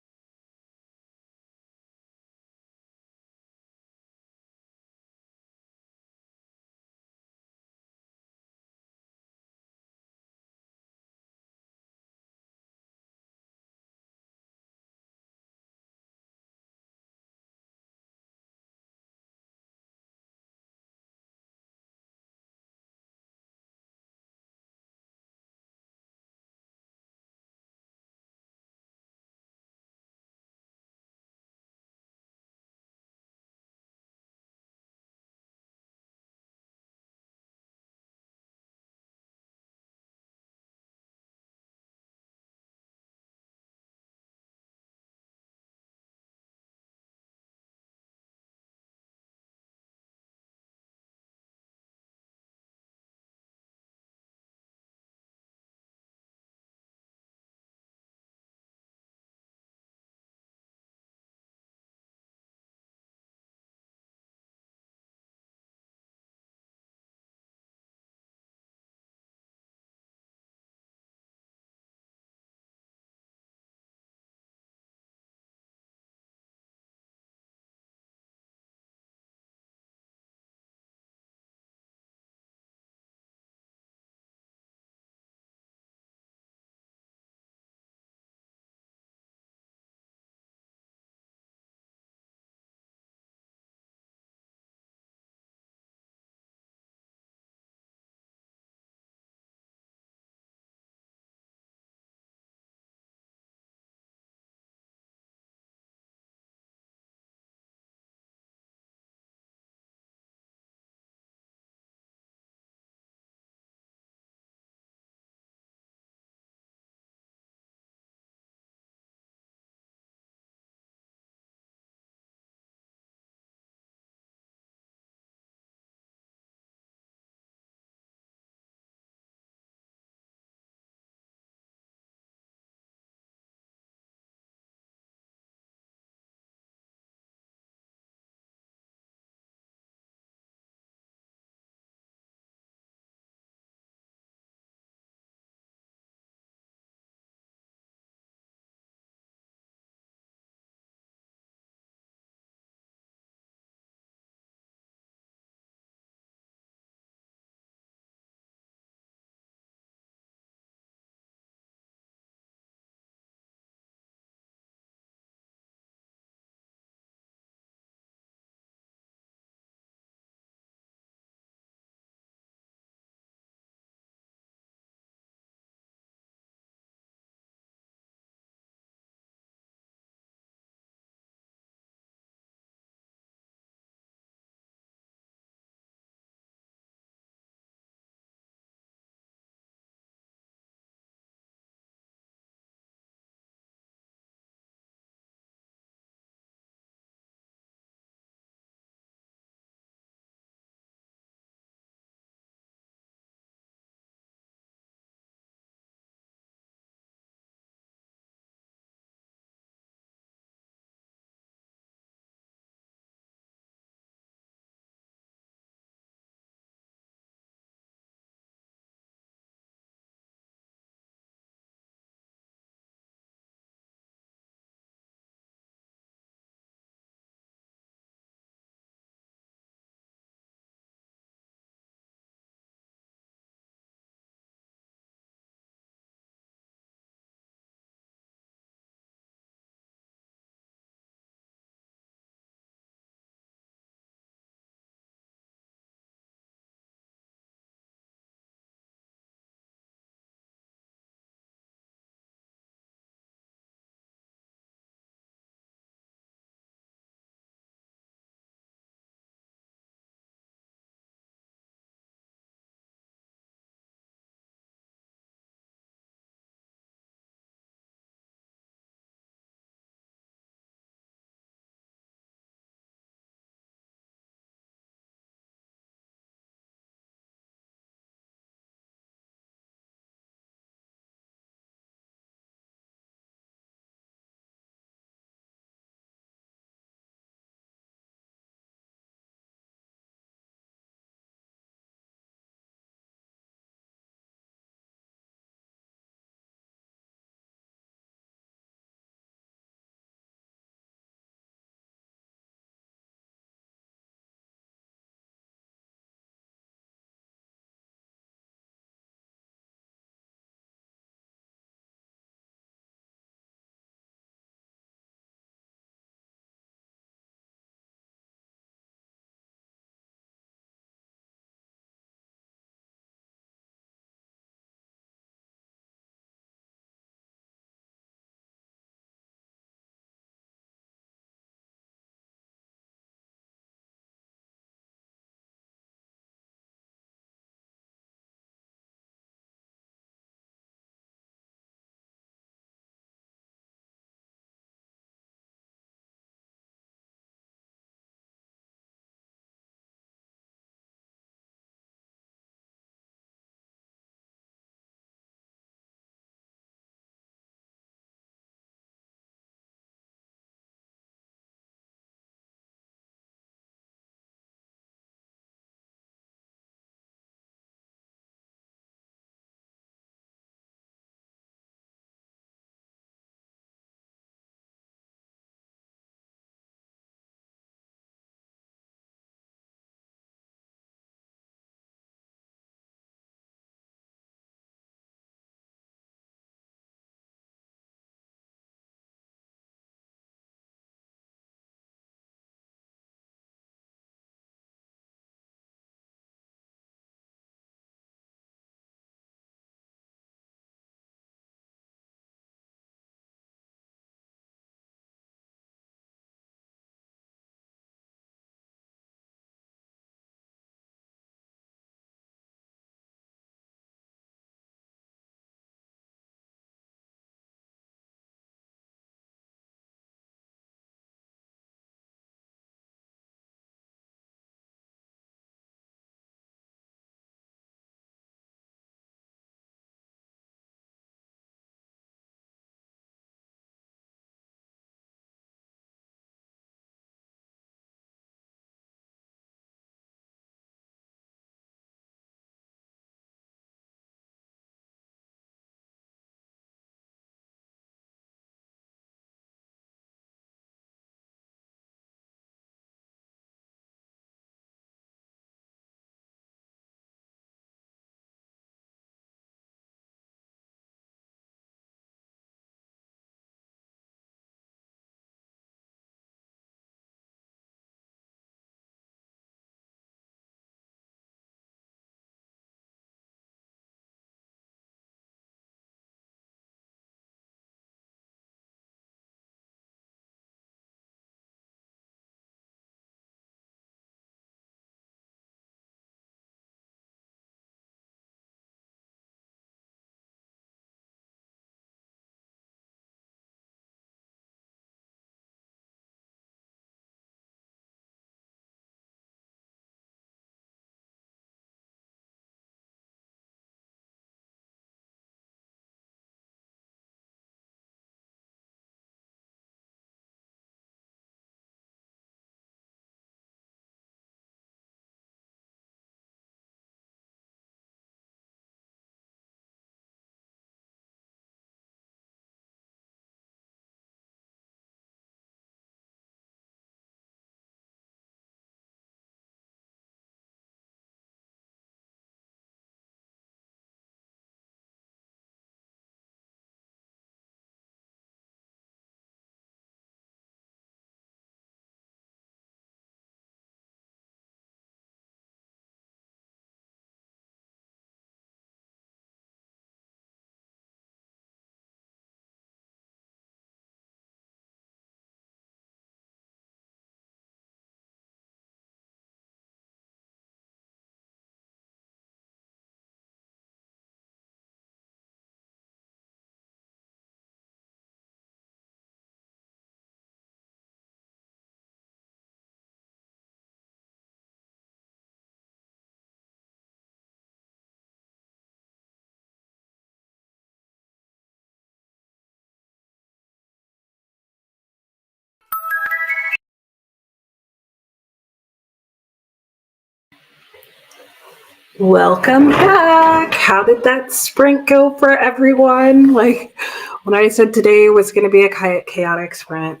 Welcome back. How did that sprint go for everyone? Like when I said today was going to be a chaotic sprint,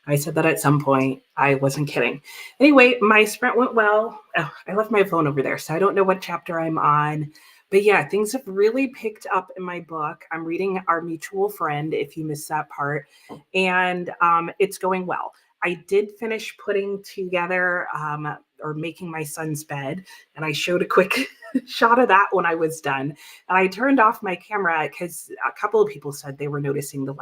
I said that at some point. I wasn't kidding. Anyway, my sprint went well. Oh, I left my phone over there, so I don't know what chapter I'm on. But yeah, things have really picked up in my book. I'm reading Our Mutual Friend, if you missed that part, and it's going well. I did finish putting together or making my son's bed, and I showed a quick shot of that when I was done. And I turned off my camera because a couple of people said they were noticing the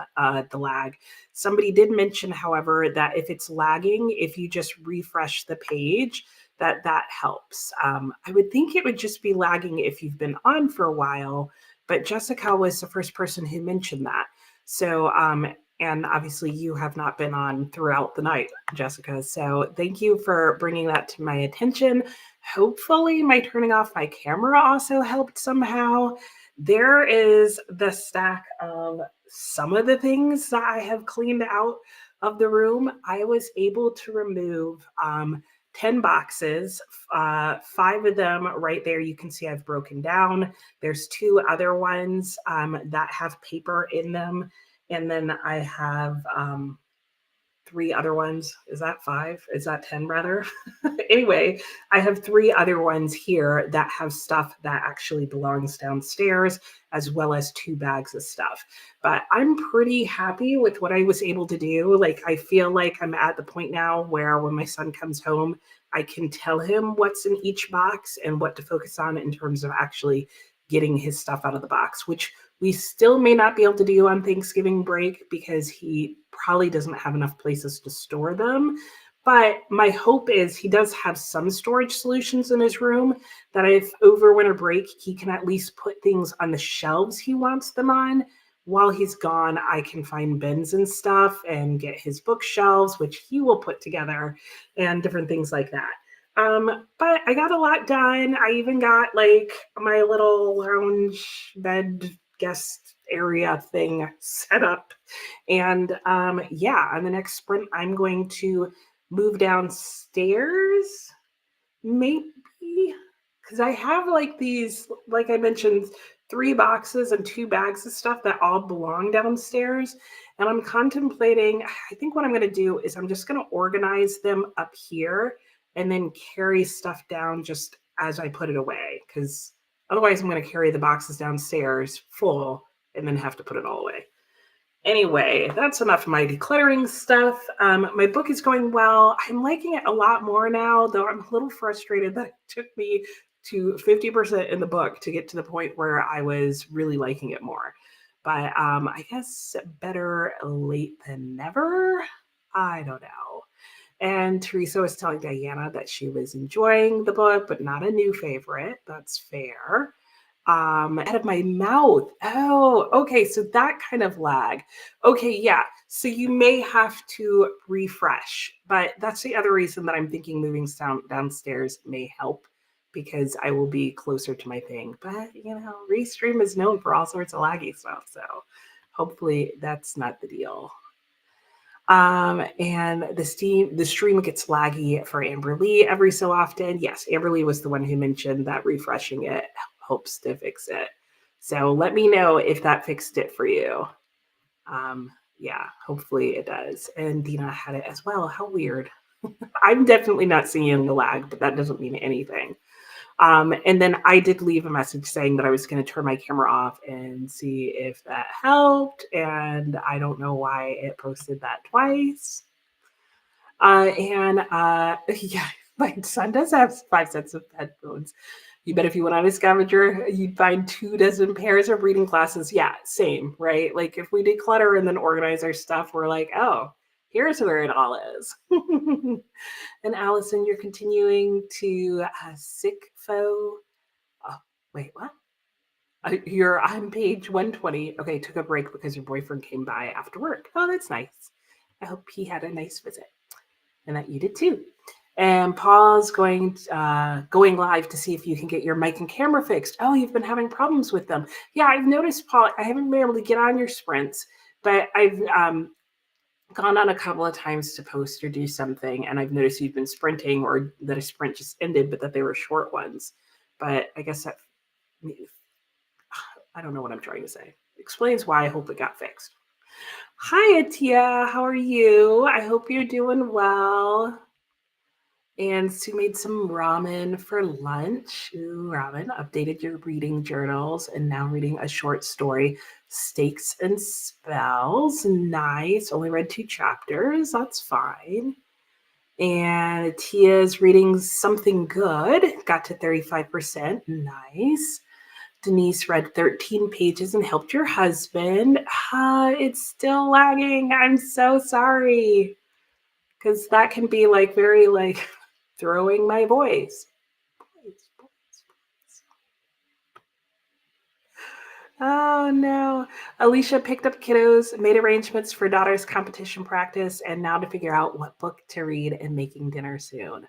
lag. Somebody did mention, however, that if it's lagging, if you just refresh the page, that helps. I would think it would just be lagging if you've been on for a while, but Jessica was the first person who mentioned that. So, and obviously you have not been on throughout the night, Jessica. So thank you for bringing that to my attention. Hopefully, my turning off my camera also helped somehow. There is the stack of some of the things that I have cleaned out of the room. I was able to remove 10 boxes, five of them right there. You can see I've broken down. There's two other ones that have paper in them. And then I have three other ones. Is that five? Is that 10 rather? Anyway, I have three other ones here that have stuff that actually belongs downstairs, as well as two bags of stuff. But I'm pretty happy with what I was able to do. Like, I feel like I'm at the point now where when my son comes home, I can tell him what's in each box and what to focus on in terms of actually getting his stuff out of the box, which we still may not be able to do on Thanksgiving break because he probably doesn't have enough places to store them. But my hope is he does have some storage solutions in his room that if over winter break, he can at least put things on the shelves he wants them on. While he's gone, I can find bins and stuff and get his bookshelves, which he will put together, and different things like that. But I got a lot done. I even got like my little lounge bed guest area thing set up. And yeah, on the next sprint, I'm going to move downstairs, maybe, because I have like these, like I mentioned, three boxes and two bags of stuff that all belong downstairs. And I'm contemplating, I think what I'm going to do is I'm just going to organize them up here and then carry stuff down just as I put it away. Because otherwise, I'm going to carry the boxes downstairs full and then have to put it all away. Anyway, that's enough of my decluttering stuff. My book is going well. I'm liking it a lot more now, though I'm a little frustrated that it took me to 50% in the book to get to the point where I was really liking it more. But I guess better late than never. I don't know. And Teresa was telling Diana that she was enjoying the book, but not a new favorite. That's fair. Out of my mouth. Oh, okay. So that kind of lag. Okay, yeah. So you may have to refresh, but that's the other reason that I'm thinking moving downstairs may help because I will be closer to my thing. But Restream is known for all sorts of laggy stuff, so hopefully that's not the deal. And the stream gets laggy for Amber Lee every so often. Yes, Amber Lee was the one who mentioned that refreshing it hopes to fix it. So let me know if that fixed it for you. Yeah, hopefully it does. And Dina had it as well. How weird. I'm definitely not seeing the lag, but that doesn't mean anything. And then I did leave a message saying that I was going to turn my camera off and see if that helped. And I don't know why it posted that twice. Yeah, my son does have 5 sets of headphones. You bet if you went on a scavenger, you'd find 24 pairs of reading glasses. Yeah, same, right? Like if we declutter and then organize our stuff, we're like, oh, here's where it all is. And Allison, you're continuing to sick foe. Oh, wait, what? You're on page 120. Okay, took a break because your boyfriend came by after work. Oh, that's nice. I hope he had a nice visit and that you did too. And Paul's going live to see if you can get your mic and camera fixed. Oh, you've been having problems with them. Yeah, I've noticed, Paul. I haven't been able to get on your sprints, but I've gone on a couple of times to post or do something, and I've noticed you've been sprinting or that a sprint just ended, but that they were short ones. but I guess that I don't know what I'm trying to say. Explains why I hope it got fixed. Hi, Atia. How are you? I hope you're doing well. And Sue made some ramen for lunch. Ooh, ramen. Updated your reading journals and now reading a short story, Stakes and Spells. Nice. Only read 2 chapters. That's fine. And Tia's reading Something Good. Got to 35%. Nice. Denise read 13 pages and helped your husband. It's still lagging. I'm so sorry. Because that can be like very like throwing my voice. Oh no. Alicia picked up kiddos, made arrangements for daughter's competition practice, and now to figure out what book to read and making dinner soon.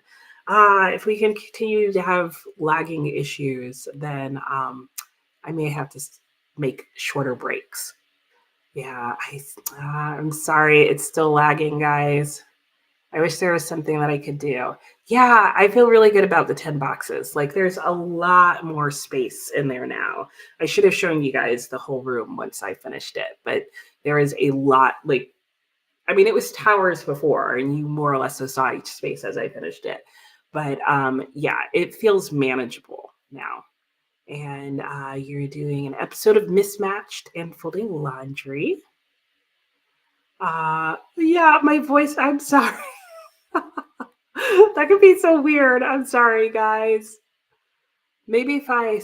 If we can continue to have lagging issues, then I may have to make shorter breaks. Yeah, I'm sorry. It's still lagging, guys. I wish there was something that I could do. Yeah, I feel really good about the 10 boxes. Like there's a lot more space in there now. I should have shown you guys the whole room once I finished it, but there is a lot. Like, I mean, it was towers before and you more or less saw each space as I finished it. But yeah, it feels manageable now. And you're doing an episode of Mismatched and folding laundry. Yeah, my voice, I'm sorry. That could be so weird. I'm sorry, guys. Maybe if I,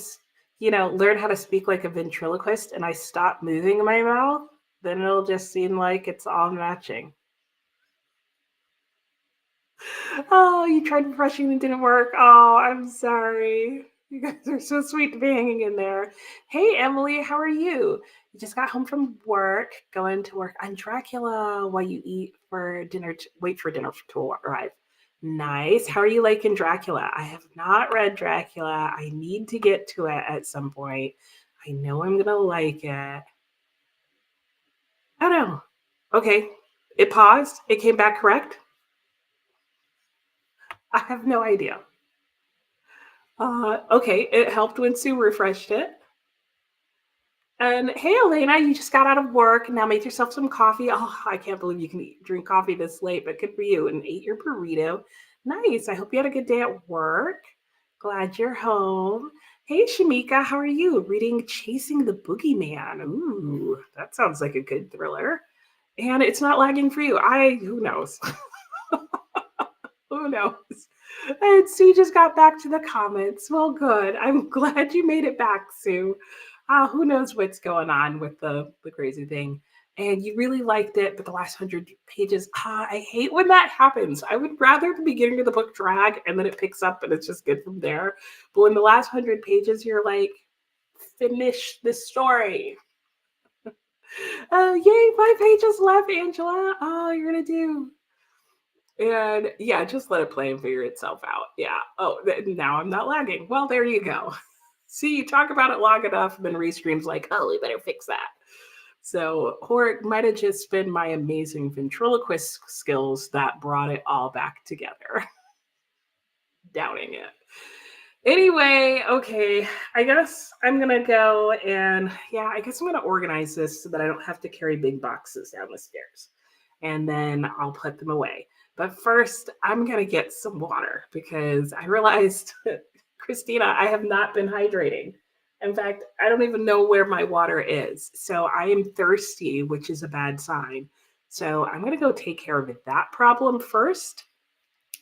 learn how to speak like a ventriloquist and I stop moving my mouth, then it'll just seem like it's all matching. Oh, you tried brushing and didn't work. Oh, I'm sorry. You guys are so sweet to be hanging in there. Hey, Emily, how are you? You just got home from work, going to work on Dracula while you eat for dinner, wait for dinner to arrive. Nice. How are you liking Dracula? I have not read Dracula. I need to get to it at some point. I know I'm going to like it. Oh, no. Okay. It paused. It came back correct. I have no idea. Okay, it helped when Sue refreshed it. And hey, Elena, you just got out of work. Now make yourself some coffee. Oh, I can't believe you can drink coffee this late, but good for you. And ate your burrito. Nice. I hope you had a good day at work. Glad you're home. Hey, Shamika, how are you? Reading Chasing the Boogeyman. Ooh, that sounds like a good thriller. And it's not lagging for you. Who knows? Who knows? And Sue just got back to the comments. Well, good. I'm glad you made it back, Sue. Who knows what's going on with the crazy thing. And you really liked it, but the last 100 pages, I hate when that happens. I would rather the beginning of the book drag and then it picks up and it's just good from there. But when the last 100 pages, you're like, finish the story. Yay, 5 pages left, Angela. Oh, you're going to do. And yeah, just let it play and figure itself out. Yeah. Oh, now I'm not lagging. Well, there you go. See, you talk about it long enough, and then Restream's like, oh, we better fix that. So, or it might have just been my amazing ventriloquist skills that brought it all back together. Doubting it. Anyway, okay, I guess I'm gonna go and yeah, I guess I'm gonna organize this so that I don't have to carry big boxes down the stairs. And then I'll put them away. But first, I'm gonna get some water because I realized, Christina, I have not been hydrating. In fact, I don't even know where my water is. So I am thirsty, which is a bad sign. So I'm gonna go take care of that problem first.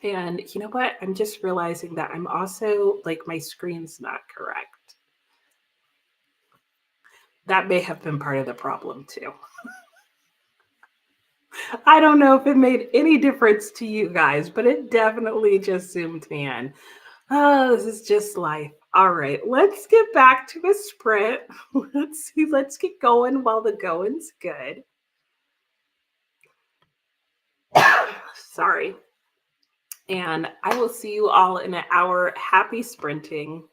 And you know what? I'm just realizing that I'm also like my screen's not correct. That may have been part of the problem too. I don't know if it made any difference to you guys, but it definitely just zoomed me in. Oh, this is just life. All right, let's get back to a sprint. Let's get going while the going's good. Sorry. And I will see you all in an hour. Happy sprinting.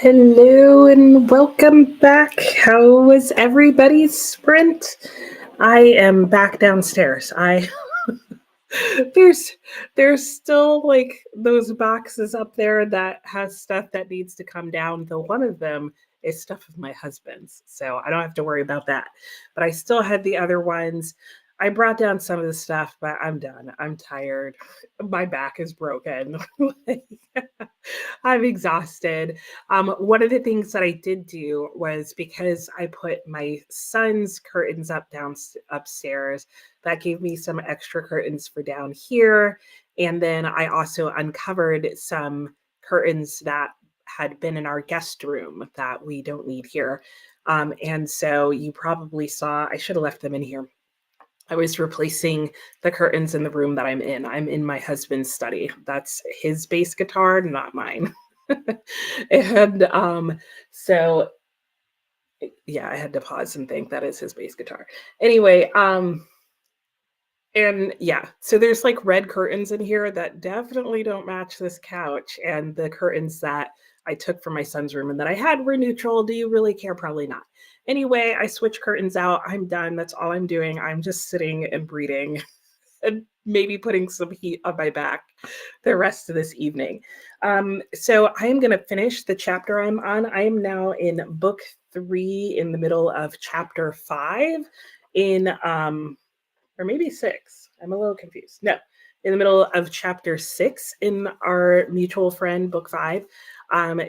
Hello and welcome back. How was everybody's sprint? I am back downstairs. I there's there's still like those boxes up there that has stuff that needs to come down, though one of them is stuff of my husband's. So I don't have to worry about that. But I still had the other ones. I brought down some of the stuff, but I'm done. I'm tired. My back is broken. I'm exhausted. One of the things that I did do was because I put my son's curtains up down upstairs, that gave me some extra curtains for down here. And then I also uncovered some curtains that had been in our guest room that we don't need here. And so you probably saw, I should have left them in here. I was replacing the curtains in the room that I'm in. I'm in my husband's study. That's his bass guitar, not mine. and so yeah, I had to pause and think that is his bass guitar. Anyway, and yeah, so there's like red curtains in here that definitely don't match this couch. And the curtains that I took from my son's room and that I had were neutral. Do you really care? Probably not. Anyway, I switched curtains out. I'm done. That's all I'm doing. I'm just sitting and breathing and maybe putting some heat on my back the rest of this evening. So I am going to finish the chapter I'm on. I am now in book 3 in the middle of chapter 5 in or maybe 6. I'm a little confused. No, in the middle of chapter 6 in our mutual friend book 5.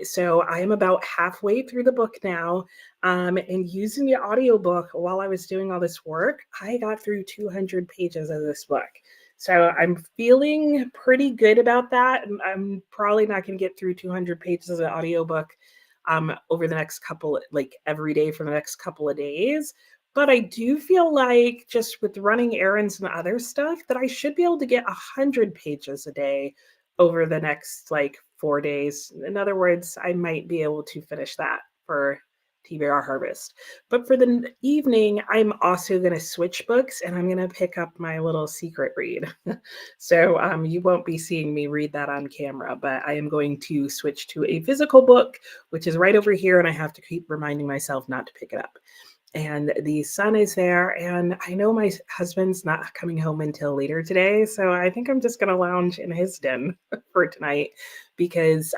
So I am about halfway through the book now. And using the audiobook while I was doing all this work, I got through 200 pages of this book. So I'm feeling pretty good about that. And I'm probably not going to get through 200 pages of the audiobook over the next couple, like every day for the next couple of days. But I do feel like just with running errands and other stuff that I should be able to get 100 pages a day over the next like 4 days. In other words, I might be able to finish that for TBR Harvest. But for the evening, I'm also going to switch books and I'm going to pick up my little secret read. So you won't be seeing me read that on camera, but I am going to switch to a physical book, which is right over here. And I have to keep reminding myself not to pick it up. And the sun is there, and I know my husband's not coming home until later today, so I think I'm just going to lounge in his den for tonight because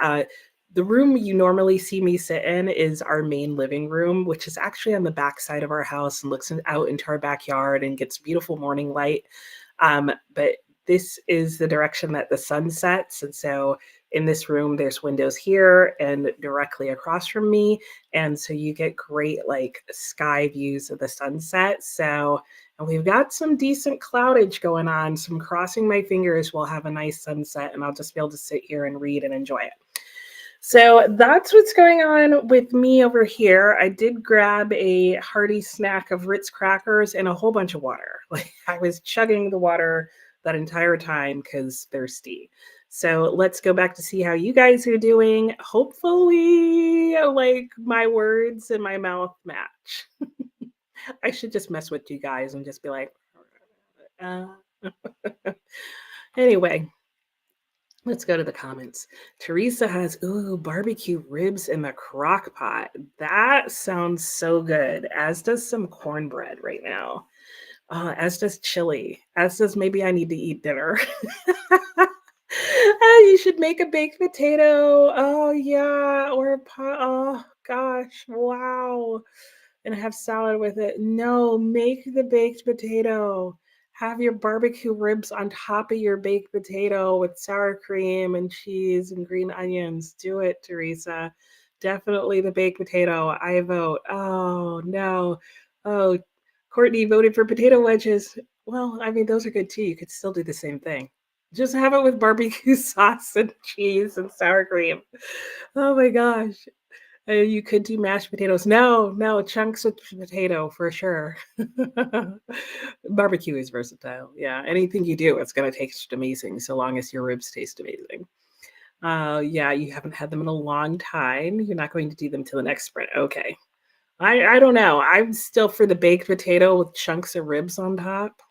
the room you normally see me sit in is our main living room, which is actually on the back side of our house and looks out into our backyard and gets beautiful morning light. But this is the direction that the sun sets, and so in this room there's windows here and directly across from me, and so you get great like sky views of the sunset. So, and we've got some decent cloudage going on, so I'm crossing my fingers we'll have a nice sunset and I'll just be able to sit here and read and enjoy it. So that's what's going on with me over here. I did grab a hearty snack of Ritz crackers and a whole bunch of water. Like I was chugging the water that entire time because thirsty. So let's go back to see how you guys are doing. Hopefully, like my words and my mouth match. I should just mess with you guys and just be like, uh. Anyway, let's go to the comments. Teresa has, ooh, barbecue ribs in the crock pot. That sounds so good, as does some cornbread right now. As does chili, as does maybe I need to eat dinner. You should make a baked potato. Oh, yeah. Or a pot. Oh, gosh. Wow. And have salad with it. No, make the baked potato. Have your barbecue ribs on top of your baked potato with sour cream and cheese and green onions. Do it, Teresa. Definitely the baked potato. I vote. Oh, no. Oh, Courtney voted for potato wedges. Well, I mean, those are good too. You could still do the same thing. Just have it with barbecue sauce and cheese and sour cream. Oh my gosh. You could do mashed potatoes. No, chunks of potato for sure. Barbecue is versatile. Yeah, anything you do, it's going to taste amazing so long as your ribs taste amazing. Yeah, you haven't had them in a long time. You're not going to do them till the next sprint. Okay. I don't know. I'm still for the baked potato with chunks of ribs on top.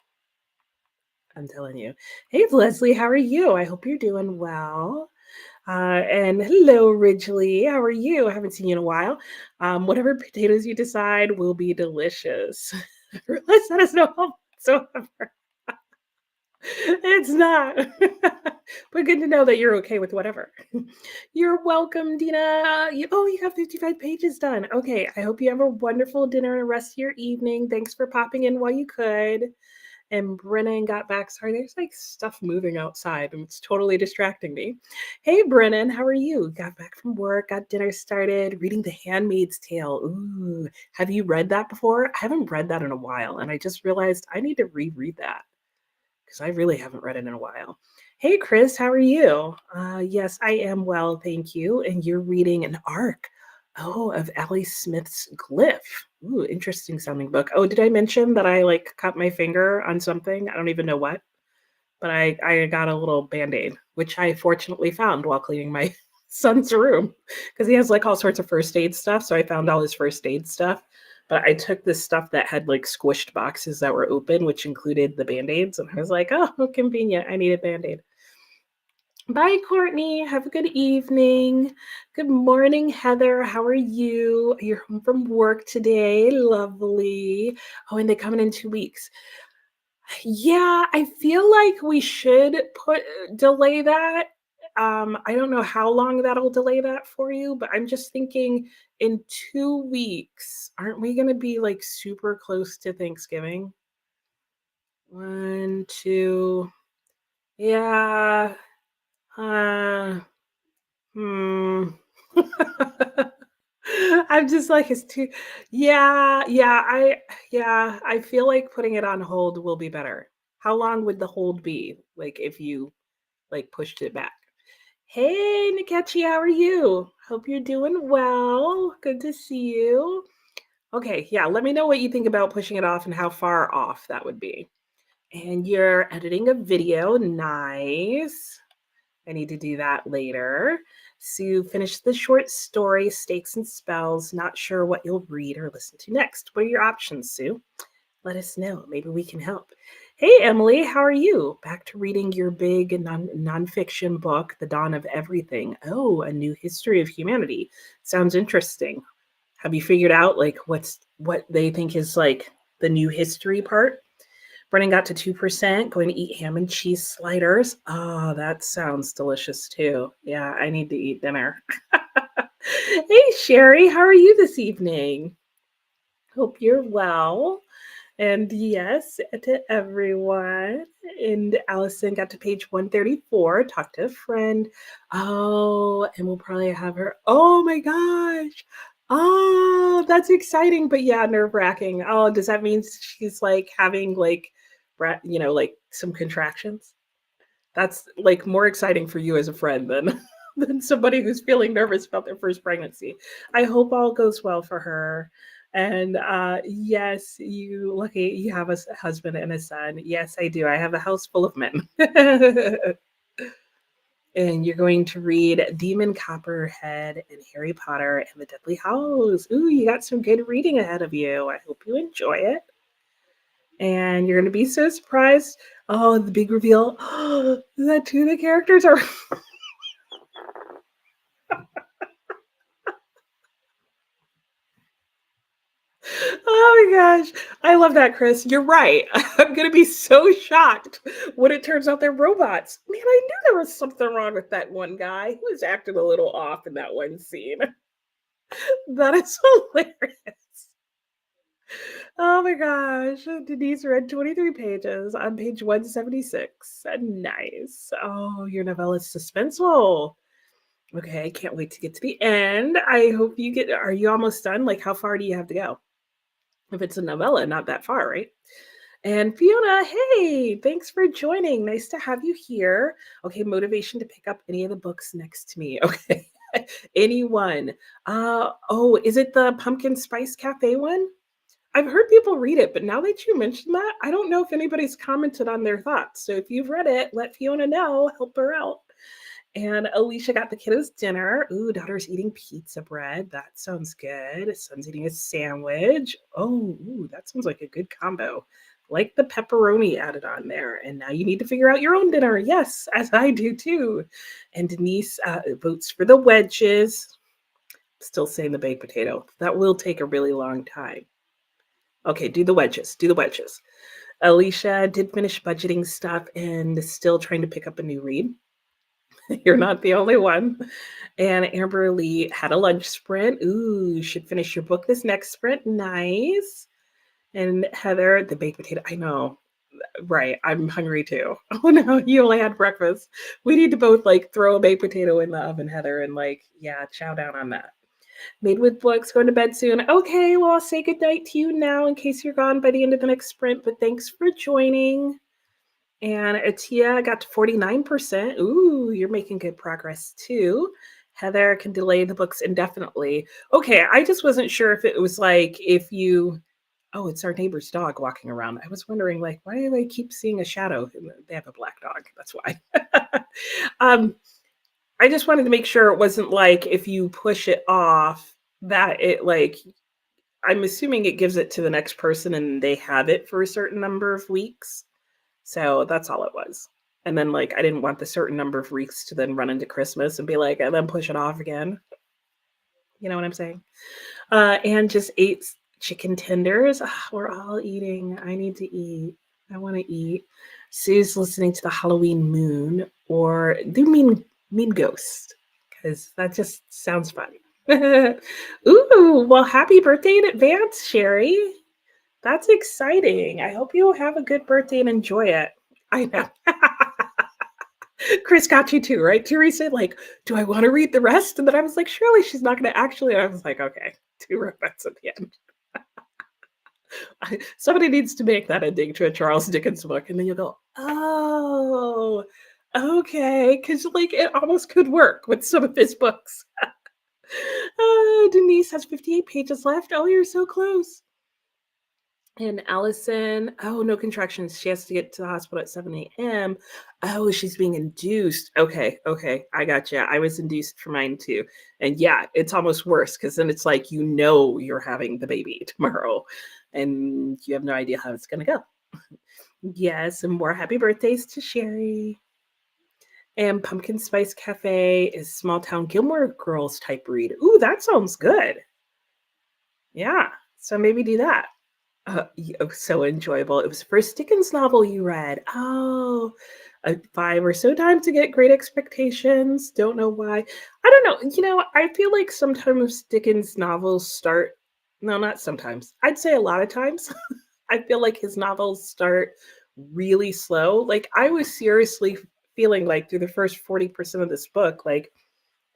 I'm telling you. Hey, Leslie, how are you? I hope you're doing well. And hello, Ridgely. How are you? I haven't seen you in a while. Whatever potatoes you decide will be delicious. Let us know whatsoever. It's not. But good to know that you're okay with whatever. You're welcome, Dina. You have 55 pages done. Okay, I hope you have a wonderful dinner and the rest of your evening. Thanks for popping in while you could. And Brennan got back. Sorry, there's like stuff moving outside and it's totally distracting me. Hey, Brennan, how are you? Got back from work, got dinner started, reading The Handmaid's Tale. Ooh, have you read that before? I haven't read that in a while, and I just realized I need to reread that because I really haven't read it in a while. Hey, Chris, how are you? Yes, I am well, thank you. And you're reading an arc. Oh, of Allie Smith's Glyph. Ooh, interesting sounding book. Oh, did I mention that I like cut my finger on something? I don't even know what, but I got a little band-aid, which I fortunately found while cleaning my son's room because he has like all sorts of first aid stuff. So I found all his first aid stuff. But I took this stuff that had like squished boxes that were open, which included the band-aids, and I was like, oh, convenient. I need a band-aid. Bye, Courtney. Have a good evening. Good morning, Heather. How are you? You're home from work today. Lovely. Oh, and they coming in 2 weeks. Yeah, I feel like we should delay that. I don't know how long that'll delay that for you, but I'm just thinking in 2 weeks, aren't we going to be like super close to Thanksgiving? 1, 2, yeah. Uh, hmm. I'm just like it's too. Yeah, I feel like putting it on hold will be better. How long would the hold be? Like if you like pushed it back. Hey, Nikechi, how are you? Hope you're doing well. Good to see you. Okay, yeah, let me know what you think about pushing it off and how far off that would be. And you're editing a video. Nice. I need to do that later. Sue finished the short story, Stakes and Spells. Not sure what you'll read or listen to next. What are your options, Sue? Let us know. Maybe we can help. Hey, Emily, how are you? Back to reading your big nonfiction book, The Dawn of Everything. Oh, a new history of humanity. Sounds interesting. Have you figured out like what they think is like the new history part? Brennan got to 2%, going to eat ham and cheese sliders. Oh, that sounds delicious too. Yeah, I need to eat dinner. Hey, Sherry, how are you this evening? Hope you're well. And yes, to everyone. And Allison got to page 134, talk to a friend. Oh, and we'll probably have her. Oh my gosh. Oh, that's exciting, but yeah, nerve wracking. Oh, does that mean she's like having like, like some contractions? That's like more exciting for you as a friend than than somebody who's feeling nervous about their first pregnancy. I hope all goes well for her. And yes, you lucky you have a husband and a son. Yes, I do. I have a house full of men. And you're going to read Demon Copperhead and Harry Potter and the Deathly Hallows. Ooh, you got some good reading ahead of you. I hope you enjoy it. And you're going to be so surprised. Oh, the big reveal. That two of the characters are. Oh my gosh. I love that, Chris. You're right. I'm going to be so shocked when it turns out they're robots. Man, I knew there was something wrong with that one guy. He was acting a little off in that one scene. That is hilarious. Oh my gosh. Denise read 23 pages on page 176. Nice. Oh, your novella is suspenseful. Okay, I can't wait to get to the end. I hope you get. Are you almost done? Like, how far do you have to go? If it's a novella, not that far, right? And Fiona, hey, thanks for joining. Nice to have you here. Okay, motivation to pick up any of the books next to me. Okay, anyone. Oh, is it the Pumpkin Spice Cafe one? I've heard people read it, but now that you mentioned that, I don't know if anybody's commented on their thoughts. So if you've read it, let Fiona know. Help her out. And Alicia got the kiddos dinner. Ooh, daughter's eating pizza bread. That sounds good. Son's eating a sandwich. Oh, ooh, that sounds like a good combo. like the pepperoni added on there. And now you need to figure out your own dinner. Yes, as I do too. And Denise votes for the wedges. Still saying the baked potato. That will take a really long time. Okay, do the wedges. Do the wedges. Alicia did finish budgeting stuff and is still trying to pick up a new read. You're not the only one. And Amber Lee had a lunch sprint. Ooh, you should finish your book this next sprint. Nice. And Heather, the baked potato. I know. Right. I'm hungry too. Oh no, you only had breakfast. We need to both like throw a baked potato in the oven, Heather, and like, yeah, chow down on that. Made with books, going to bed soon. Okay, well, I'll say goodnight to you now in case you're gone by the end of the next sprint, but thanks for joining. And Atia got to 49%. Ooh, you're making good progress too. Heather can delay the books indefinitely. Okay, I just wasn't sure if it was like if you. Oh, it's our neighbor's dog walking around. I was wondering, like, why do I keep seeing a shadow? They have a black dog. That's why. um, I just wanted to make sure it wasn't like if you push it off that it like I'm assuming it gives it to the next person and they have it for a certain number of weeks. So that's all it was. And then like I didn't want the certain number of weeks to then run into Christmas and be like, and then push it off again. You know what I'm saying? And just ate chicken tenders. We're all eating. I need to eat. I want to eat. Sue's listening to the Halloween Moon or do Mean Ghost because that just sounds fun. Ooh, well, happy birthday in advance, Sherry. That's exciting. I hope you have a good birthday and enjoy it. I know. Chris got you too, right? Teresa, like, do I want to read the rest? And then I was like, surely she's not going to actually. I was like, okay, 2 romance at the end. Somebody needs to make that ending to a Charles Dickens book. And then you'll go, oh, okay. Because, like, it almost could work with some of his books. Denise has 58 pages left. Oh, you're so close. And Allison, oh, no contractions. She has to get to the hospital at 7 a.m. Oh, she's being induced. Okay. I gotcha. I was induced for mine too. And yeah, it's almost worse because then it's like, you know, you're having the baby tomorrow and you have no idea how it's going to go. Yes. And more happy birthdays to Sherry. And Pumpkin Spice Cafe is small town Gilmore Girls type read. Ooh, that sounds good. Yeah. So maybe do that. So enjoyable. It was the first Dickens novel you read. Oh, 5 or so times to get Great Expectations. Don't know why. I don't know. You know, I feel like sometimes Dickens novels start, no, not sometimes. I'd say a lot of times. I feel like his novels start really slow. Like I was seriously feeling like through the first 40% of this book, like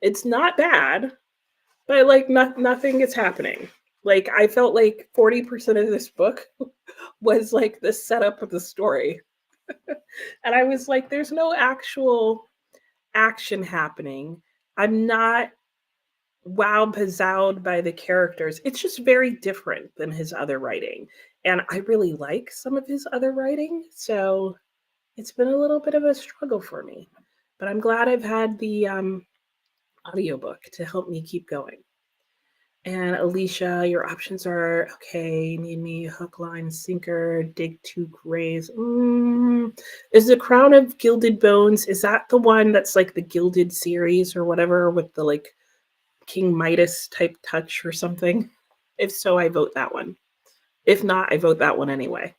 it's not bad, but like nothing is happening. Like I felt like 40% of this book was like the setup of the story. And I was like, there's no actual action happening. I'm not wow pizzowed by the characters. It's just very different than his other writing. And I really like some of his other writing. So it's been a little bit of a struggle for me. But I'm glad I've had the audiobook to help me keep going. And Alicia, your options are okay. Need me hook, line, sinker, dig 2 graves. Is the Crown of Gilded Bones? Is that the one that's like the Gilded series or whatever with the like King Midas type touch or something? If so, I vote that one. If not, I vote that one anyway.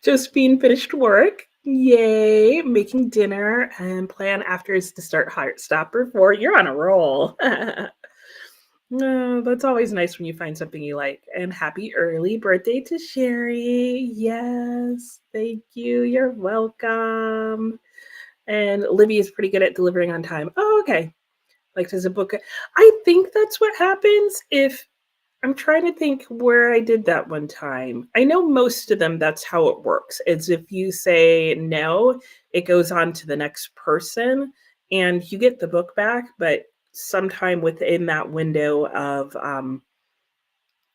Josephine finished work. Yay! Making dinner and plan after is to start Heartstopper 4. You're on a roll. No, that's always nice when you find something you like. And happy early birthday to Sherry. Yes, thank you. You're welcome. And Libby is pretty good at delivering on time. Oh, okay. Like, does a book. I think that's what happens if. I'm trying to think where I did that one time. I know most of them, that's how it works. It's if you say no, it goes on to the next person and you get the book back, but sometime within that window of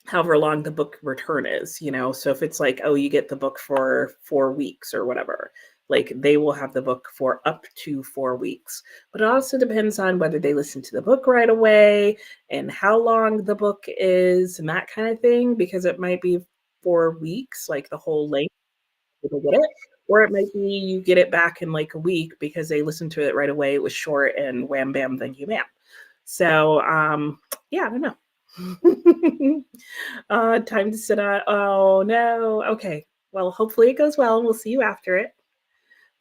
however long the book return is, you know. So if it's like, oh, you get the book for 4 weeks or whatever, like they will have the book for up to 4 weeks. But it also depends on whether they listen to the book right away and how long the book is and that kind of thing, because it might be 4 weeks, like the whole length to get it, or it might be you get it back in like a week because they listened to it right away. It was short and wham bam, thank you, ma'am. So yeah, I don't know. Time to sit on. Oh no. Okay. Well, hopefully it goes well and we'll see you after it.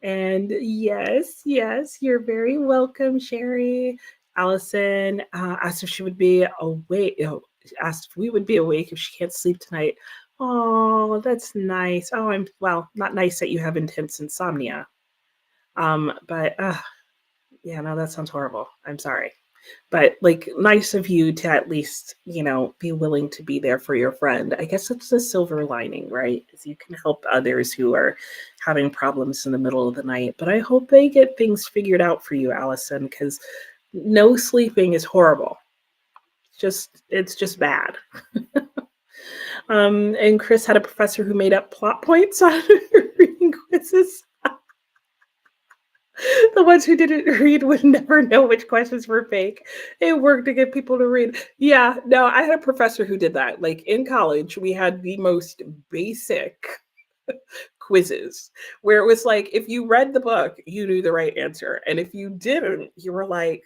And yes, yes, you're very welcome, Sherry. Allison asked if she would be awake. Asked if we would be awake if she can't sleep tonight. Oh, that's nice. Oh, I'm well, not nice that you have intense insomnia. But yeah, no, that sounds horrible. I'm sorry. But like nice of you to at least, be willing to be there for your friend. I guess it's the silver lining, right? Is you can help others who are having problems in the middle of the night. But I hope they get things figured out for you, Allison, because no sleeping is horrible. It's just bad. And Chris had a professor who made up plot points on reading quizzes. The ones who didn't read would never know which questions were fake. It worked to get people to read. Yeah, no, I had a professor who did that. Like in college, we had the most basic quizzes where it was like if you read the book, you knew the right answer. And if you didn't, you were like,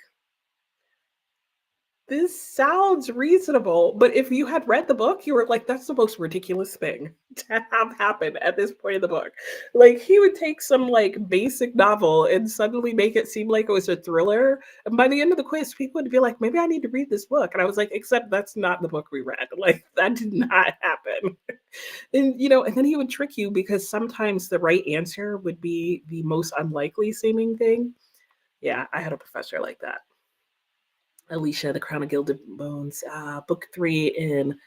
this sounds reasonable. But if you had read the book, you were like, that's the most ridiculous thing to have happen at this point in the book. Like he would take some like basic novel and suddenly make it seem like it was a thriller. And by the end of the quiz, people would be like, maybe I need to read this book. And I was like, except that's not the book we read. Like that did not happen. And then he would trick you because sometimes the right answer would be the most unlikely seeming thing. Yeah, I had a professor like that. Alicia, The Crown of Gilded Bones, book 3 in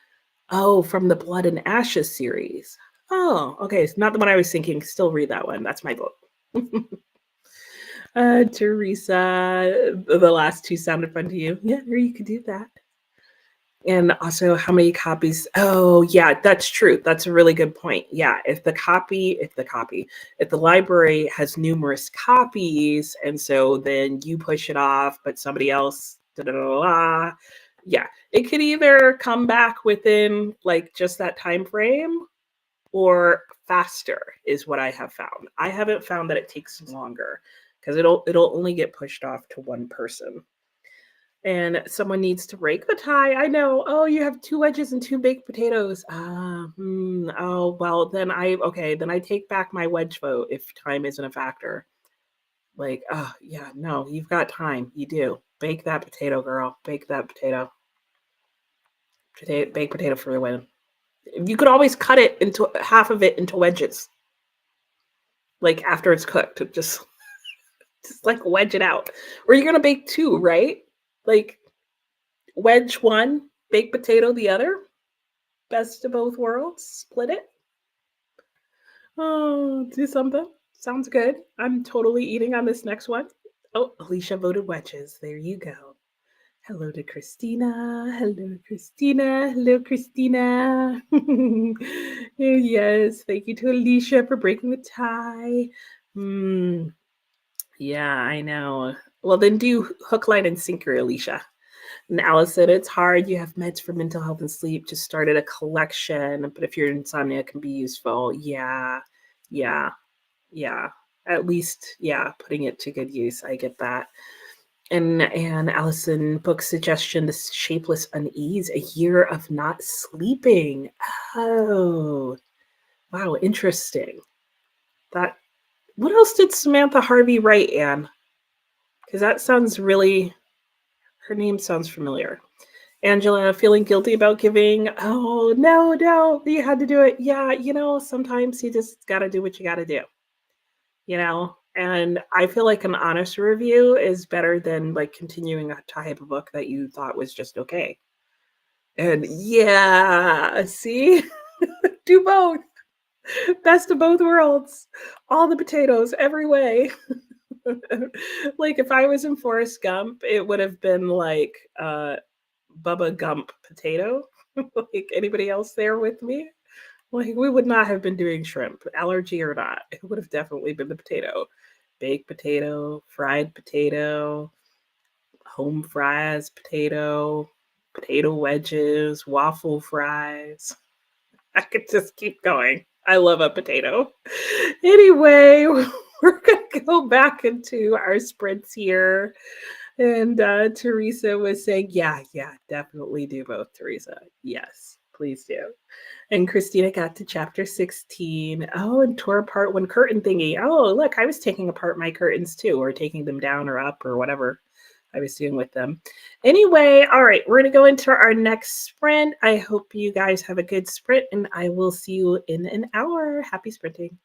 from the Blood and Ashes series. Oh, okay. It's not the one I was thinking. Still read that one. That's my book. Teresa, the last two sounded fun to you. Yeah, or you could do that. And also, how many copies? Oh, yeah, that's true. That's a really good point. Yeah, if the library has numerous copies, and so then you push it off, but somebody else, da da da da. Yeah, it could either come back within like just that time frame, or faster is what I have found. I haven't found that it takes longer because it'll only get pushed off to one person. And someone needs to rake the tie. I know. Oh, you have 2 wedges and 2 baked potatoes. Oh, well, then I take back my wedge vote if time isn't a factor. Like, oh, yeah, no, you've got time. You do. Bake that potato, girl. Bake that potato. Baked potato for the win. You could always cut it into half of it into wedges. Like after it's cooked, just like wedge it out. Or you're gonna bake 2, right? Like wedge one, baked potato the other. Best of both worlds. Split it. Oh, do something. Sounds good. I'm totally eating on this next one. Oh, Alicia voted wedges. There you go. Hello to Christina. Hello, Christina. Hello, Christina. Yes, thank you to Alicia for breaking the tie. Yeah, I know. Well, then do hook, line, and sinker, Alicia. And Alice said, it's hard. You have meds for mental health and sleep. Just started a collection, but if your insomnia can be useful, yeah, yeah, yeah. At least, yeah, putting it to good use. I get that. And Allison, book suggestion: The Shapeless Unease, A Year of Not Sleeping. Oh, wow, interesting. That. What else did Samantha Harvey write, Anne? Because that sounds really. Her name sounds familiar. Angela, feeling guilty about giving. Oh, no, no, you had to do it. Yeah, sometimes you just got to do what you got to do, And I feel like an honest review is better than like continuing a type of book that you thought was just okay. And yeah, see, do both. Best of both worlds. All the potatoes, every way. Like if I was in Forrest Gump, it would have been like Bubba Gump potato. Like anybody else there with me? Like we would not have been doing shrimp, allergy or not. It would have definitely been the potato. Baked potato, fried potato, home fries potato, potato wedges, waffle fries. I could just keep going. I love a potato. Anyway, we're gonna go back into our sprints here. And Teresa was saying, yeah, yeah, definitely do both, Teresa. Yes, please do. And Christina got to chapter 16. Oh, and tore apart one curtain thingy. Oh, look, I was taking apart my curtains too, or taking them down or up or whatever I was doing with them. Anyway, all right, we're going to go into our next sprint. I hope you guys have a good sprint, and I will see you in an hour. Happy sprinting.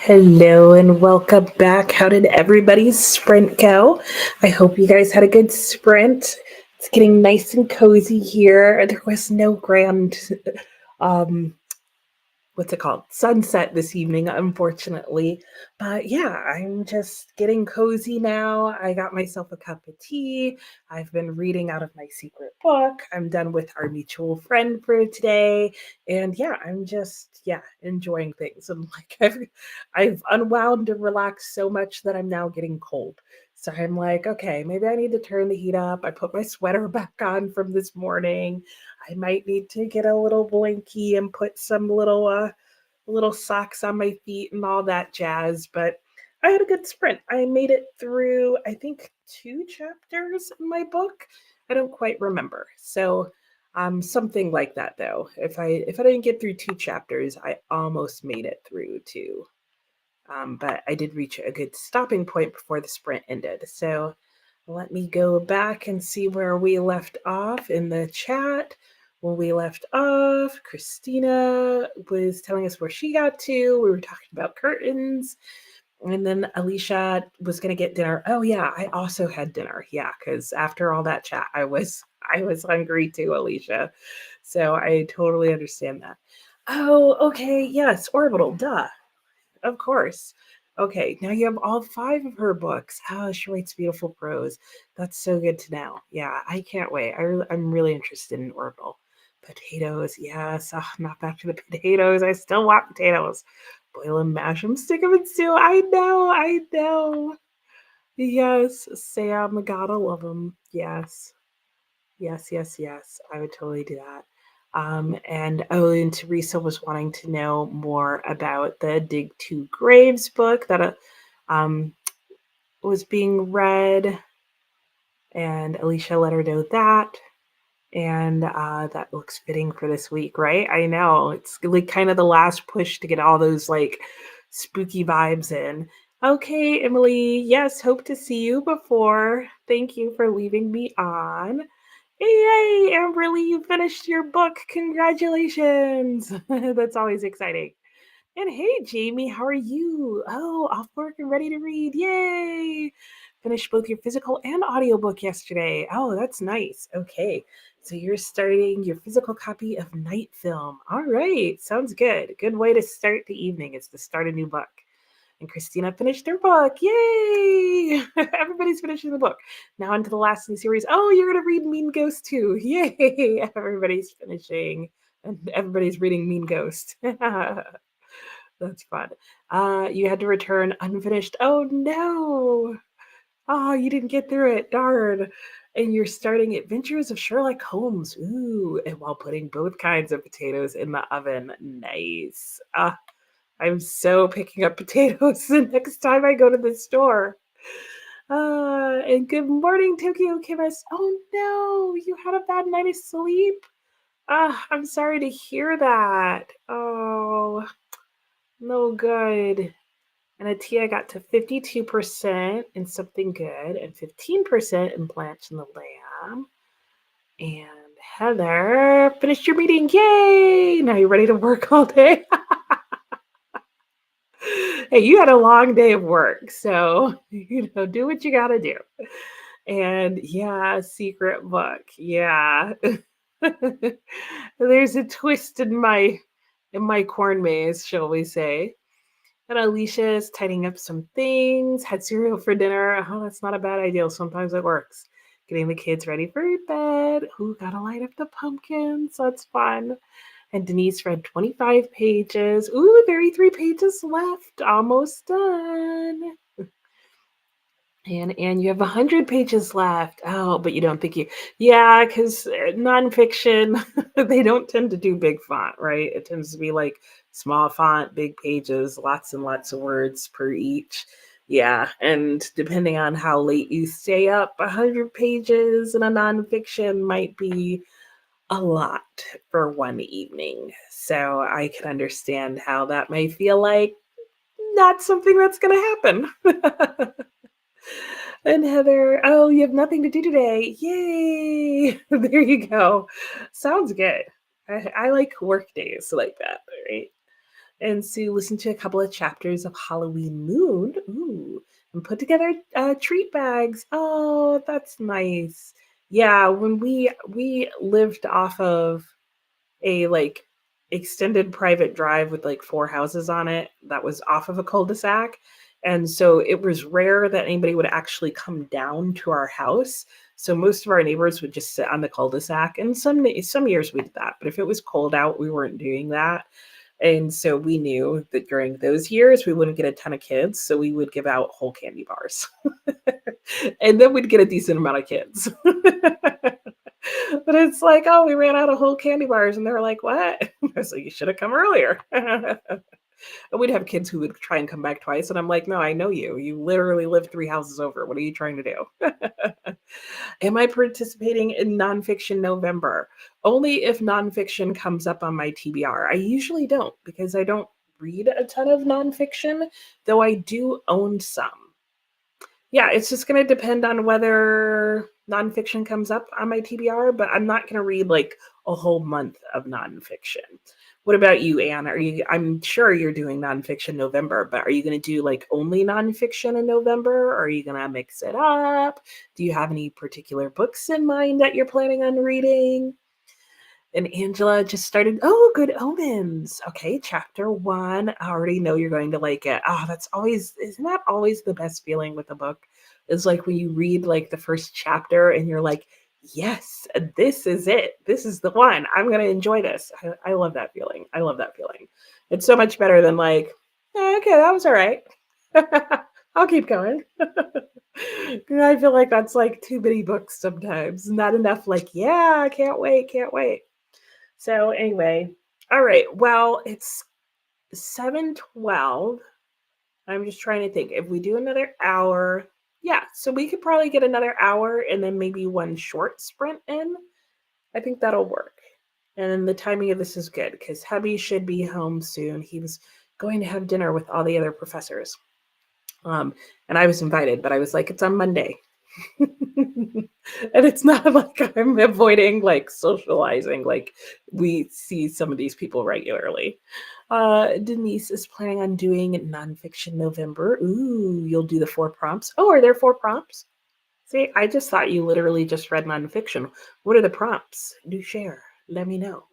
Hello and welcome back. How did everybody's sprint go? I hope you guys had a good sprint. It's getting nice and cozy here. There was no grand um what's it called? Sunset this evening, unfortunately. But yeah, I'm just getting cozy now. I got myself a cup of tea. I've been reading out of my secret book. I'm done with our mutual friend for today. And yeah, I'm just enjoying things. And like I've unwound and relaxed so much that I'm now getting cold. So I'm like, okay, maybe I need to turn the heat up. I put my sweater back on from this morning. I might need to get a little blankie and put some little socks on my feet and all that jazz. But I had a good sprint. I made it through, I think, two chapters in my book. I don't quite remember. So something like that though. If I didn't get through two chapters, I almost made it through two. But I did reach a good stopping point before the sprint ended. So let me go back and see where we left off in the chat. When we left off, Christina was telling us where she got to. We were talking about curtains. And then Alicia was going to get dinner. Oh yeah, I also had dinner. Yeah, because after all that chat, I was hungry too, Alicia. So I totally understand that. Oh, okay. Yes, Orbital. Duh. Of course. Okay, now you have all five of her books. Oh, she writes beautiful prose. That's so good to know. Yeah, I can't wait. I'm really interested in Orbital. Potatoes, yes. Oh, not back to the potatoes. I still want potatoes. Boil them, mash them, stick them in stew. I know, I know. Yes, Sam, gotta love them. Yes. Yes, yes, yes. I would totally do that. And Teresa was wanting to know more about the Dig Two Graves book that um, was being read, and Alicia let her know that. And that looks fitting for this week, right? I know it's like kind of the last push to get all those like spooky vibes in. Okay, Emily. Yes, hope to see you before. Thank you for leaving me on. Yay, Amberly, you finished your book. Congratulations. That's always exciting. And hey, Jamie, how are you? Oh, off work and ready to read. Yay. Finished both your physical and audiobook yesterday. Oh, that's nice. Okay. So you're starting your physical copy of Night Film. All right. Sounds good. Good way to start the evening is to start a new book. And Christina finished her book. Yay! Everybody's finishing the book. Now on to the last in the series. Oh, you're going to read Mean Ghost too. Yay! Everybody's finishing and everybody's reading Mean Ghost. That's fun. You had to return unfinished. Oh no! Oh, you didn't get through it. Darn. And you're starting Adventures of Sherlock Holmes. Ooh, and while putting both kinds of potatoes in the oven. Nice. I'm so picking up potatoes the next time I go to the store. And good morning, Tokyo Chemist. Oh no, you had a bad night of sleep. I'm sorry to hear that. Oh, no good. And Atia got to 52% in Something Good and 15% in Blanche and the Lamb. And Heather finished your meeting. Yay! Now you're ready to work all day. Hey, you had a long day of work, so do what you gotta do. And yeah, secret book. Yeah. There's a twist in my corn maze, shall we say. And Alicia is tidying up some things, had cereal for dinner. Oh, that's not a bad idea. Sometimes it works. Getting the kids ready for bed. Ooh, gotta light up the pumpkins. That's fun. And Denise read 25 pages. Ooh, 33 pages left. Almost done. And you have 100 pages left. Oh, but you don't think you. Yeah, because nonfiction, they don't tend to do big font, right? It tends to be like small font, big pages, lots and lots of words per each. Yeah, and depending on how late you stay up, 100 pages in a nonfiction might be a lot for one evening. So I can understand how that may feel like not something that's going to happen. And Heather, oh, you have nothing to do today. Yay. There you go. Sounds good. I like work days like that, right? And so listen to a couple of chapters of Halloween Moon. Ooh, and put together treat bags. Oh, that's nice. Yeah, when we lived off of a like extended private drive with like four houses on it that was off of a cul-de-sac. And so it was rare that anybody would actually come down to our house. So most of our neighbors would just sit on the cul-de-sac. And some years we did that, but if it was cold out, we weren't doing that. And so we knew that during those years we wouldn't get a ton of kids, so we would give out whole candy bars. And then we'd get a decent amount of kids. But it's like, oh, we ran out of whole candy bars, and they're like, what? I was like, you should have come earlier. And we'd have kids who would try and come back twice, and I'm like, no, I know you. You literally live three houses over. What are you trying to do? Am I participating in nonfiction November? Only if nonfiction comes up on my TBR. I usually don't because I don't read a ton of nonfiction, though I do own some. Yeah, it's just going to depend on whether nonfiction comes up on my TBR, but I'm not going to read like a whole month of nonfiction. What about you, Anne? Are you? I'm sure you're doing nonfiction November, but are you going to do like only nonfiction in November, or are you going to mix it up? Do you have any particular books in mind that you're planning on reading? And Angela just started, oh, Good Omens. Okay, chapter one. I already know you're going to like it. Oh, that's always, isn't that always the best feeling with a book? Is like when you read like the first chapter and you're like, yes, this is it. This is the one. I'm going to enjoy this. I love that feeling. I love that feeling. It's so much better than like, "Oh, okay, that was all right. I'll keep going." I feel like that's like too many books sometimes. Not enough, like, yeah, I can't wait, can't wait. So anyway, all right. Well, it's 7:12. I'm just trying to think. If we do another hour, yeah, so we could probably get another hour and then maybe one short sprint in. I think that'll work. And then the timing of this is good because hubby should be home soon. He was going to have dinner with all the other professors. And I was invited, but I was like, it's on Monday. And it's not like I'm avoiding like socializing, like we see some of these people regularly. Denise is planning on doing nonfiction November. Ooh, you'll do the four prompts. Oh, are there four prompts? See, I just thought you literally just read nonfiction. What are the prompts? Do share. Let me know.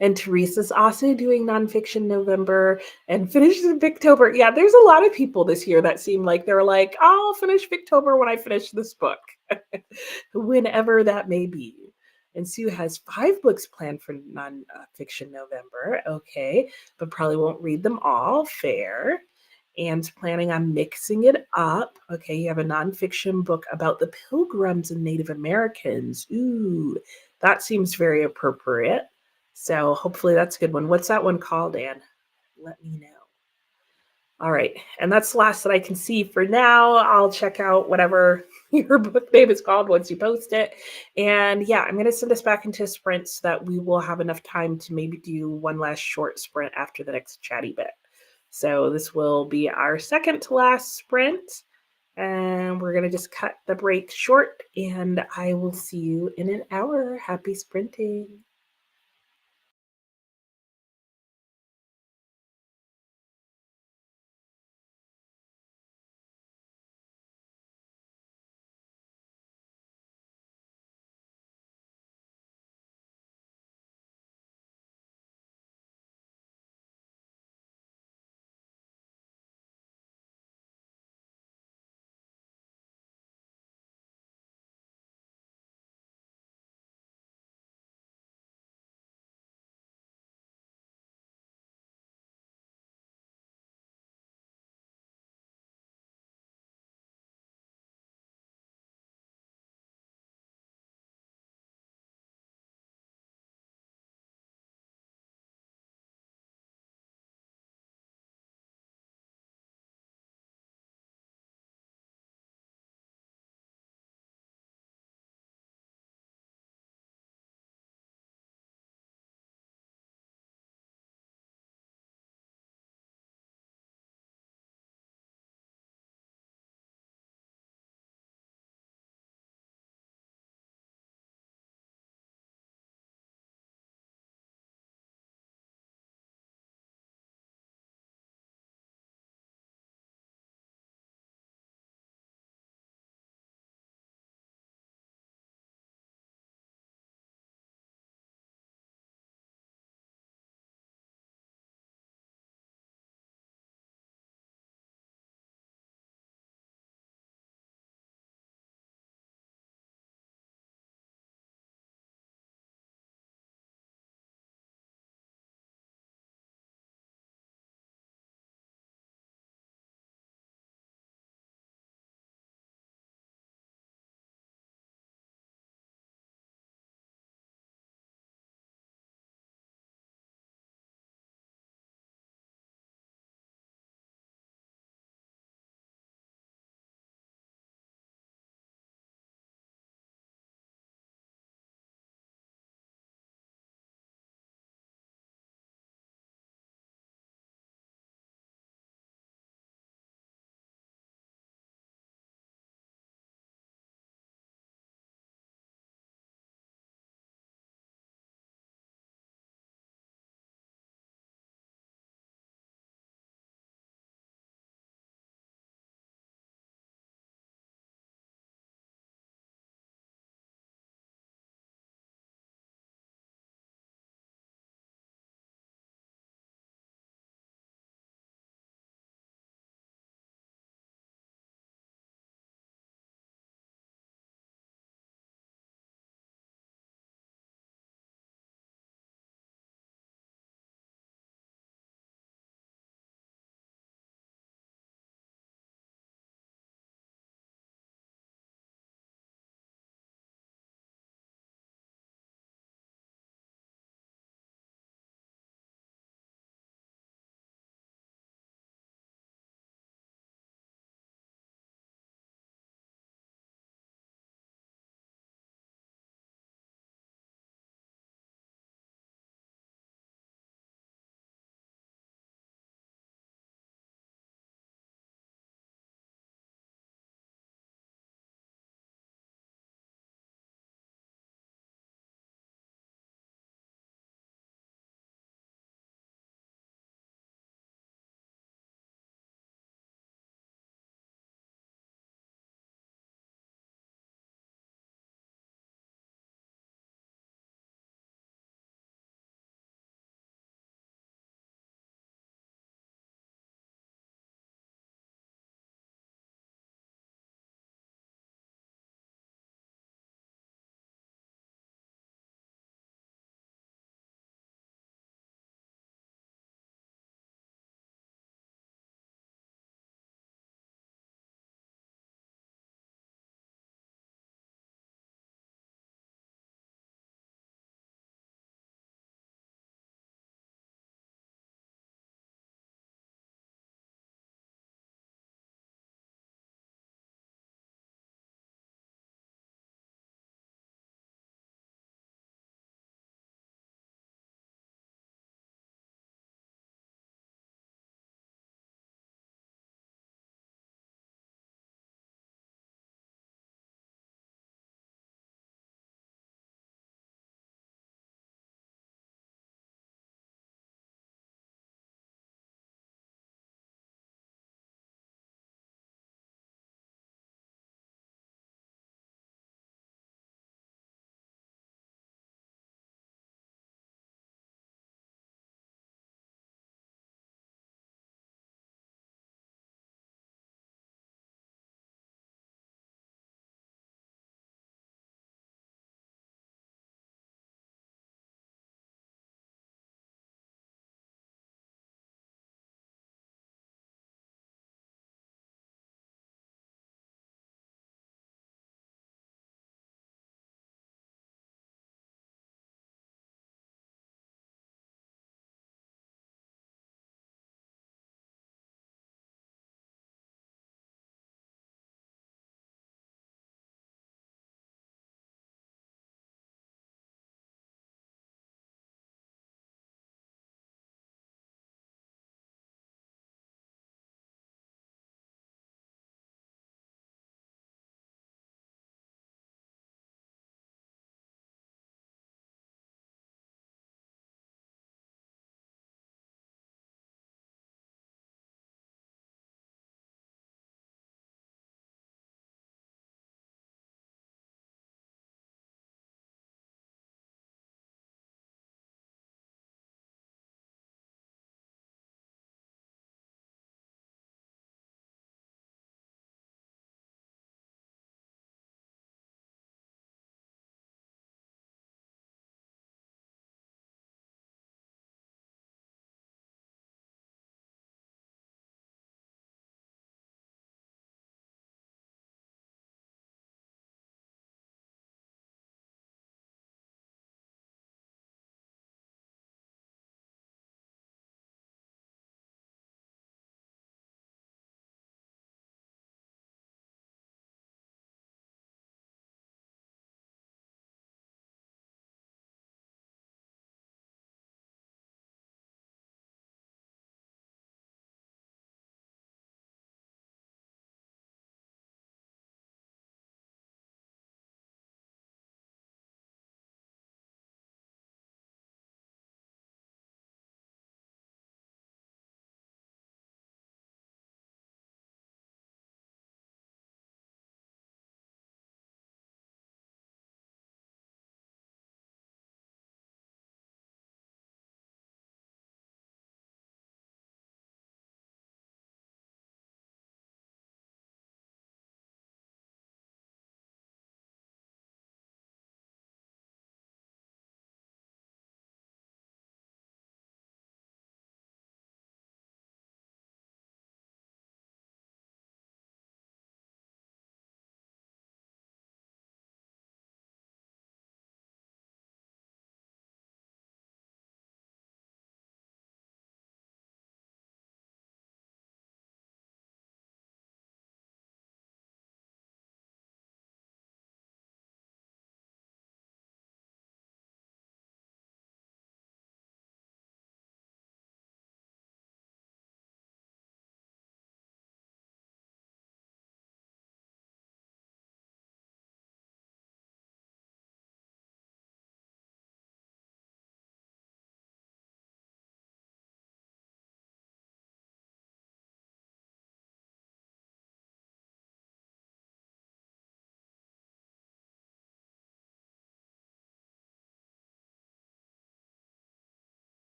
And Teresa's also doing nonfiction November and finishes in Victober. Yeah, there's a lot of people this year that seem like they're like, I'll finish Victober when I finish this book, whenever that may be. And Sue has 5 books planned for nonfiction November. Okay, but probably won't read them all. Fair. And planning on mixing it up. Okay, you have a nonfiction book about the Pilgrims and Native Americans. Ooh, that seems very appropriate. So hopefully that's a good one. What's that one called, Anne? Let me know. All right. And that's the last that I can see for now. I'll check out whatever your book name is called once you post it. And yeah, I'm going to send us back into sprints so that we will have enough time to maybe do one last short sprint after the next chatty bit. So this will be our second to last sprint. And we're going to just cut the break short. And I will see you in an hour. Happy sprinting.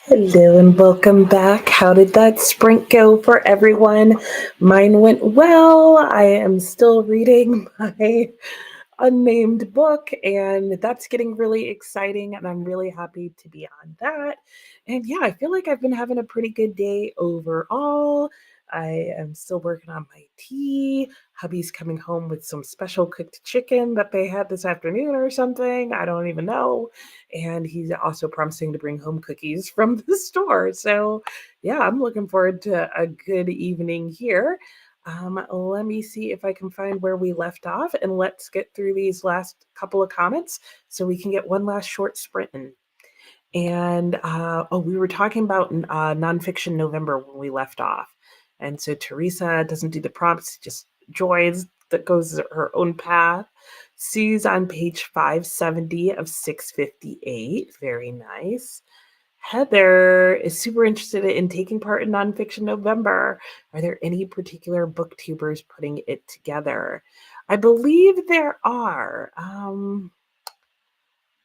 Hello and welcome back. How did that sprint go for everyone? Mine went well. I am still reading my unnamed book, and that's getting really exciting. And I'm really happy to be on that. And yeah, I feel like I've been having a pretty good day overall. I am still working on my tea. Hubby's coming home with some special cooked chicken that they had this afternoon or something. I don't even know. And he's also promising to bring home cookies from the store. So, yeah, I'm looking forward to a good evening here. Let me see if I can find where we left off, and let's get through these last couple of comments so we can get one last short sprint in. And we were talking about nonfiction November when we left off. And so Teresa doesn't do the prompts, just joins that goes her own path. Sue's on page 570 of 658. Very nice. Heather is super interested in taking part in Nonfiction November. Are there any particular booktubers putting it together? I believe there are,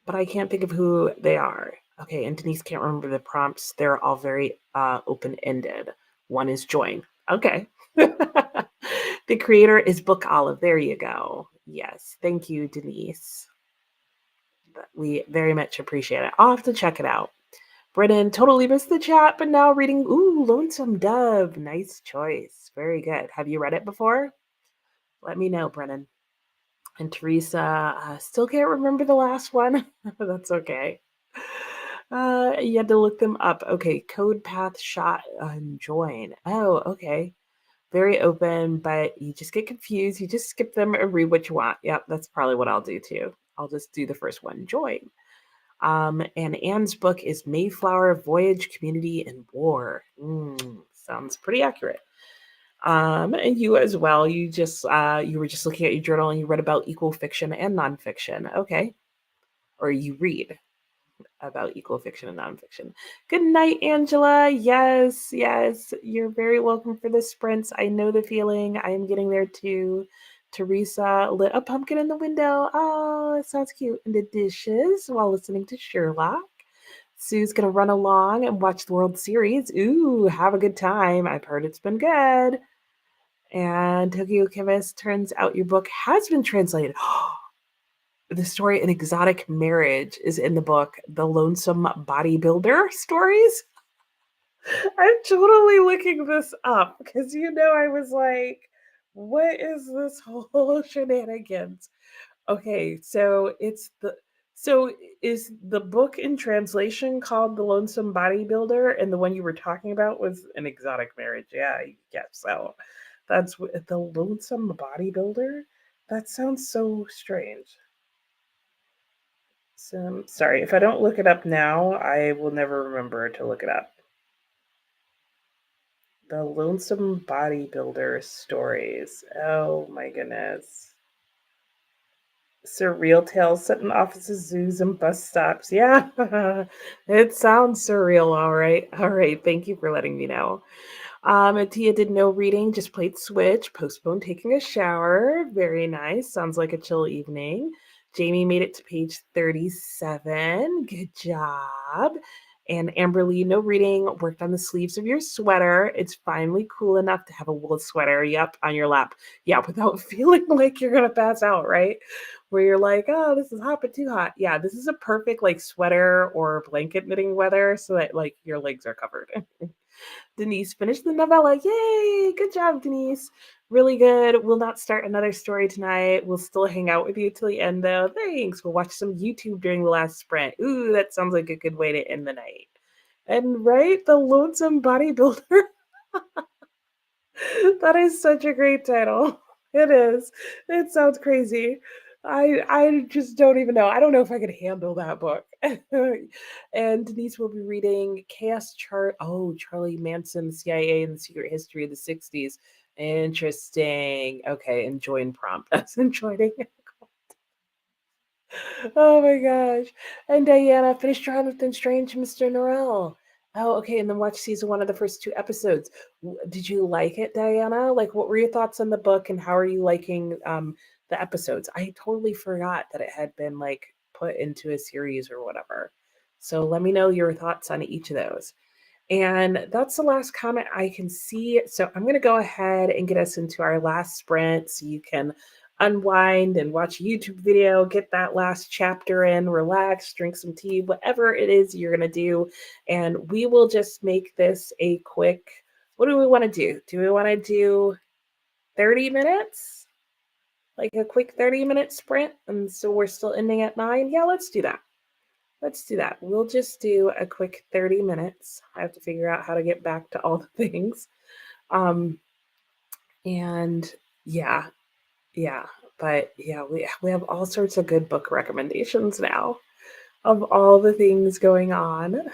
but I can't think of who they are. Okay, and Denise can't remember the prompts. They're all very open ended. One is join. Okay. The creator is Book Olive. There you go. Yes. Thank you, Denise. We very much appreciate it. I'll have to check it out. Brennan totally missed the chat, but now reading, Lonesome Dove. Nice choice. Very good. Have you read it before? Let me know, Brennan. And Teresa, still can't remember the last one. That's okay. You had to look them up. Okay, Code Path Shot and Join. Oh, okay. Very open, but you just get confused. You just skip them and read what you want. Yep, that's probably what I'll do too. I'll just do the first one, Join. And Anne's book is Mayflower, Voyage, Community, and War. Sounds pretty accurate. And you as well. You were just looking at your journal and you read about equal fiction and nonfiction. Okay. Or you read about equal fiction and nonfiction. Good night, Angela. Yes, yes. You're very welcome for the sprints. I know the feeling. I am getting there too. Teresa lit a pumpkin in the window. Oh, it sounds cute. In the dishes while listening to Sherlock. Sue's gonna run along and watch the World Series. Ooh, have a good time. I've heard it's been good. And Tokyo Chemist, turns out your book has been translated. The story An Exotic Marriage is in the book, The Lonesome Bodybuilder Stories. I'm totally looking this up because I was like, what is this whole shenanigans? Okay, so is the book in translation called The Lonesome Bodybuilder, and the one you were talking about was An Exotic Marriage? Yeah, I guess so. That's The Lonesome Bodybuilder. That sounds so strange. So sorry if I don't look it up now. I will never remember to look it up. The Lonesome Bodybuilder Stories. Oh my goodness. Surreal tales set in offices, zoos, and bus stops. Yeah, it sounds surreal. All right. All right. Thank you for letting me know. Tia did no reading, just played Switch, postponed taking a shower. Very nice. Sounds like a chill evening. Jamie made it to page 37. Good job. And Amberly, no reading, worked on the sleeves of your sweater. It's finally cool enough to have a wool sweater, yep, on your lap. Yeah, without feeling like you're going to pass out, right? Where you're like, oh, this is hot, but too hot. Yeah, this is a perfect like sweater or blanket knitting weather so that like your legs are covered. Denise finished the novella. Yay! Good job, Denise. Really good. We'll not start another story tonight. We'll still hang out with you till the end, though. Thanks. We'll watch some YouTube during the last sprint. Ooh, that sounds like a good way to end the night. And right, The Lonesome Bodybuilder. That is such a great title. It is. It sounds crazy. I just don't even know. I don't know if I could handle that book. And Denise will be reading Chaos Chart. Oh, Charlie Manson, CIA, and the Secret History of the 60s. Interesting. Okay, enjoying prompt. That's enjoying. Oh my gosh. And Diana finished Jonathan Strange, Mr. Norrell. Oh, okay. And then watch season one of the first two episodes. Did you like it, Diana? Like, what were your thoughts on the book, and how are you liking the episodes? I totally forgot that it had been like put into a series or whatever. So let me know your thoughts on each of those. And that's the last comment I can see. So I'm going to go ahead and get us into our last sprint so you can unwind and watch a YouTube video, get that last chapter in, relax, drink some tea, whatever it is you're going to do. And we will just make this a quick, what do we want to do? Do we want to do 30 minutes? Like a quick 30-minute sprint? And so we're still ending at 9? Yeah, let's do that. Let's do that. We'll just do a quick 30 minutes. I have to figure out how to get back to all the things. Um, and yeah, yeah, but yeah, we have all sorts of good book recommendations now of all the things going on.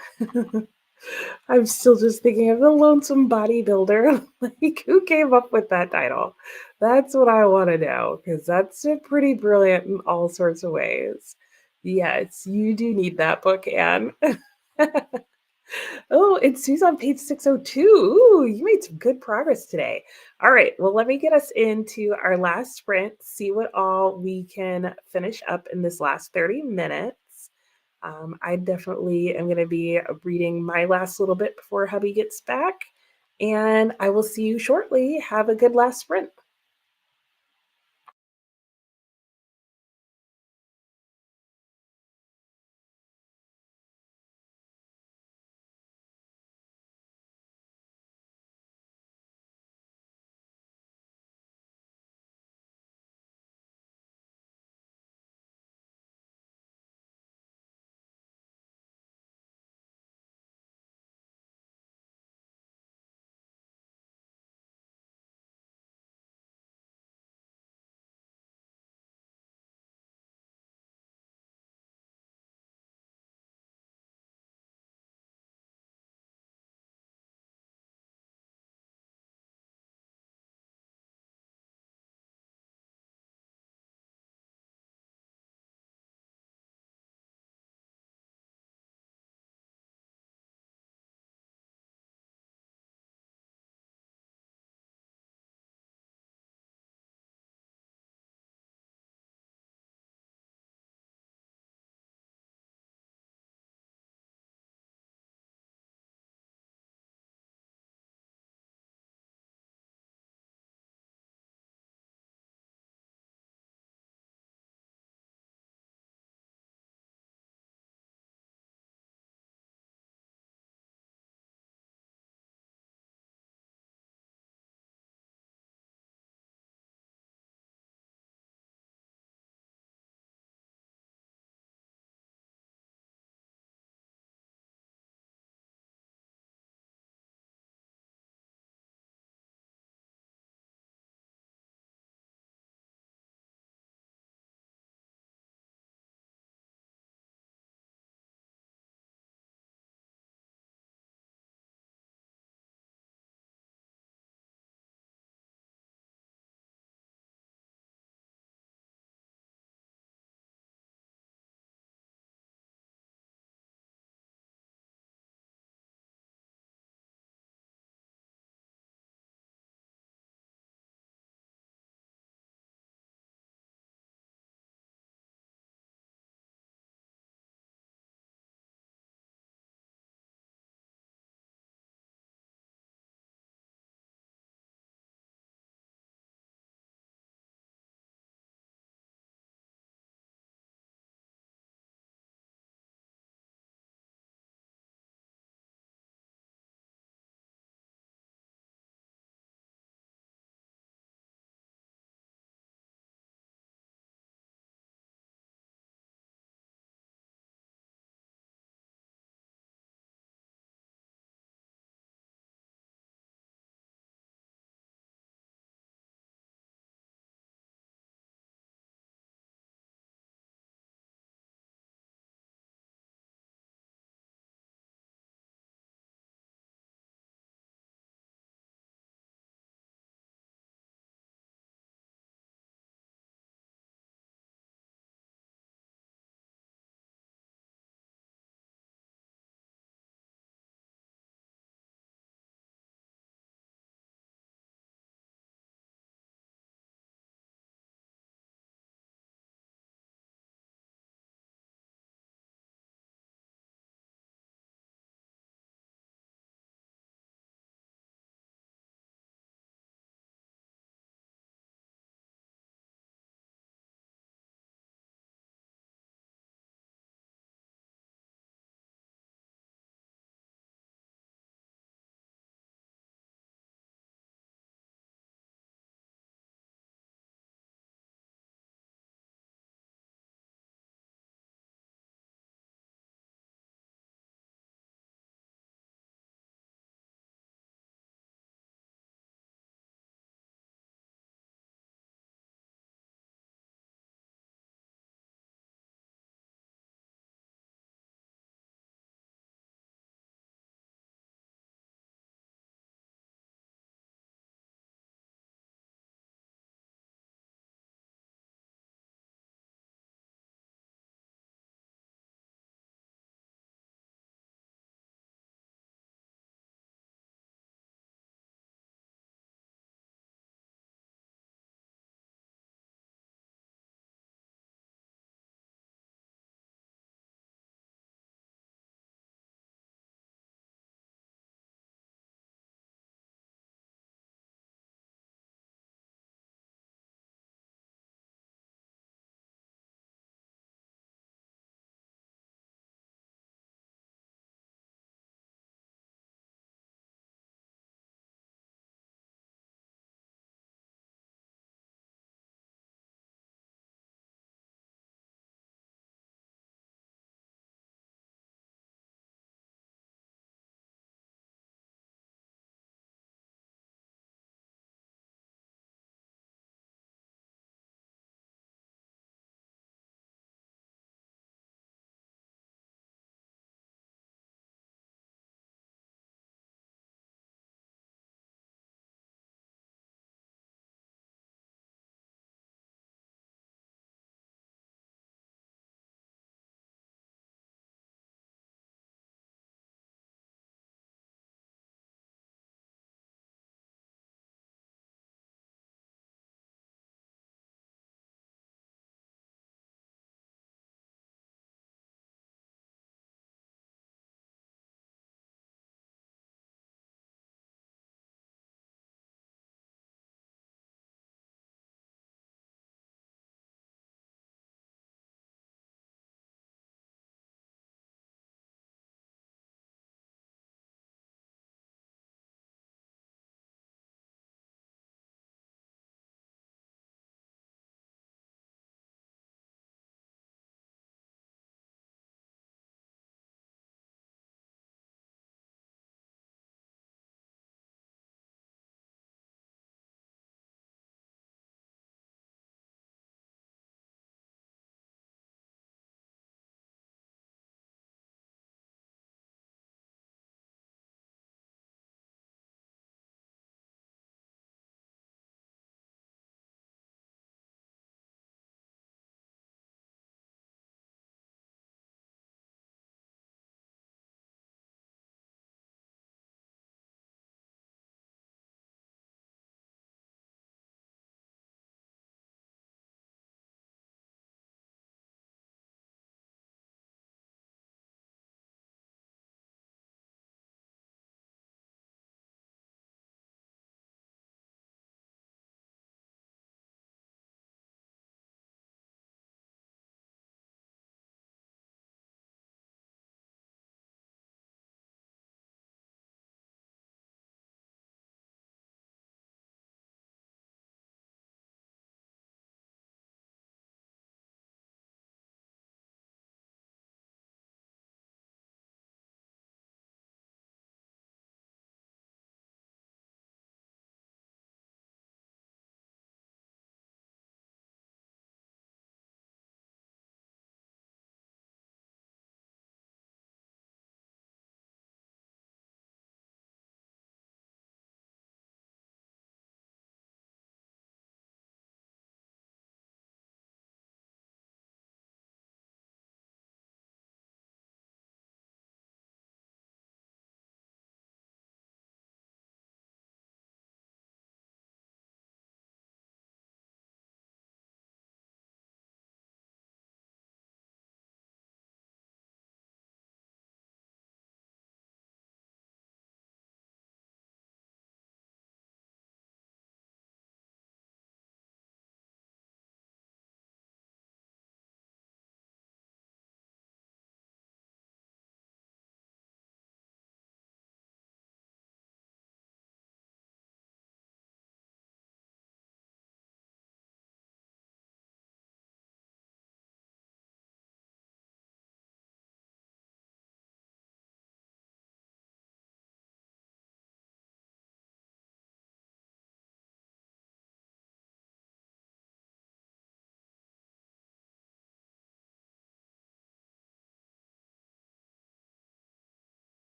I'm still just thinking of the lonesome bodybuilder. Like, who came up with that title? That's what I want to know because that's pretty brilliant in all sorts of ways. Yes, you do need that book, Anne. Oh, it's Sue's on page 602. Ooh, you made some good progress today. All right, well, let me get us into our last sprint, see what all we can finish up in this last 30 minutes. I definitely am going to be reading my last little bit before hubby gets back, and I will see you shortly. Have a good last sprint.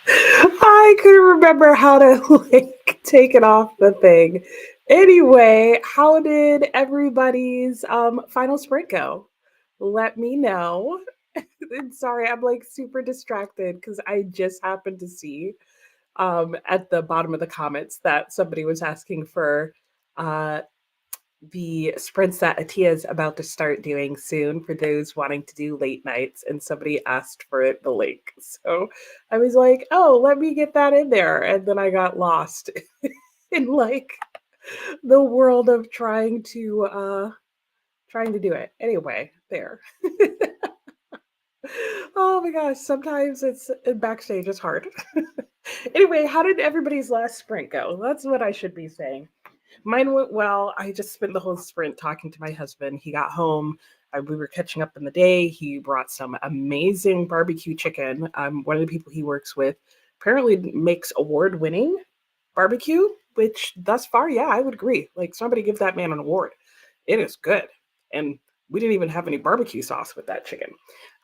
I couldn't remember how to like take it off the thing. Anyway, how did everybody's final sprint go? Let me know. And sorry, I'm like super distracted because I just happened to see at the bottom of the comments that somebody was asking for uh, the sprints that Atia is about to start doing soon for those wanting to do late nights, and somebody asked for it the link. So I was like, "Oh, let me get that in there," and then I got lost in like the world of trying to do it. Anyway, there. Oh my gosh, sometimes it's backstage is hard. Anyway, how did everybody's last sprint go? That's what I should be saying. Mine went well. I just spent the whole sprint talking to my husband. He got home. We were catching up in the day. He brought some amazing barbecue chicken. One of the people he works with apparently makes award winning barbecue, which thus far, yeah, I would agree. Like, somebody give that man an award. It is good. And we didn't even have any barbecue sauce with that chicken.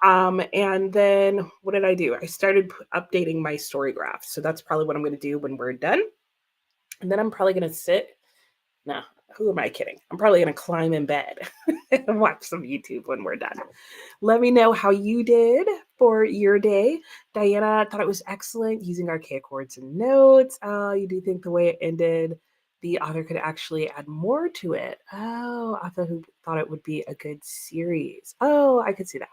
And then what did I do? I started updating my story graph. So that's probably what I'm going to do when we're done. And then I'm probably going to sit. No, who am I kidding? I'm probably going to climb in bed and watch some YouTube when we're done. Let me know how you did for your day. Diana thought it was excellent using archaic words and notes. You do think the way it ended, the author could actually add more to it. Oh, I thought it would be a good series. Oh, I could see that.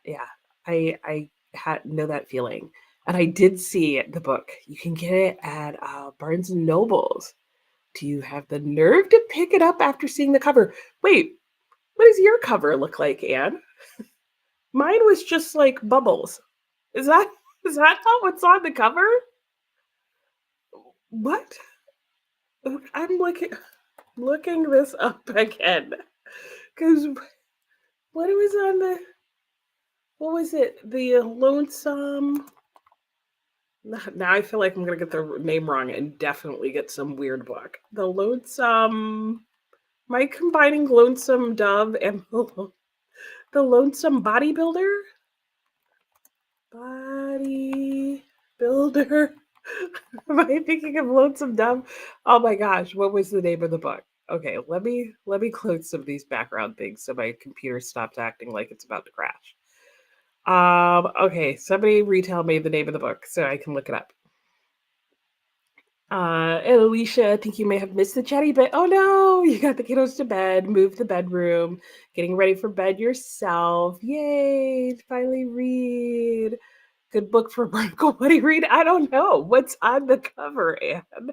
Yeah, I had know that feeling, and I did see the book. You can get it at Barnes and Nobles. Do you have the nerve to pick it up after seeing the cover? Wait, what does your cover look like, Anne? Mine was just like bubbles. Is that not what's on the cover? What? I'm looking this up again. Cause what was on the what was it? The lonesome. Now I feel like I'm gonna get the name wrong and definitely get some weird book. The lonesome. Am I combining lonesome dove and the lonesome bodybuilder? Bodybuilder. Am I thinking of Lonesome Dove? Oh my gosh, what was the name of the book? Okay, let me close some of these background things so my computer stops acting like it's about to crash. Okay, somebody retell me the name of the book so I can look it up. And Alicia, I think you may have missed the chatty bit. Oh no, you got the kiddos to bed, moved the bedroom, getting ready for bed yourself. Yay, finally read. Good book for Michael. What do you read? I don't know. What's on the cover, Anne?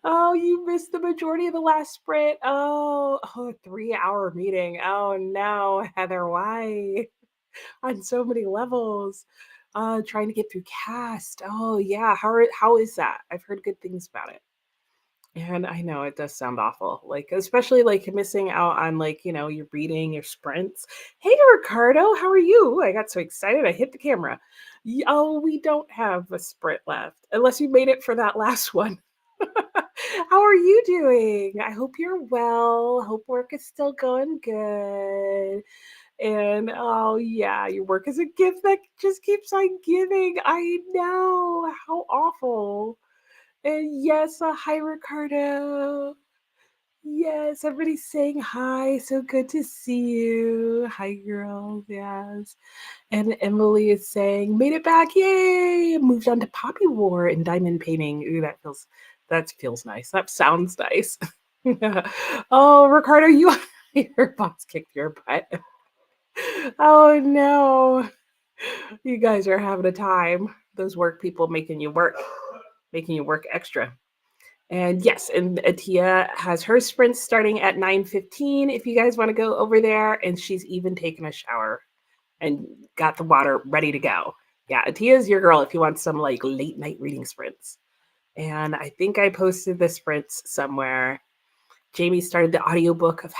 Oh, you missed the majority of the last sprint. Oh, 3 hour meeting. Oh no, Heather, why? On so many levels. Trying to get through cast. Oh yeah. How is that? I've heard good things about it. And I know it does sound awful, like especially like missing out on like your reading, your sprints. Hey Ricardo, how are you? I got so excited I hit the camera. Oh, we don't have a sprint left unless you made it for that last one. How are you doing? I hope you're well. Hope work is still going good. And oh yeah, your work is a gift that just keeps on giving. I know. How awful. And yes, hi Ricardo. Yes, everybody's saying hi. So good to see you. Hi, girls. Yes. And Emily is saying, made it back. Yay. Moved on to Poppy War and diamond painting. Ooh, that feels nice. That sounds nice. Oh, Ricardo, your boss kicked your butt. Oh no. You guys are having a time. Those work people making you work extra. And yes, and Atia has her sprints starting at 9:15 if you guys want to go over there. And she's even taken a shower and got the water ready to go. Yeah, Atia's your girl if you want some like late night reading sprints. And I think I posted the sprints somewhere. Jamie started the audiobook of